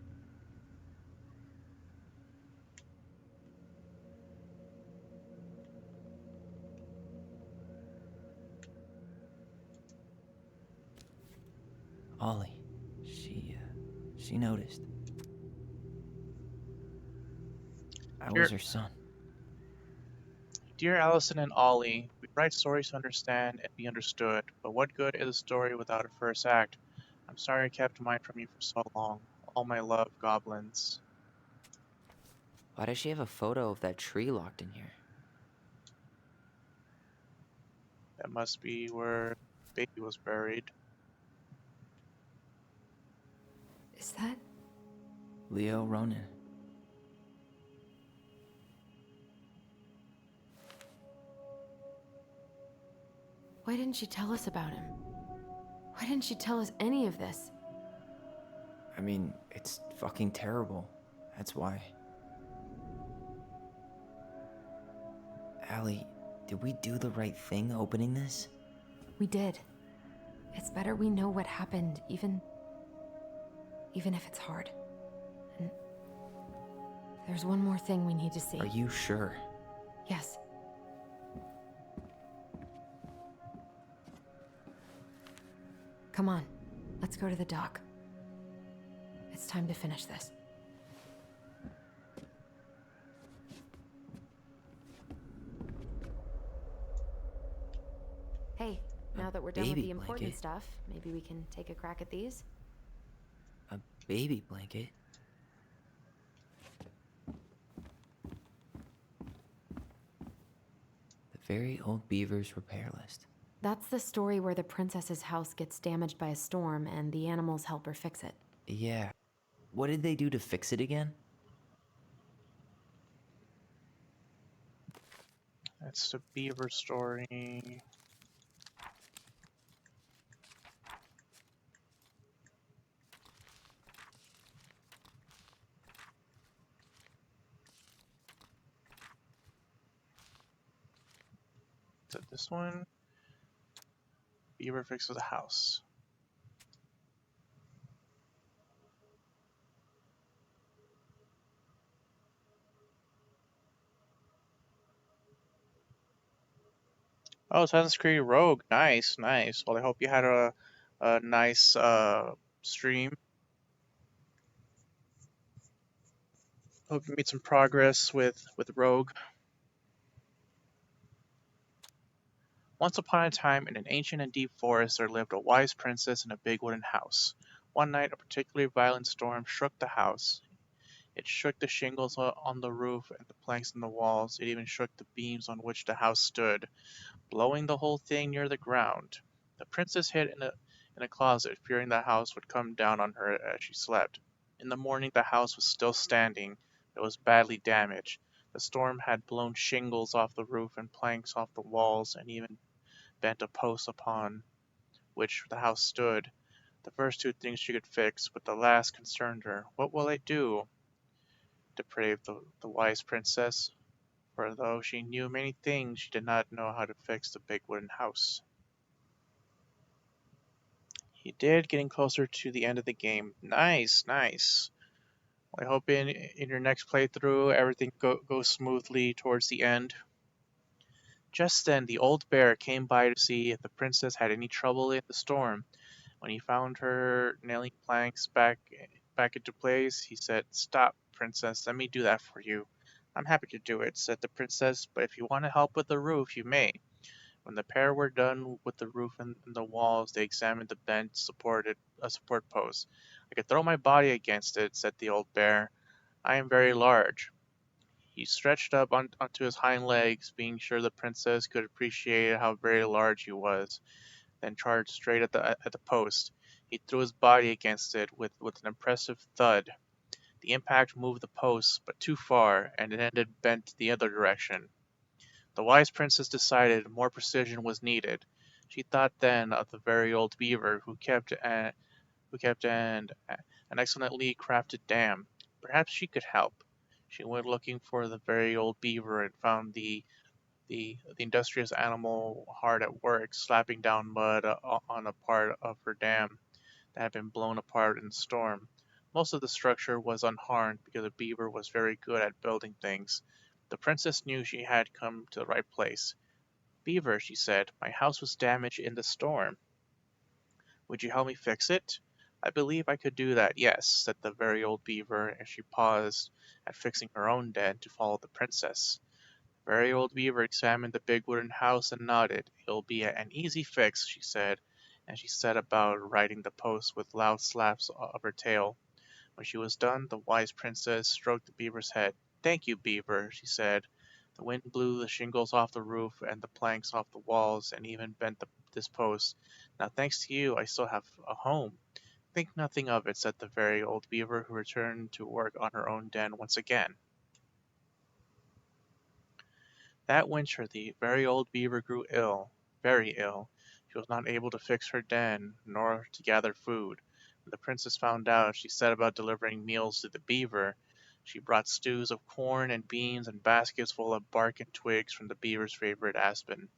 Ollie. She noticed. I was her son. Dear Allison and Ollie, we write stories to understand and be understood, but what good is a story without a first act? I'm sorry I kept mine from you for so long. All my love, goblins. Why does she have a photo of that tree locked in here? That must be where baby was buried. Is that Leo Ronan? Why didn't she tell us about him? Why didn't she tell us any of this? I mean, it's fucking terrible. That's why. Allie, did we do the right thing opening this? We did. It's better we know what happened, even if it's hard. And there's one more thing we need to see. Are you sure? Yes. Come on, let's go to the dock. It's time to finish this. Hey, now that we're done with the important blanket. stuff, maybe we can take a crack at these? A baby blanket? The Very Old Beaver's repair list. That's the story where the princess's house gets damaged by a storm and the animals help her fix it. Yeah. What did they do to fix it again? That's the beaver story. Is it this one? Beaver fixes a house. Oh, Assassin's Creed Rogue. Nice, nice. Well, I hope you had a nice stream. Hope you made some progress with Rogue. Once upon a time, in an ancient and deep forest, there lived a wise princess in a big wooden house. One night, a particularly violent storm shook the house. It shook the shingles on the roof and the planks in the walls. It even shook the beams on which the house stood, blowing the whole thing near the ground. The princess hid in a closet, fearing the house would come down on her as she slept. In the morning, the house was still standing. It was badly damaged. The storm had blown shingles off the roof and planks off the walls, and even bent a post upon which the house stood. The first two things she could fix, but the last concerned her. What will I do? Depraved the wise princess, for though she knew many things, she did not know how to fix the big wooden house. He did, getting closer to the end of the game. Nice, nice. I hope in your next playthrough everything goes smoothly towards the end. Just then the old bear came by to see if the princess had any trouble in the storm. When he found her nailing planks back into place, he said, "Stop, princess, let me do that for you." "I'm happy to do it," said the princess, "but if you want to help with the roof, you may." When the pair were done with the roof and the walls, they examined the bent support post. "I could throw my body against it," said the old bear. "I am very large." He stretched up onto his hind legs, being sure the princess could appreciate how very large he was, then charged straight at the post. He threw his body against it with an impressive thud. The impact moved the post, but too far, and it ended bent the other direction. The wise princess decided more precision was needed. She thought then of the very old beaver who kept an excellently crafted dam. Perhaps she could help. She went looking for the very old beaver and found the industrious animal hard at work, slapping down mud on a part of her dam that had been blown apart in the storm. Most of the structure was unharmed because the beaver was very good at building things. The princess knew she had come to the right place. "Beaver," she said, "my house was damaged in the storm. Would you help me fix it?" "I believe I could do that, yes," said the very old beaver, and she paused at fixing her own den to follow the princess. The very old beaver examined the big wooden house and nodded. "It'll be an easy fix," she said, and she set about righting the post with loud slaps of her tail. When she was done, the wise princess stroked the beaver's head. "Thank you, beaver," she said. "The wind blew the shingles off the roof and the planks off the walls and even bent this post. Now, thanks to you, I still have a home." "Think nothing of it," said the very old beaver, who returned to work on her own den once again. That winter the very old beaver grew ill, very ill. She was not able to fix her den, nor to gather food. When the princess found out, she set about delivering meals to the beaver. She brought stews of corn and beans and baskets full of bark and twigs from the beaver's favorite aspen.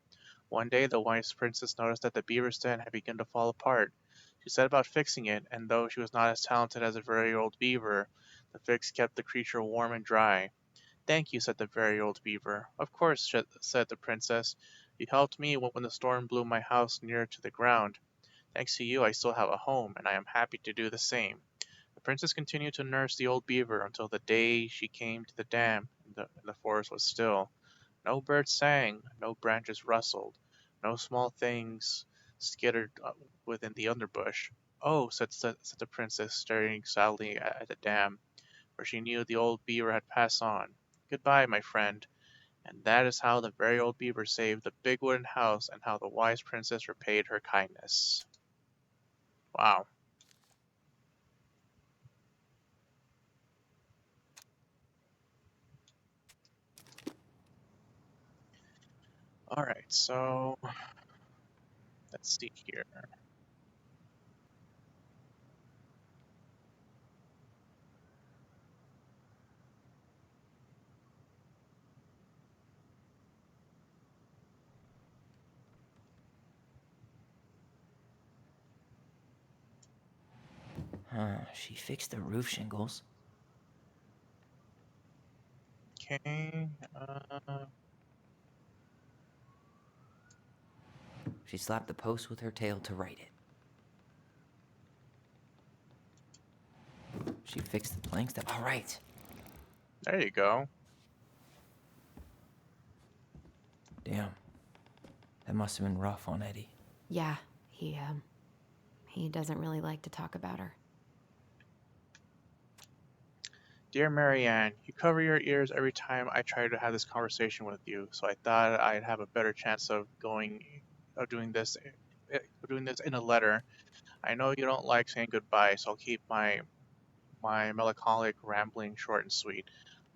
One day the wise princess noticed that the beaver's den had begun to fall apart. She set about fixing it, and though she was not as talented as the very old beaver, the fix kept the creature warm and dry. "Thank you," said the very old beaver. "Of course," said the princess. "You helped me when the storm blew my house near to the ground. Thanks to you I still have a home, and I am happy to do the same." The princess continued to nurse the old beaver until the day she came to the dam, and the forest was still. No birds sang, no branches rustled, no small things skittered within the underbush. "Oh," said the princess, staring sadly at the dam, for she knew the old beaver had passed on. "Goodbye, my friend." And that is how the very old beaver saved the big wooden house and how the wise princess repaid her kindness. Wow. Alright, so let's see here. She fixed the roof shingles. Okay, She slapped the post with her tail to write it. She fixed the planks that. All right. There you go. Damn. That must have been rough on Eddie. Yeah, he doesn't really like to talk about her. Dear Marianne, you cover your ears every time I try to have this conversation with you, so I thought I'd have a better chance of doing this in a letter. I know you don't like saying goodbye, so I'll keep my melancholic rambling short and sweet.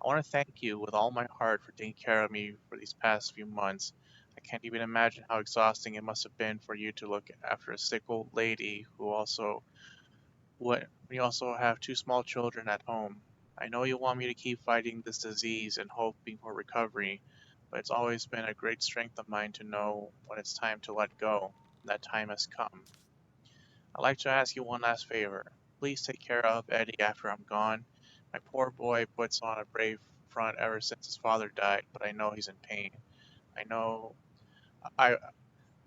I want to thank you with all my heart for taking care of me for these past few months. I can't even imagine how exhausting it must have been for you to look after a sick old lady when you also have two small children at home. I know you want me to keep fighting this disease and hoping for recovery, but it's always been a great strength of mine to know when it's time to let go. That time has come. I'd like to ask you one last favor. Please take care of Eddie after I'm gone. My poor boy puts on a brave front ever since his father died, but I know he's in pain. I know I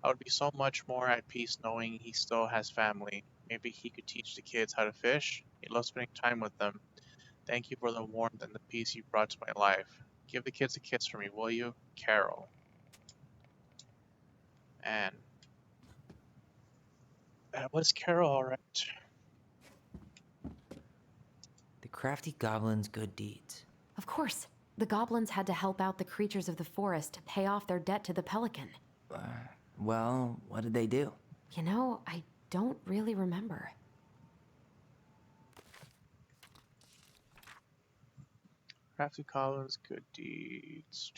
would be so much more at peace knowing he still has family. Maybe he could teach the kids how to fish. He loves spending time with them. Thank you for the warmth and the peace you brought to my life. Give the kids a kiss for me, will you? Carol. And was Carol alright? The crafty goblin's good deeds. Of course, the goblins had to help out the creatures of the forest to pay off their debt to the pelican. Well, what did they do? You know, I don't really remember. Crafty Collins, good deeds.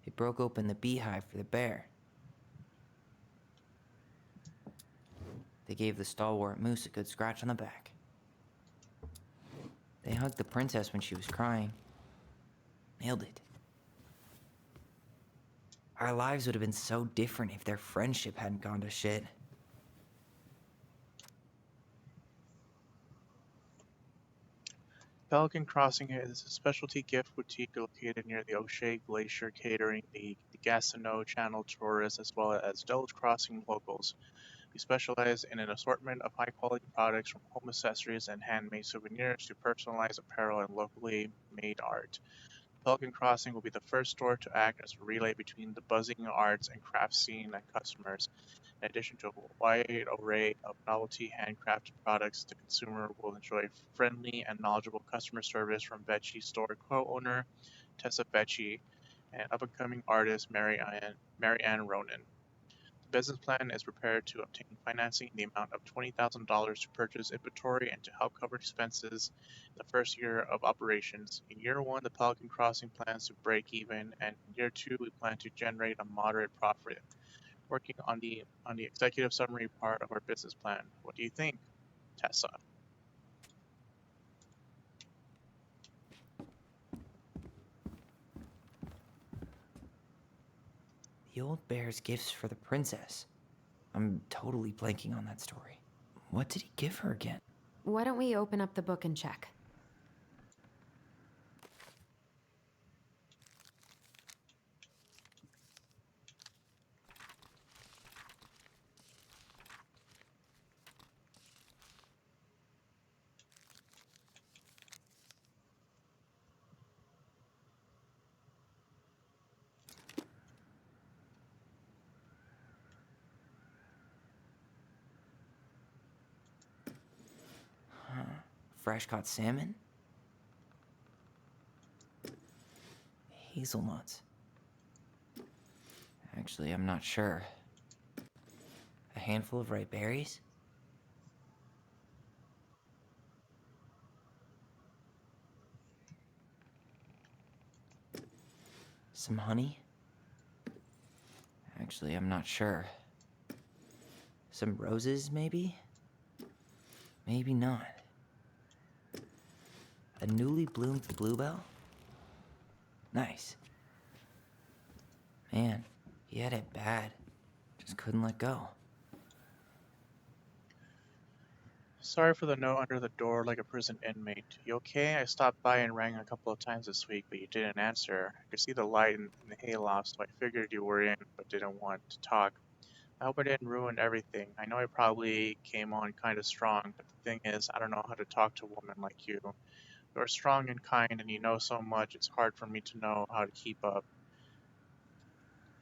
It broke open the beehive for the bear. They gave the stalwart moose a good scratch on the back. They hugged the princess when she was crying. Nailed it. Our lives would have been so different if their friendship hadn't gone to shit. Pelican Crossing is a specialty gift boutique located near the O'Shea Glacier, catering the Gastineau Channel tourists as well as Delos Crossing locals. We specialize in an assortment of high-quality products from home accessories and handmade souvenirs to personalized apparel and locally made art. Pelican Crossing will be the first store to act as a relay between the buzzing arts and craft scene and customers. In addition to a wide array of novelty handcrafted products, the consumer will enjoy friendly and knowledgeable customer service from Vecchi store co-owner Tessa Vecchi and up-and-coming artist Mary Ann Ronan. The business plan is prepared to obtain financing in the amount of $20,000 to purchase inventory and to help cover expenses in the first year of operations. In year one, the Pelican Crossing plans to break even, and in year two, we plan to generate a moderate profit. Working on the executive summary part of our business plan. What do you think, Tessa? The old bear's gifts for the princess. I'm totally blanking on that story. What did he give her again? Why don't we open up the book and check? fresh caught salmon? Hazelnuts. Actually, I'm not sure. A handful of ripe berries? Some honey? Actually, I'm not sure. Some roses, maybe? Maybe not. A newly bloomed bluebell? Nice. Man, he had it bad. Just couldn't let go. Sorry for the note under the door like a prison inmate. You okay? I stopped by and rang a couple of times this week, but you didn't answer. I could see the light in the hayloft, so I figured you were in, but didn't want to talk. I hope I didn't ruin everything. I know I probably came on kind of strong, but the thing is, I don't know how to talk to a woman like you. You're strong and kind, and you know so much, it's hard for me to know how to keep up.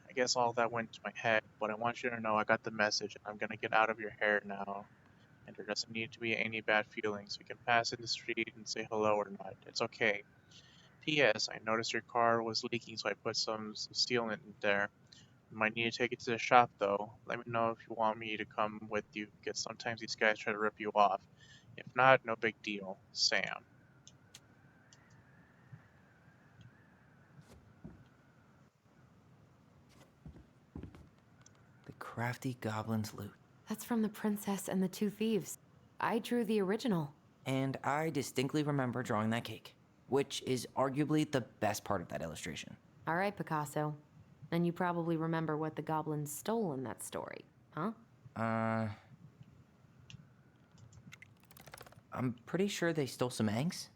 I guess all that went to my head, but I want you to know I got the message, and I'm gonna get out of your hair now. And there doesn't need to be any bad feelings. We can pass in the street and say hello or not. It's okay. P.S. I noticed your car was leaking, so I put some sealant in there. You might need to take it to the shop, though. Let me know if you want me to come with you, because sometimes these guys try to rip you off. If not, no big deal. Sam. The crafty goblin's loot. That's from The Princess and the Two Thieves. I drew the original. And I distinctly remember drawing that cake, which is arguably the best part of that illustration. All right, Picasso. And you probably remember what the goblins stole in that story, huh? I'm pretty sure they stole some eggs.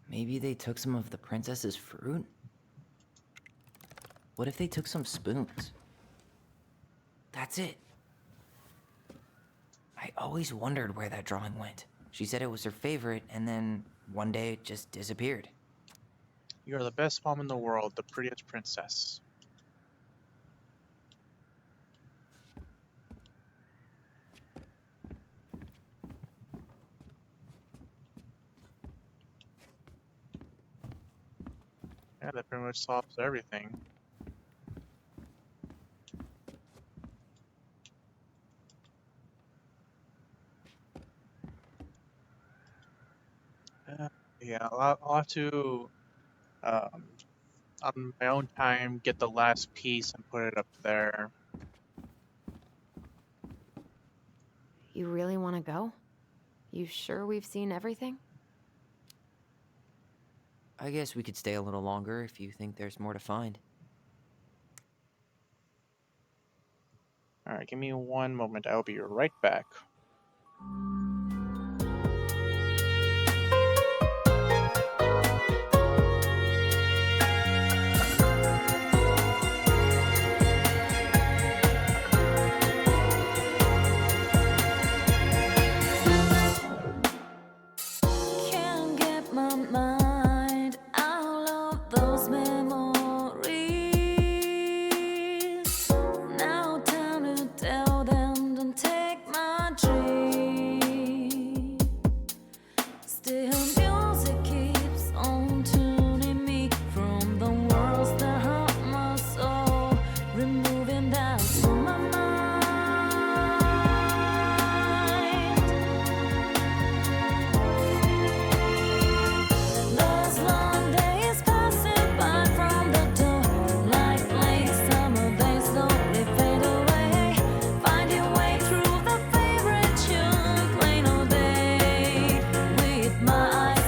Maybe they took some of the princess's fruit? What if they took some spoons? That's it. I always wondered where that drawing went. She said it was her favorite, and then one day it just disappeared. You're the best mom in the world, the prettiest princess. Yeah, that pretty much solves everything. Yeah, I'll have to, on my own time, get the last piece and put it up there. You really want to go? You sure we've seen everything? I guess we could stay a little longer if you think there's more to find. Alright, give me one moment. I'll be right back. Can't get my mind out of those memories. Now time to tell them, don't take my dream. Still music keeps on tuning me from the worlds that hurt my soul, removing that from my mind. Those long days passing by from the door, like late summer days slowly fade away. Finding way through the favorite tune, playing all day with my eyes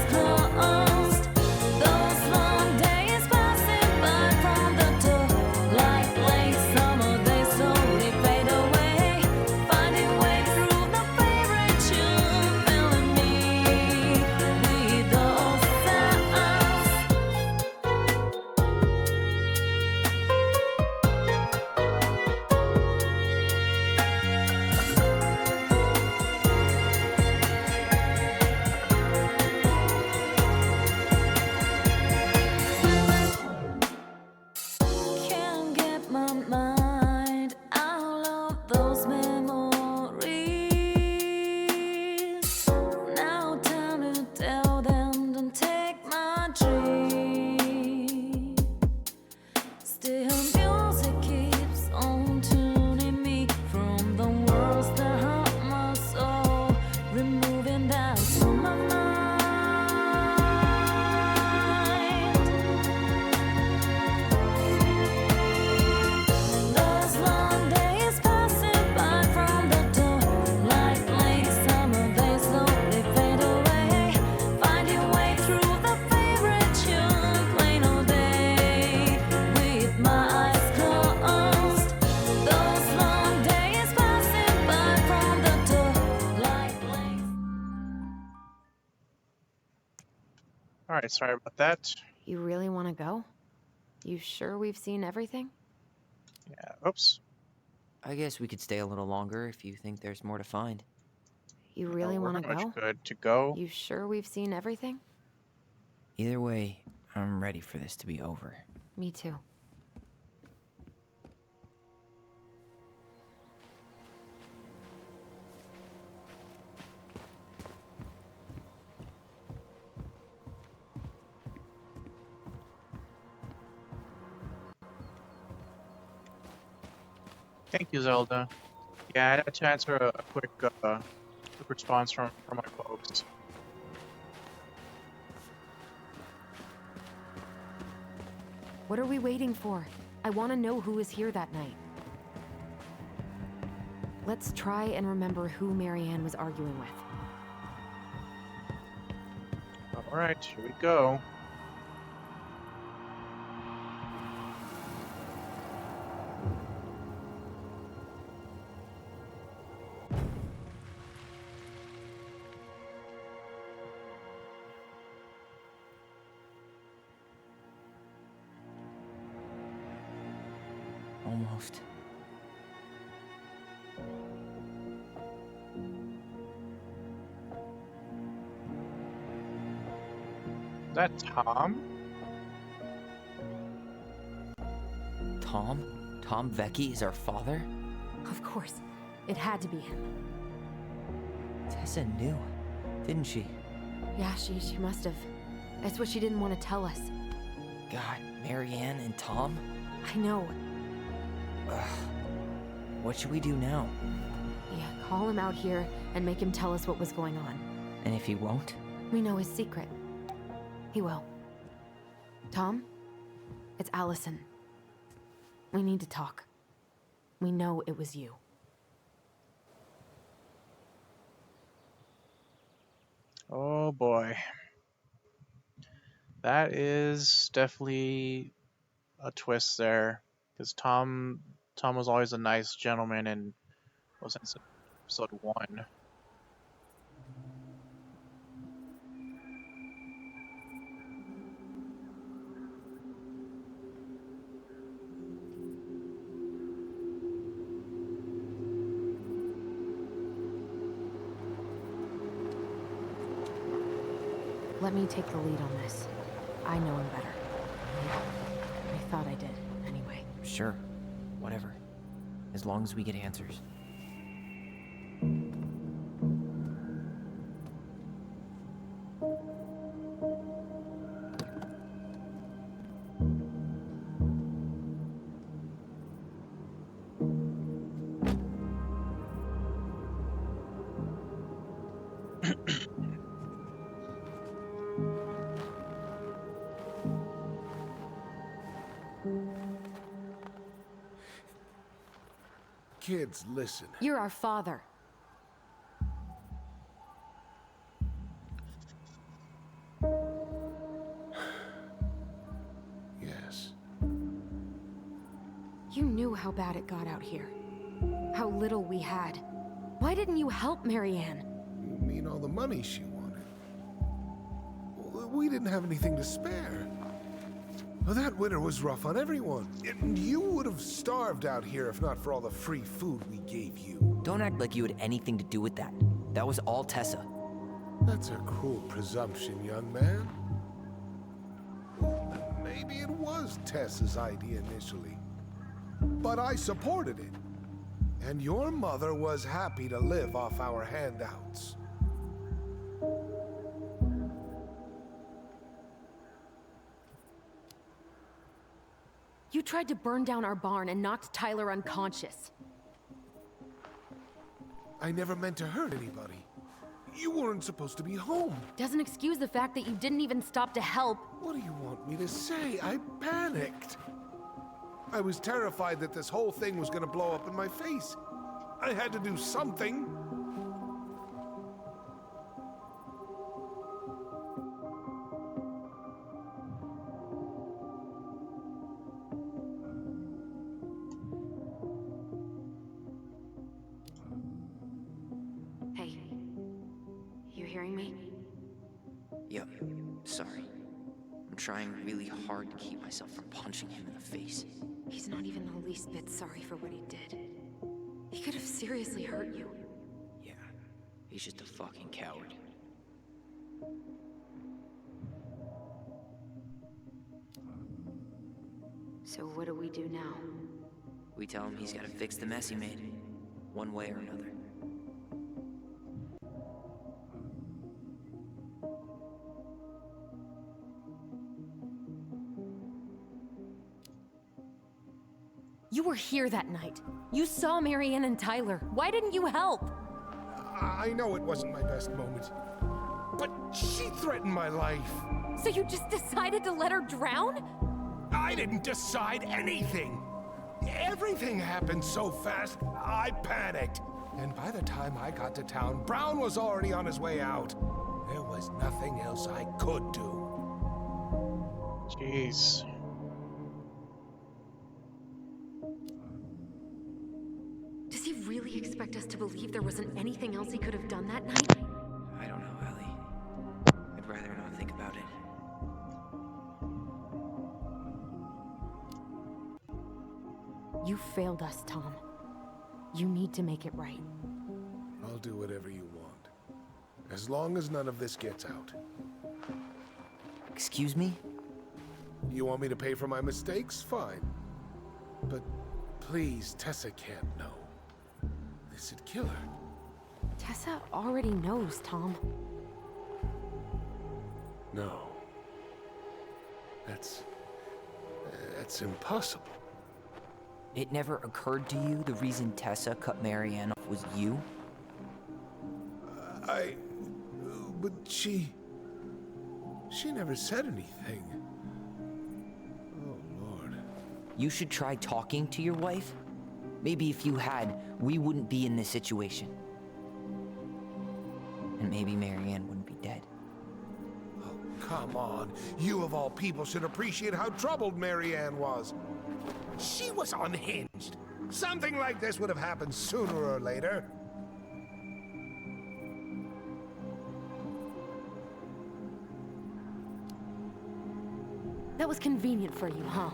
Alright, sorry about that. You really want to go? You sure we've seen everything? Yeah, oops. I guess we could stay a little longer if you think there's more to find. You really We're want to pretty go? much good to go. You sure we've seen everything? Either way, I'm ready for this to be over. Me too. Thank you, Zelda. Yeah, I had to answer a quick response from my folks. What are we waiting for? I want to know who was here that night. Let's try and remember who Marianne was arguing with. Alright, here we go. Almost. Is that Tom? Tom? Tom Vecchi is our father? Of course. It had to be him. Tessa knew, didn't she? Yeah, she must have. That's what she didn't want to tell us. God, Marianne and Tom? I know. Ugh. What should we do now? Yeah, call him out here and make him tell us what was going on. And if he won't? We know his secret. He will. Tom? It's Allison. We need to talk. We know it was you. Oh boy. That is definitely a twist there. Because Tom was always a nice gentleman and was in episode 1. Let me take the lead on this. I know him better. I thought I did, anyway. Sure. Whatever. As long as we get answers. Kids, listen. You're our father. Yes. You knew how bad it got out here. How little we had. Why didn't you help Marianne? You mean all the money she wanted? We didn't have anything to spare. Well, that winter was rough on everyone. And you would have starved out here if not for all the free food we gave you. Don't act like you had anything to do with that. That was all Tessa. That's a cruel presumption, young man. Maybe it was Tessa's idea initially. But I supported it. And your mother was happy to live off our handouts. You tried to burn down our barn and knocked Tyler unconscious. I never meant to hurt anybody. You weren't supposed to be home. Doesn't excuse the fact that you didn't even stop to help. What do you want me to say? I panicked. I was terrified that this whole thing was gonna blow up in my face. I had to do something. Hey, you hearing me? Yep. Sorry. I'm trying really hard to keep myself from punching him in the face. He's not even the least bit sorry for what he did. He could have seriously hurt you. Yeah, he's just a fucking coward. So what do we do now? We tell him he's gotta fix the mess he made, one way or another. You were here that night. You saw Marianne and Tyler. Why didn't you help? I know it wasn't my best moment, but she threatened my life. So you just decided to let her drown? I didn't decide anything. Everything happened so fast, I panicked. And by the time I got to town, Brown was already on his way out. There was nothing else I could do. Jeez. Does he really expect us to believe there wasn't anything else he could have done that night? I don't know, Ellie. I'd rather not think about it. You failed us, Tom. You need to make it right. I'll do whatever you want, as long as none of this gets out. Excuse me? You want me to pay for my mistakes? Fine. But please, Tessa can't know. This'd kill her. Tessa already knows, Tom. No. That's impossible. It never occurred to you the reason Tessa cut Marianne off was you? But she never said anything. Oh, Lord. You should try talking to your wife. Maybe if you had, we wouldn't be in this situation. And maybe Marianne wouldn't be dead. Oh, come on. You of all people should appreciate how troubled Marianne was. She was unhinged. Something like this would have happened sooner or later. That was convenient for you, huh?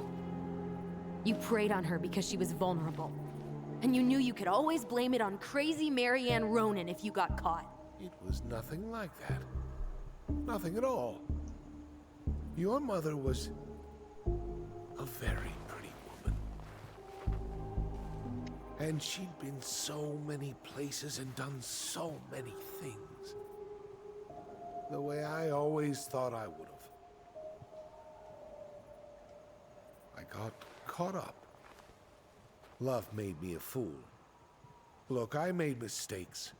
You preyed on her because she was vulnerable. And you knew you could always blame it on crazy Marianne Ronan if you got caught. It was nothing like that. Nothing at all. Your mother was a very pretty woman. And she'd been so many places and done so many things. The way I always thought I would have. I got caught up. Love made me a fool. Look, I made mistakes.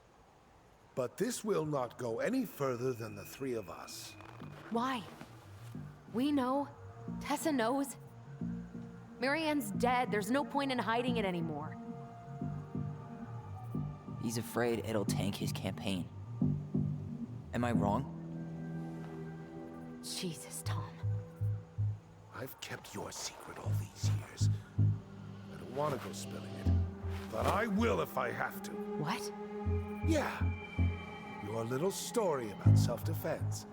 But this will not go any further than the three of us. Why? We know. Tessa knows. Marianne's dead. There's no point in hiding it anymore. He's afraid it'll tank his campaign. Am I wrong? Jesus, Tom. I've kept your secret all these years. I don't want to go spilling it, but I will if I have to. What? Yeah. Your little story about self-defense.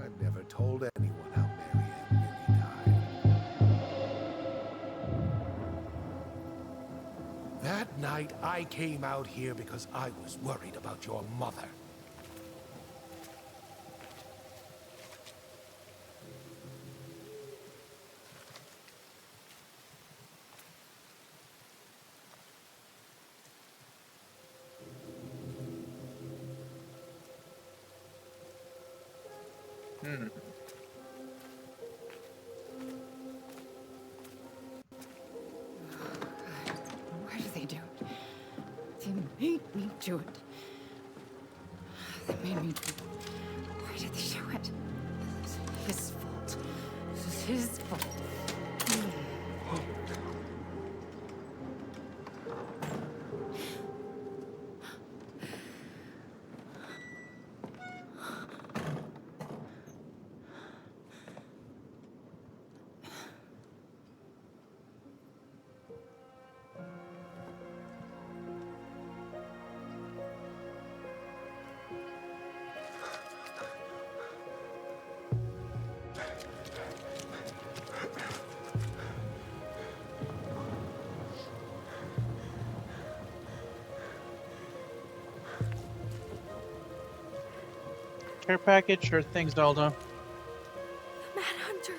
I've never told anyone how Marianne really died. That night, I came out here because I was worried about your mother. Why do they do it? They made me do it. They made me do it. Why did they do it? This is his fault. This is his fault. Care package? Sure thing, Zelda. Mad Hunter.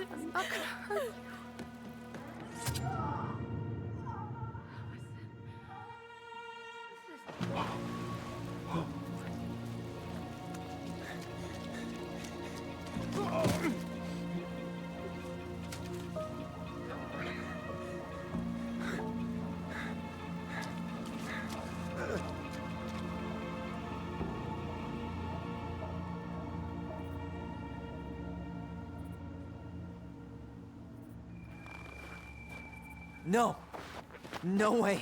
I'm not gonna hurt you. No. No way.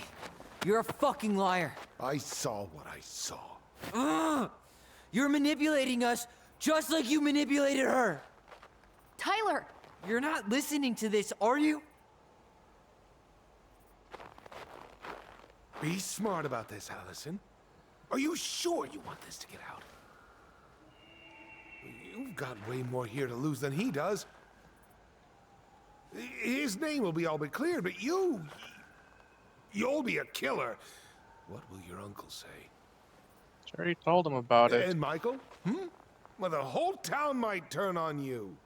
You're a fucking liar. I saw what I saw. Ugh! You're manipulating us just like you manipulated her. Tyler! You're not listening to this, are you? Be smart about this, Allison. Are you sure you want this to get out? You've got way more here to lose than he does. His name will be all but cleared, but you'll be a killer. What will your uncle say? She already told him about it. And Michael? Well, the whole town might turn on you.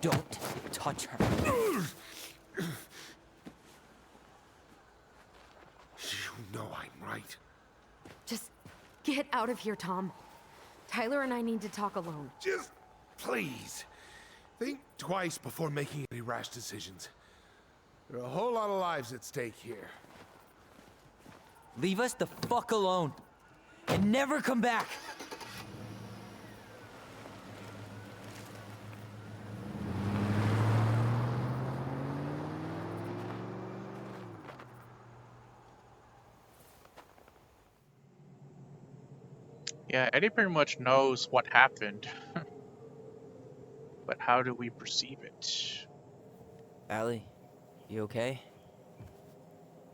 Don't touch her. You know I'm right. Just get out of here, Tom. Tyler and I need to talk alone. Just please. Think twice before making any rash decisions. There are a whole lot of lives at stake here. Leave us the fuck alone. And never come back. Yeah, Eddie pretty much knows what happened. But how do we perceive it? Allie, you okay?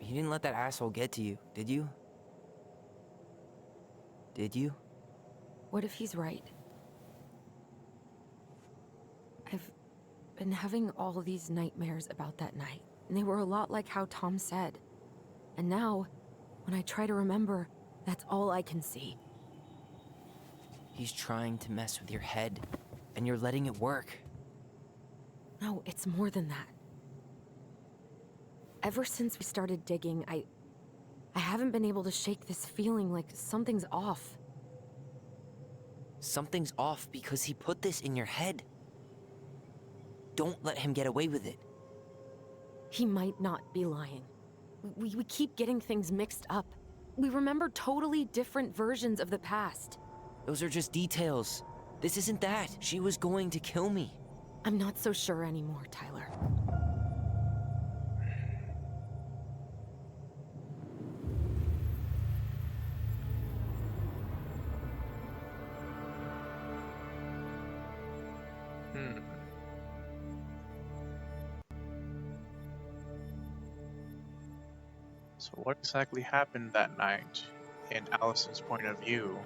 You didn't let that asshole get to you, did you? Did you? What if he's right? I've been having all these nightmares about that night, and they were a lot like how Tom said. And now, when I try to remember, that's all I can see. He's trying to mess with your head, and you're letting it work. No, it's more than that. Ever since we started digging, I haven't been able to shake this feeling like something's off. Something's off because he put this in your head. Don't let him get away with it. He might not be lying. We keep getting things mixed up. We remember totally different versions of the past. Those are just details. This isn't that. She was going to kill me. I'm not so sure anymore, Tyler. So what exactly happened that night, in Allison's point of view?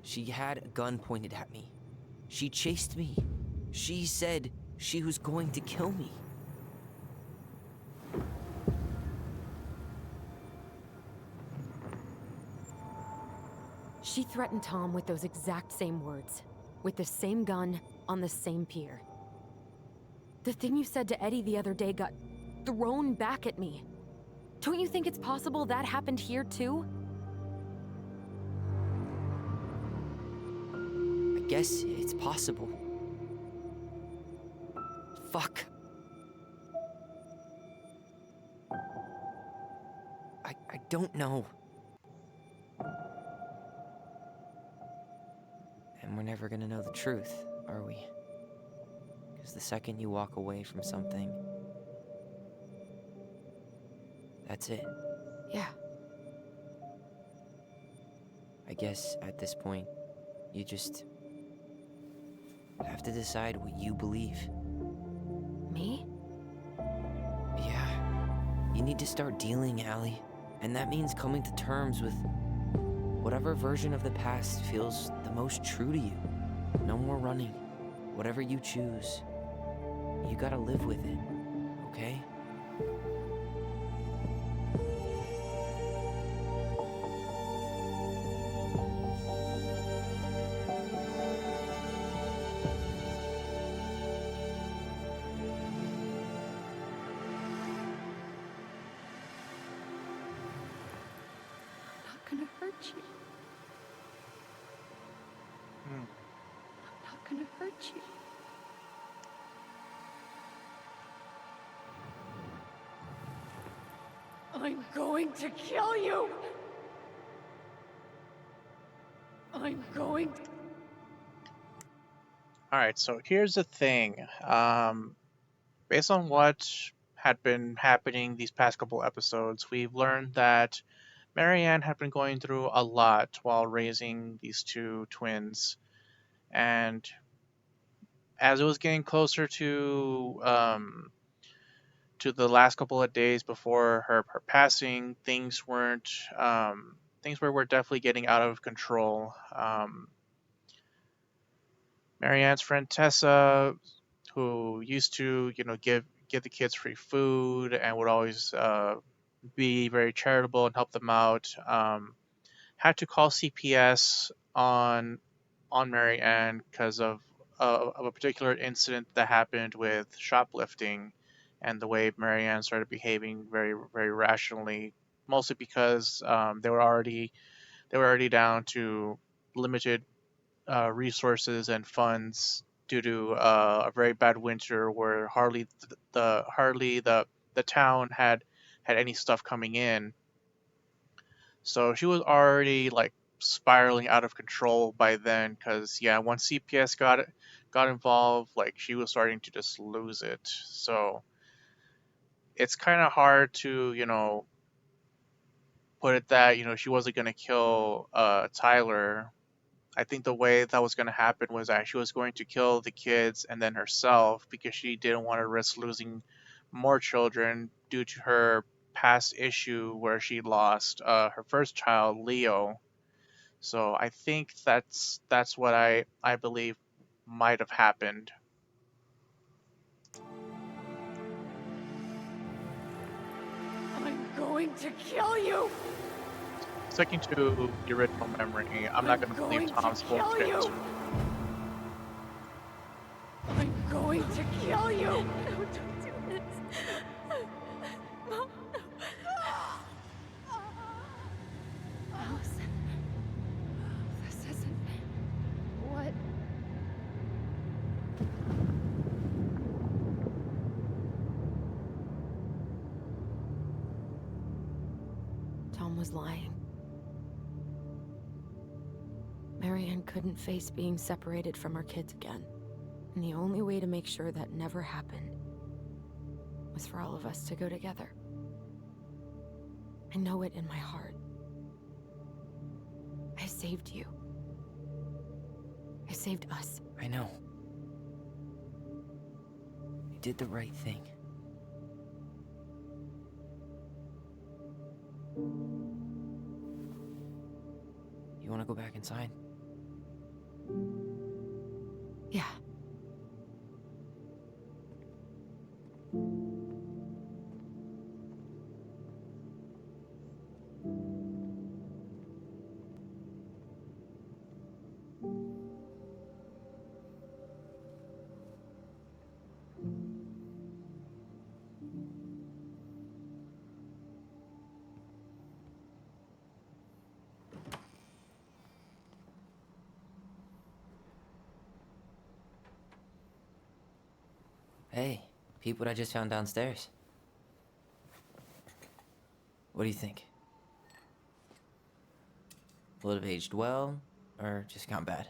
She had a gun pointed at me. She chased me. She said she was going to kill me. She threatened Tom with those exact same words, with the same gun on the same pier. The thing you said to Eddie the other day got thrown back at me. Don't you think it's possible that happened here too? I guess it's possible. Fuck. I don't know. And we're never gonna know the truth, are we? Because the second you walk away from something, that's it. Yeah. I guess at this point, you just have to decide what you believe. Me? Yeah. You need to start dealing, Allie. And that means coming to terms with whatever version of the past feels the most true to you. No more running. Whatever you choose, you gotta live with it, okay? I'm not gonna hurt you. I'm not gonna hurt you. I'm going to kill you! I'm going to... Alright, so here's the thing. Based on what had been happening these past couple episodes, we've learned that Marianne had been going through a lot while raising these two twins. And as it was getting closer to the last couple of days before her passing, things were definitely getting out of control. Marianne's friend Tessa, who used to, give the kids free food and would always be very charitable and help them out, had to call CPS on Marianne because of a particular incident that happened with shoplifting, and the way Marianne started behaving very, very rationally, mostly because they were already down to limited resources and funds due to a very bad winter where hardly the town had any stuff coming in. So she was already like spiraling out of control by then, because once CPS got involved, like she was starting to just lose it. So it's kind of hard to put it that she wasn't going to kill Tyler. I think the way that was going to happen was that she was going to kill the kids and then herself, because she didn't want to risk losing more children due to her past issue where she lost her first child, Leo. So I think that's what I believe might have happened. I'm going to kill you! Sticking to the original memory, I'm not going to believe Tom's bullshit. I'm going to kill you! No, don't do this. Mom, no. Allison. This isn't... What? Tom was lying. Marianne couldn't face being separated from her kids again. And the only way to make sure that never happened was for all of us to go together. I know it in my heart. I saved you. I saved us. I know. You did the right thing. You want to go back inside? Hey, peep what I just found downstairs. What do you think? Will it have aged well, or just gone bad?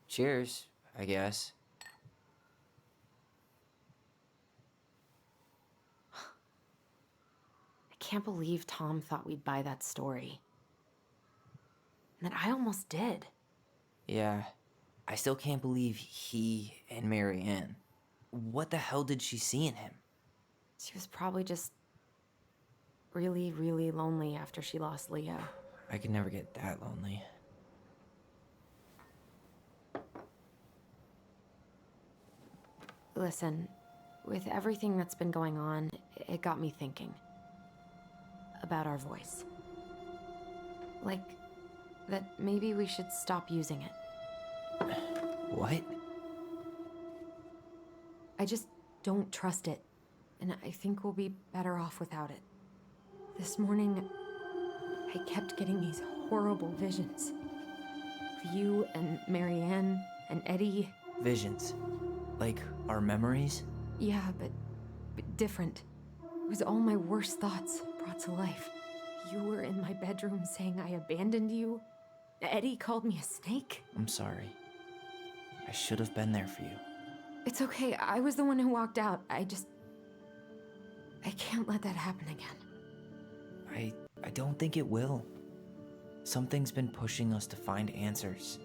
Cheers, I guess. I can't believe Tom thought we'd buy that story. And that I almost did. Yeah, I still can't believe he and Marianne. What the hell did she see in him? She was probably just really, really lonely after she lost Leo. I could never get that lonely. Listen, with everything that's been going on, it got me thinking about our voice. Like, that maybe we should stop using it. What? I just don't trust it, and I think we'll be better off without it. This morning, I kept getting these horrible visions. Of you and Marianne and Eddie. Visions. Like our memories? Yeah, but different. It was all my worst thoughts brought to life. You were in my bedroom saying I abandoned you. Eddie called me a snake. I'm sorry. I should have been there for you. It's okay, I was the one who walked out. I can't let that happen again. I don't think it will. Something's been pushing us to find answers.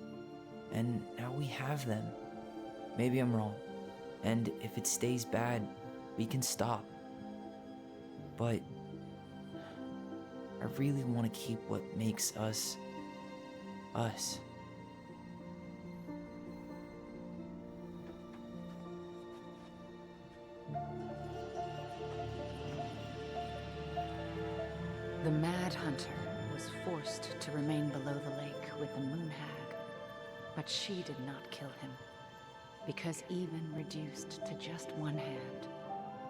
And now we have them. Maybe I'm wrong. And if it stays bad, we can stop. But I really want to keep what makes us, us. The Mad Hunter was forced to remain below the lake with the Moon Hag, but she did not kill him, because even reduced to just one hand,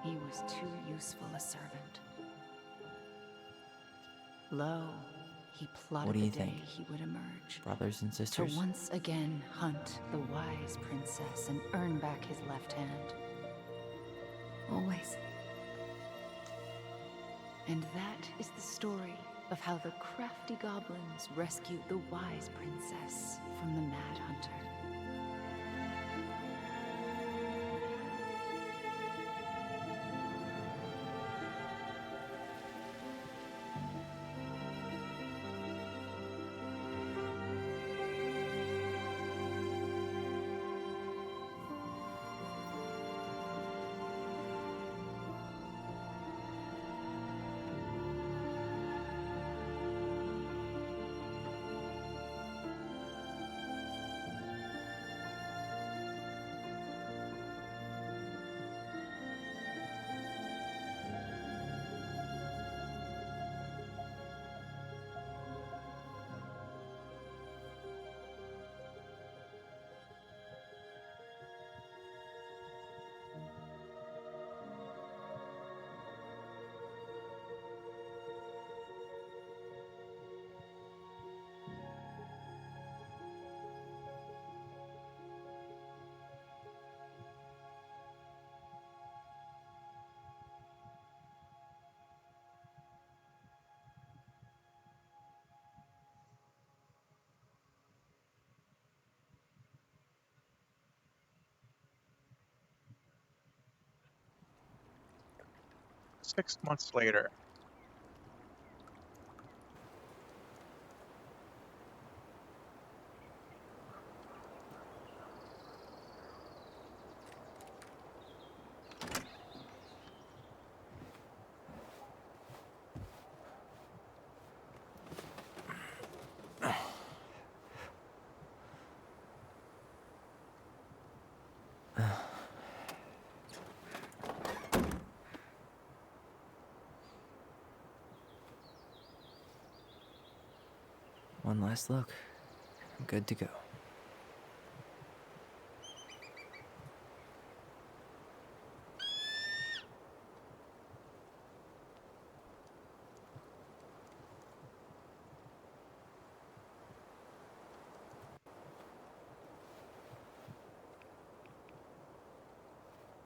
he was too useful a servant. Lo, he plotted What do you the day think? he would emerge. Brothers and sisters? To once again hunt the wise princess and earn back his left hand. Always. And that is the story of how the crafty goblins rescued the wise princess from the Mad Hunter. Six months later. One last look. I'm good to go.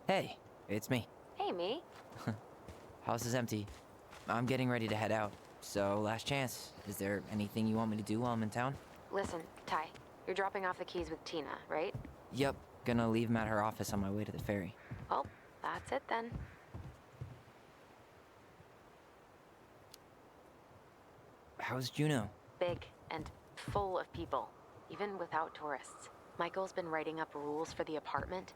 Hey, it's me. Hey, me. House is empty. I'm getting ready to head out. So, last chance. Is there anything you want me to do while I'm in town? Listen, Ty, you're dropping off the keys with Tina, right? Yep. Gonna leave 'em at her office on my way to the ferry. Well, that's it then. How's Juno? Big and full of people, even without tourists. Michael's been writing up rules for the apartment.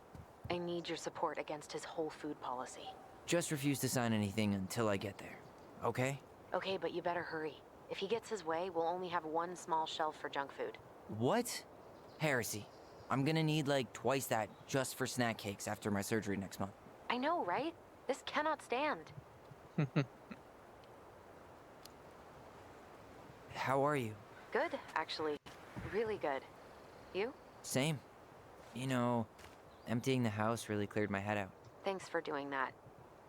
I need your support against his whole food policy. Just refuse to sign anything until I get there. Okay? Okay, but you better hurry. If he gets his way, we'll only have one small shelf for junk food. What? Heresy. I'm gonna need like twice that just for snack cakes after my surgery next month. I know, right? This cannot stand. How are you? Good, actually. Really good. You? Same. You know, emptying the house really cleared my head out. Thanks for doing that.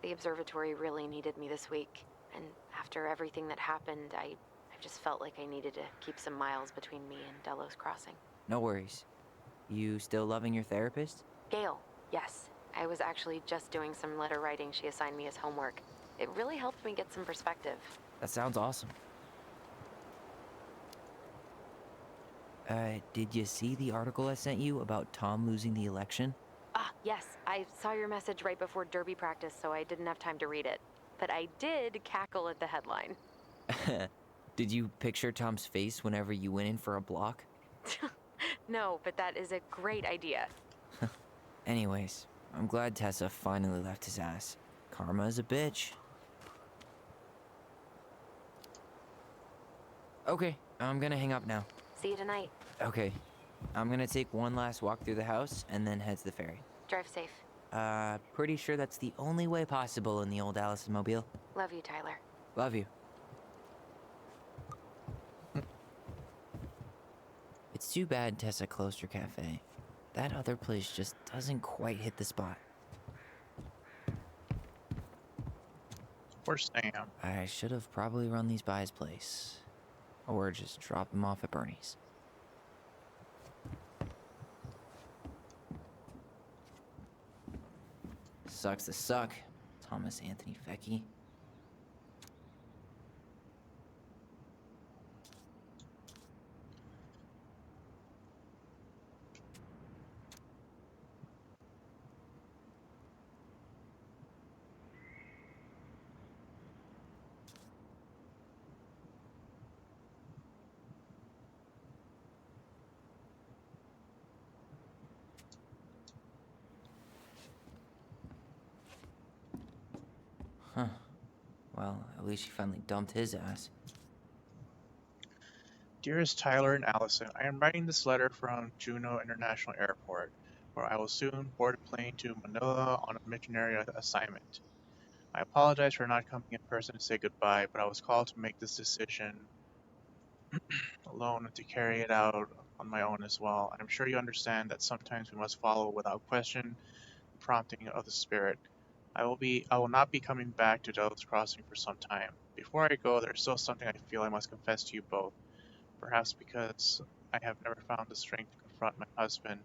The observatory really needed me this week, and after everything that happened, I just felt like I needed to keep some miles between me and Delos Crossing. No worries. You still loving your therapist? Gail, yes. I was actually just doing some letter writing she assigned me as homework. It really helped me get some perspective. That sounds awesome. Did you see the article I sent you about Tom losing the election? Ah, yes. I saw your message right before derby practice, so I didn't have time to read it. But I did cackle at the headline. Did you picture Tom's face whenever you went in for a block? No, but that is a great idea. Anyways, I'm glad Tessa finally left his ass. Karma is a bitch. Okay, I'm gonna hang up now. See you tonight. Okay. I'm gonna take one last walk through the house and then head to the ferry. Drive safe. Pretty sure that's the only way possible in the old Allison mobile. Love you, Tyler. Love you. It's too bad Tessa closed her cafe. That other place just doesn't quite hit the spot. Poor Sam. I should have probably run these by his place. Or just drop them off at Bernie's. Sucks to suck, Thomas Anthony Fecky. Huh. Well, at least she finally dumped his ass. Dearest Tyler and Allison, I am writing this letter from Juneau International Airport, where I will soon board a plane to Manila on a missionary assignment. I apologize for not coming in person to say goodbye, but I was called to make this decision alone and to carry it out on my own as well. I'm sure you understand that sometimes we must follow without question the prompting of the Spirit. I will not be coming back to Delos Crossing for some time. Before I go, there's still something I feel I must confess to you both. Perhaps because I have never found the strength to confront my husband,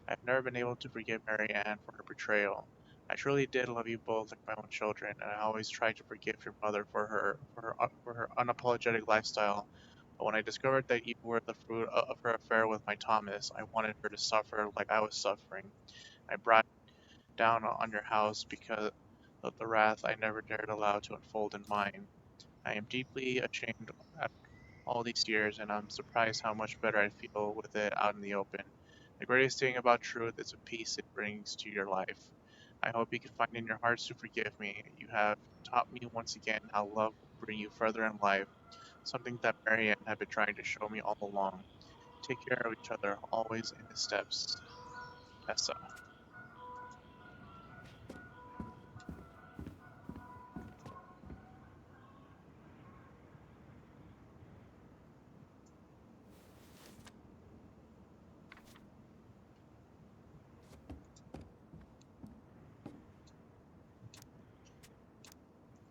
I have never been able to forgive Mary Ann for her betrayal. I truly did love you both like my own children, and I always tried to forgive your mother for her unapologetic lifestyle. But when I discovered that you were the fruit of her affair with my Thomas, I wanted her to suffer like I was suffering. I brought down on your house because of the wrath I never dared allow to unfold in mine. I am deeply ashamed at all these years, and I'm surprised how much better I feel with it out in the open. The greatest thing about truth is the peace it brings to your life. I hope you can find in your hearts to forgive me. You have taught me once again how love will bring you further in life, something that Marianne had been trying to show me all along. Take care of each other, always in his steps. Tessa.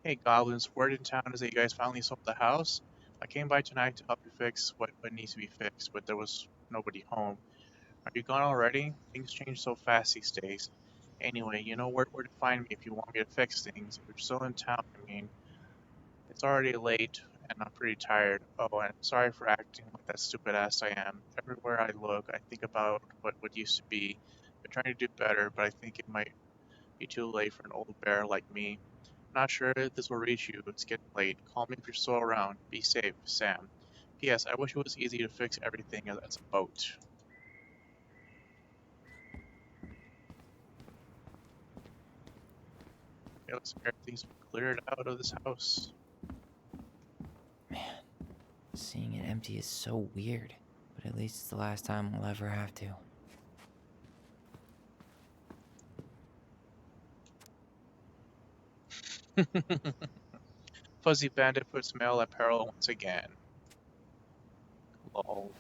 Hey Goblins, word in town is that you guys finally sold the house. I came by tonight to help you fix what needs to be fixed, but there was nobody home. Are you gone already? Things change so fast these days. Anyway, you know where to find me if you want me to fix things. If you're still in town, I mean, it's already late and I'm pretty tired. Oh, and sorry for acting like that stupid ass I am. Everywhere I look, I think about what used to be. I'm trying to do better, but I think it might be too late for an old bear like me. I'm not sure if this will reach you. It's getting late. Call me if you're still around. Be safe, Sam. P.S. I wish it was easy to fix everything as a boat. Okay, let's get everything's cleared out of this house. Man, seeing it empty is so weird. But at least it's the last time I'll ever have to. Fuzzy Bandit puts Mel at peril once again. Lol.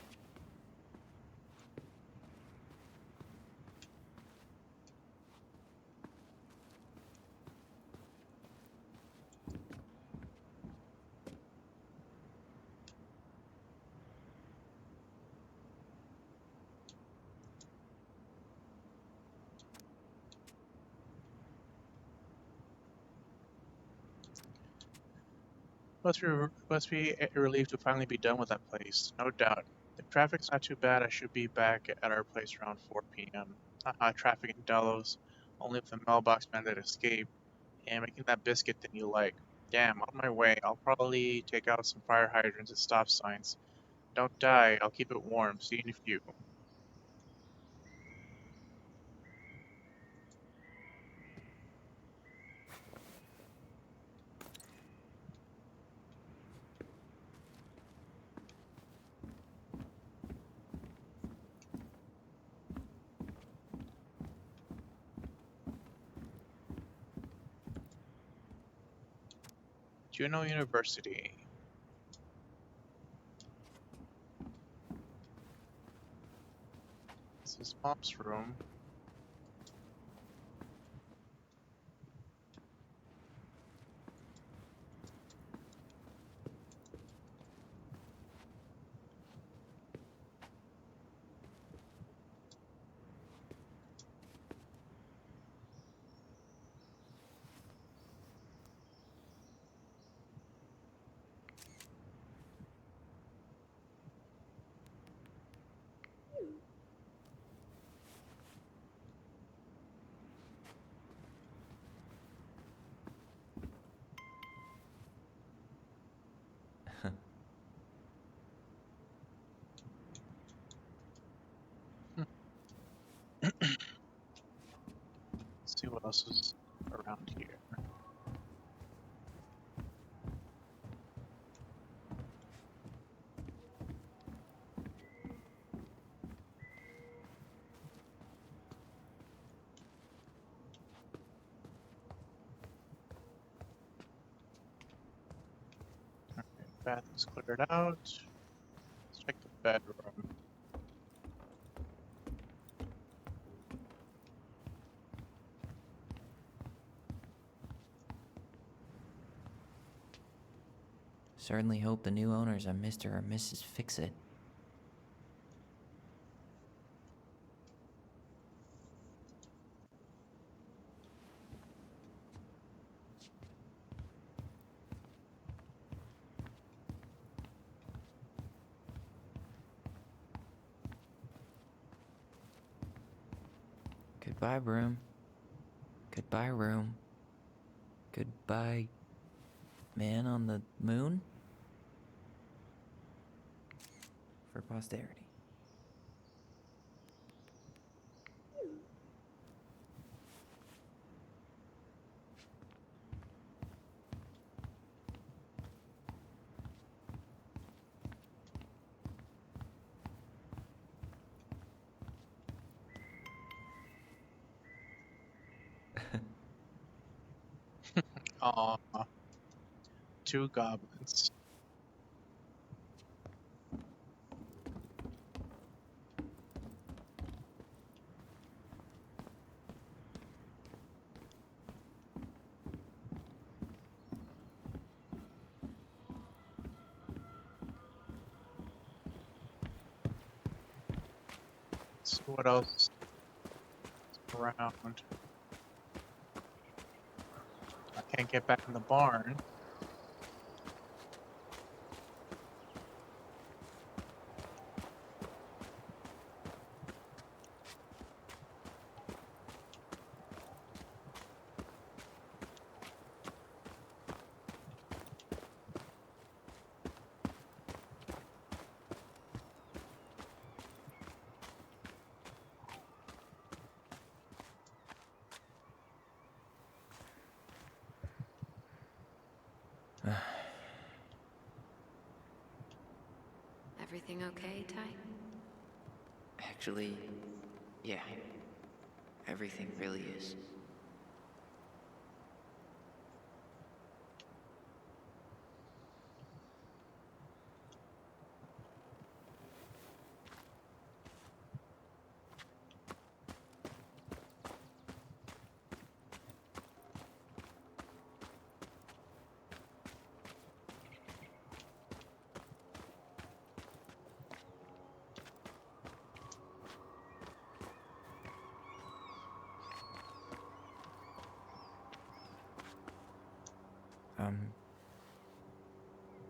Must be a relief to finally be done with that place, no doubt. If traffic's not too bad, I should be back at our place around 4 p.m. Traffic in Delos, only if the mailbox bandit escaped, and making that biscuit thing you like. Damn, on my way, I'll probably take out some fire hydrants and stop signs. Don't die, I'll keep it warm, see you in a few. Juneau University. This is Mom's room. Let's see what else is around here. Bath is cleared out. Let's check the bedroom. Certainly hope the new owners are Mr. or Mrs. Fix-It. Goodbye, room. Goodbye, room. Goodbye, man on the moon? For posterity. Aw. Two goblins. Let's see what else is around. Can't get back in the barn. Everything okay, Ty? Actually, yeah. Everything really is.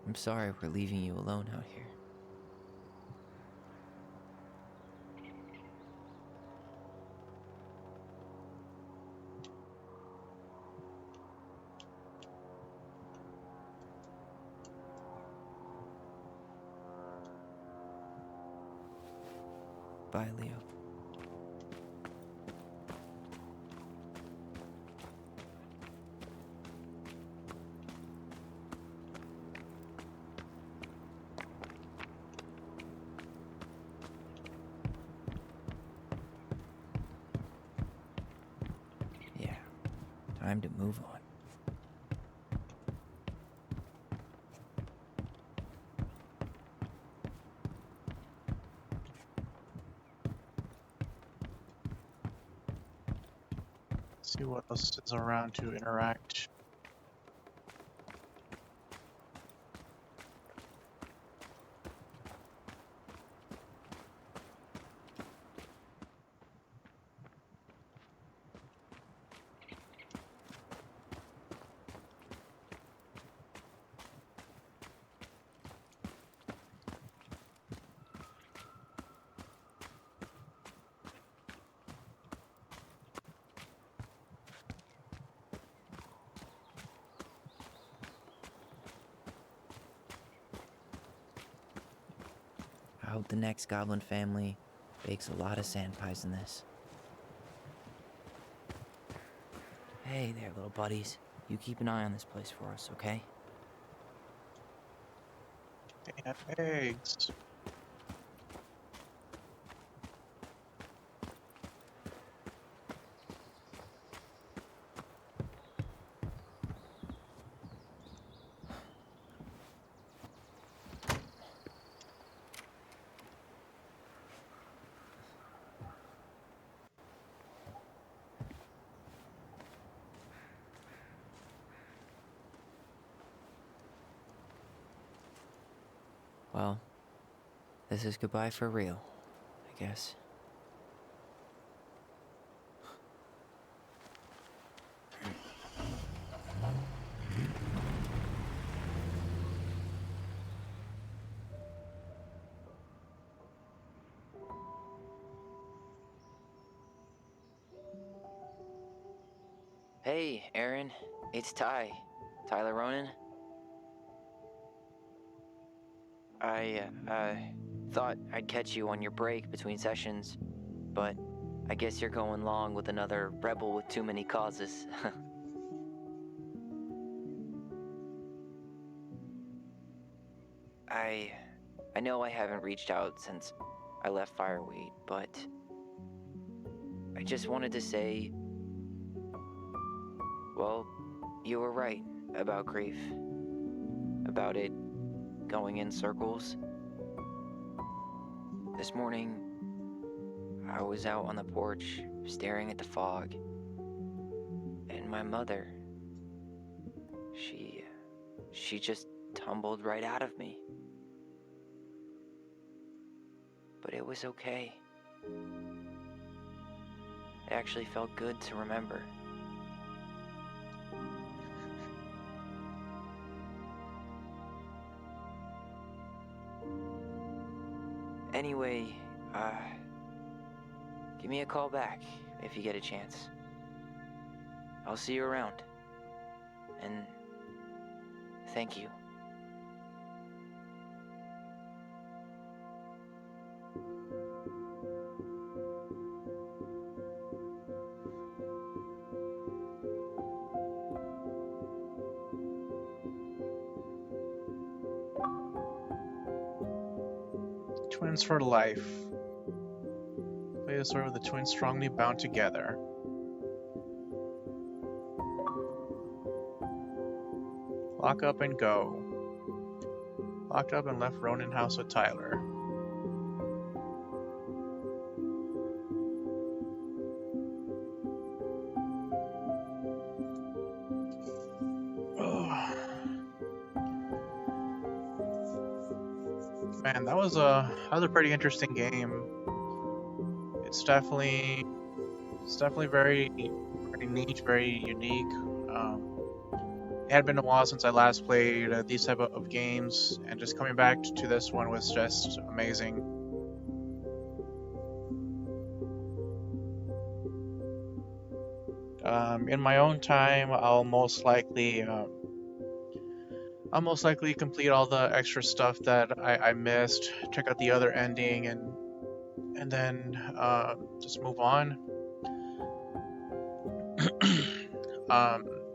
I'm sorry we're leaving you alone out here. Bye, Leo. Yeah, time to move on. See what else is around to interact. I hope the next goblin family bakes a lot of sand pies in this. Hey there, little buddies. You keep an eye on this place for us, okay? They have eggs. Well, this is goodbye for real, I guess. Hey, Aaron. It's Ty. Tyler Ronan. I thought I'd catch you on your break between sessions, but I guess you're going along with another rebel with too many causes. I know I haven't reached out since I left Fireweed, but I just wanted to say, well, you were right about grief. About it going in circles. This morning, I was out on the porch staring at the fog, and my mother, she just tumbled right out of me. But it was okay. It actually felt good to remember. Anyway, give me a call back if you get a chance. I'll see you around. And thank you. Twins for life. Play the story with the twins strongly bound together. Lock up and go. Locked up and left Ronan house with Tyler. Man, that was a pretty interesting game. It's definitely very neat, very unique. It had been a while since I last played these type of games, and just coming back to this one was just amazing. In my own time, I'll most likely complete all the extra stuff that I missed, check out the other ending, and then just move on.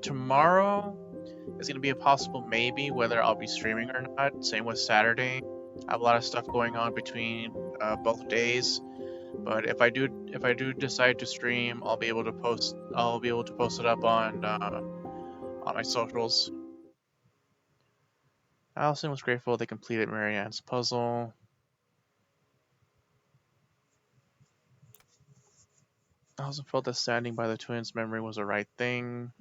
Tomorrow is going to be a possible maybe whether I'll be streaming or not. Same with Saturday. I have a lot of stuff going on between both days. But if I do decide to stream, I'll be able to post it up on my socials. Allison was grateful they completed Marianne's puzzle. Allison felt that standing by the twins' memory was the right thing.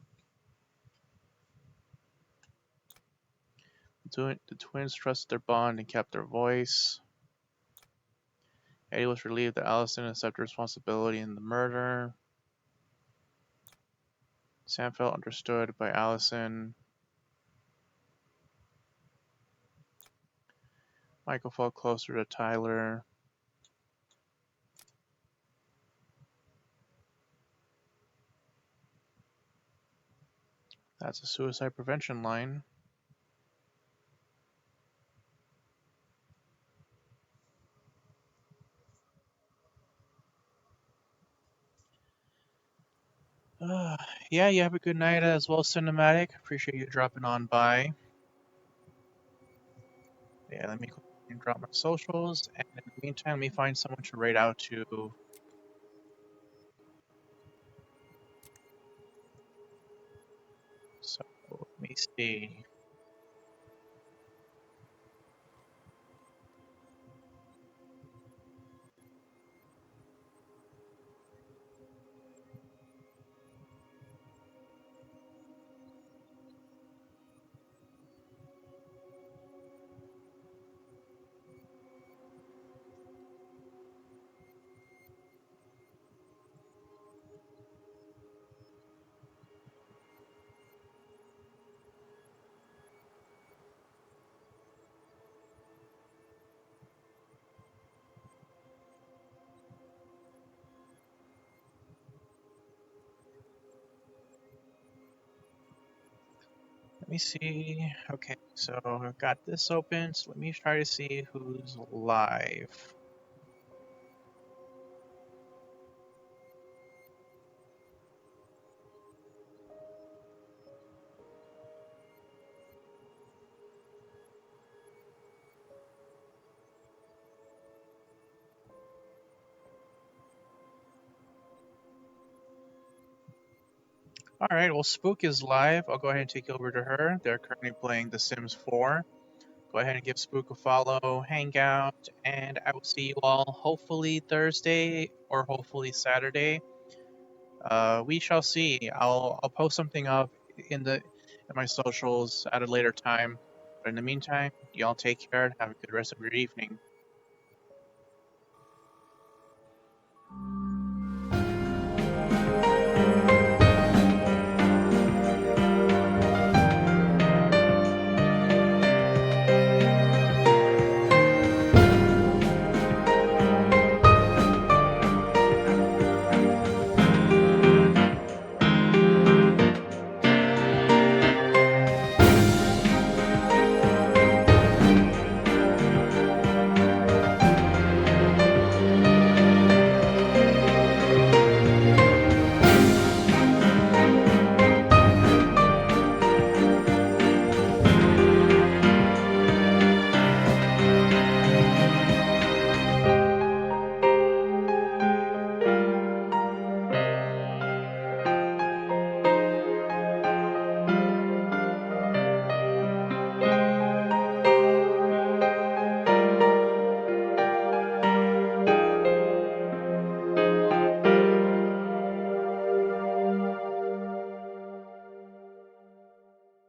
The twins trusted their bond and kept their voice. Eddie was relieved that Allison accepted responsibility in the murder. Sam felt understood by Allison. Michael felt closer to Tyler. That's a suicide prevention line. Yeah, you have a good night as well, Cinematic. Appreciate you dropping on by. Yeah, let me go and drop my socials, and in the meantime, let me find someone to raid out to. So, let me see. Let me see. Okay, so I've got this open, so let me try to see who's live. Alright, well, Spook is live. I'll go ahead and take you over to her. They're currently playing The Sims 4. Go ahead and give Spook a follow, hang out, and I will see you all hopefully Thursday or hopefully Saturday. We shall see. I'll post something up in my socials at a later time. But in the meantime, y'all take care and have a good rest of your evening.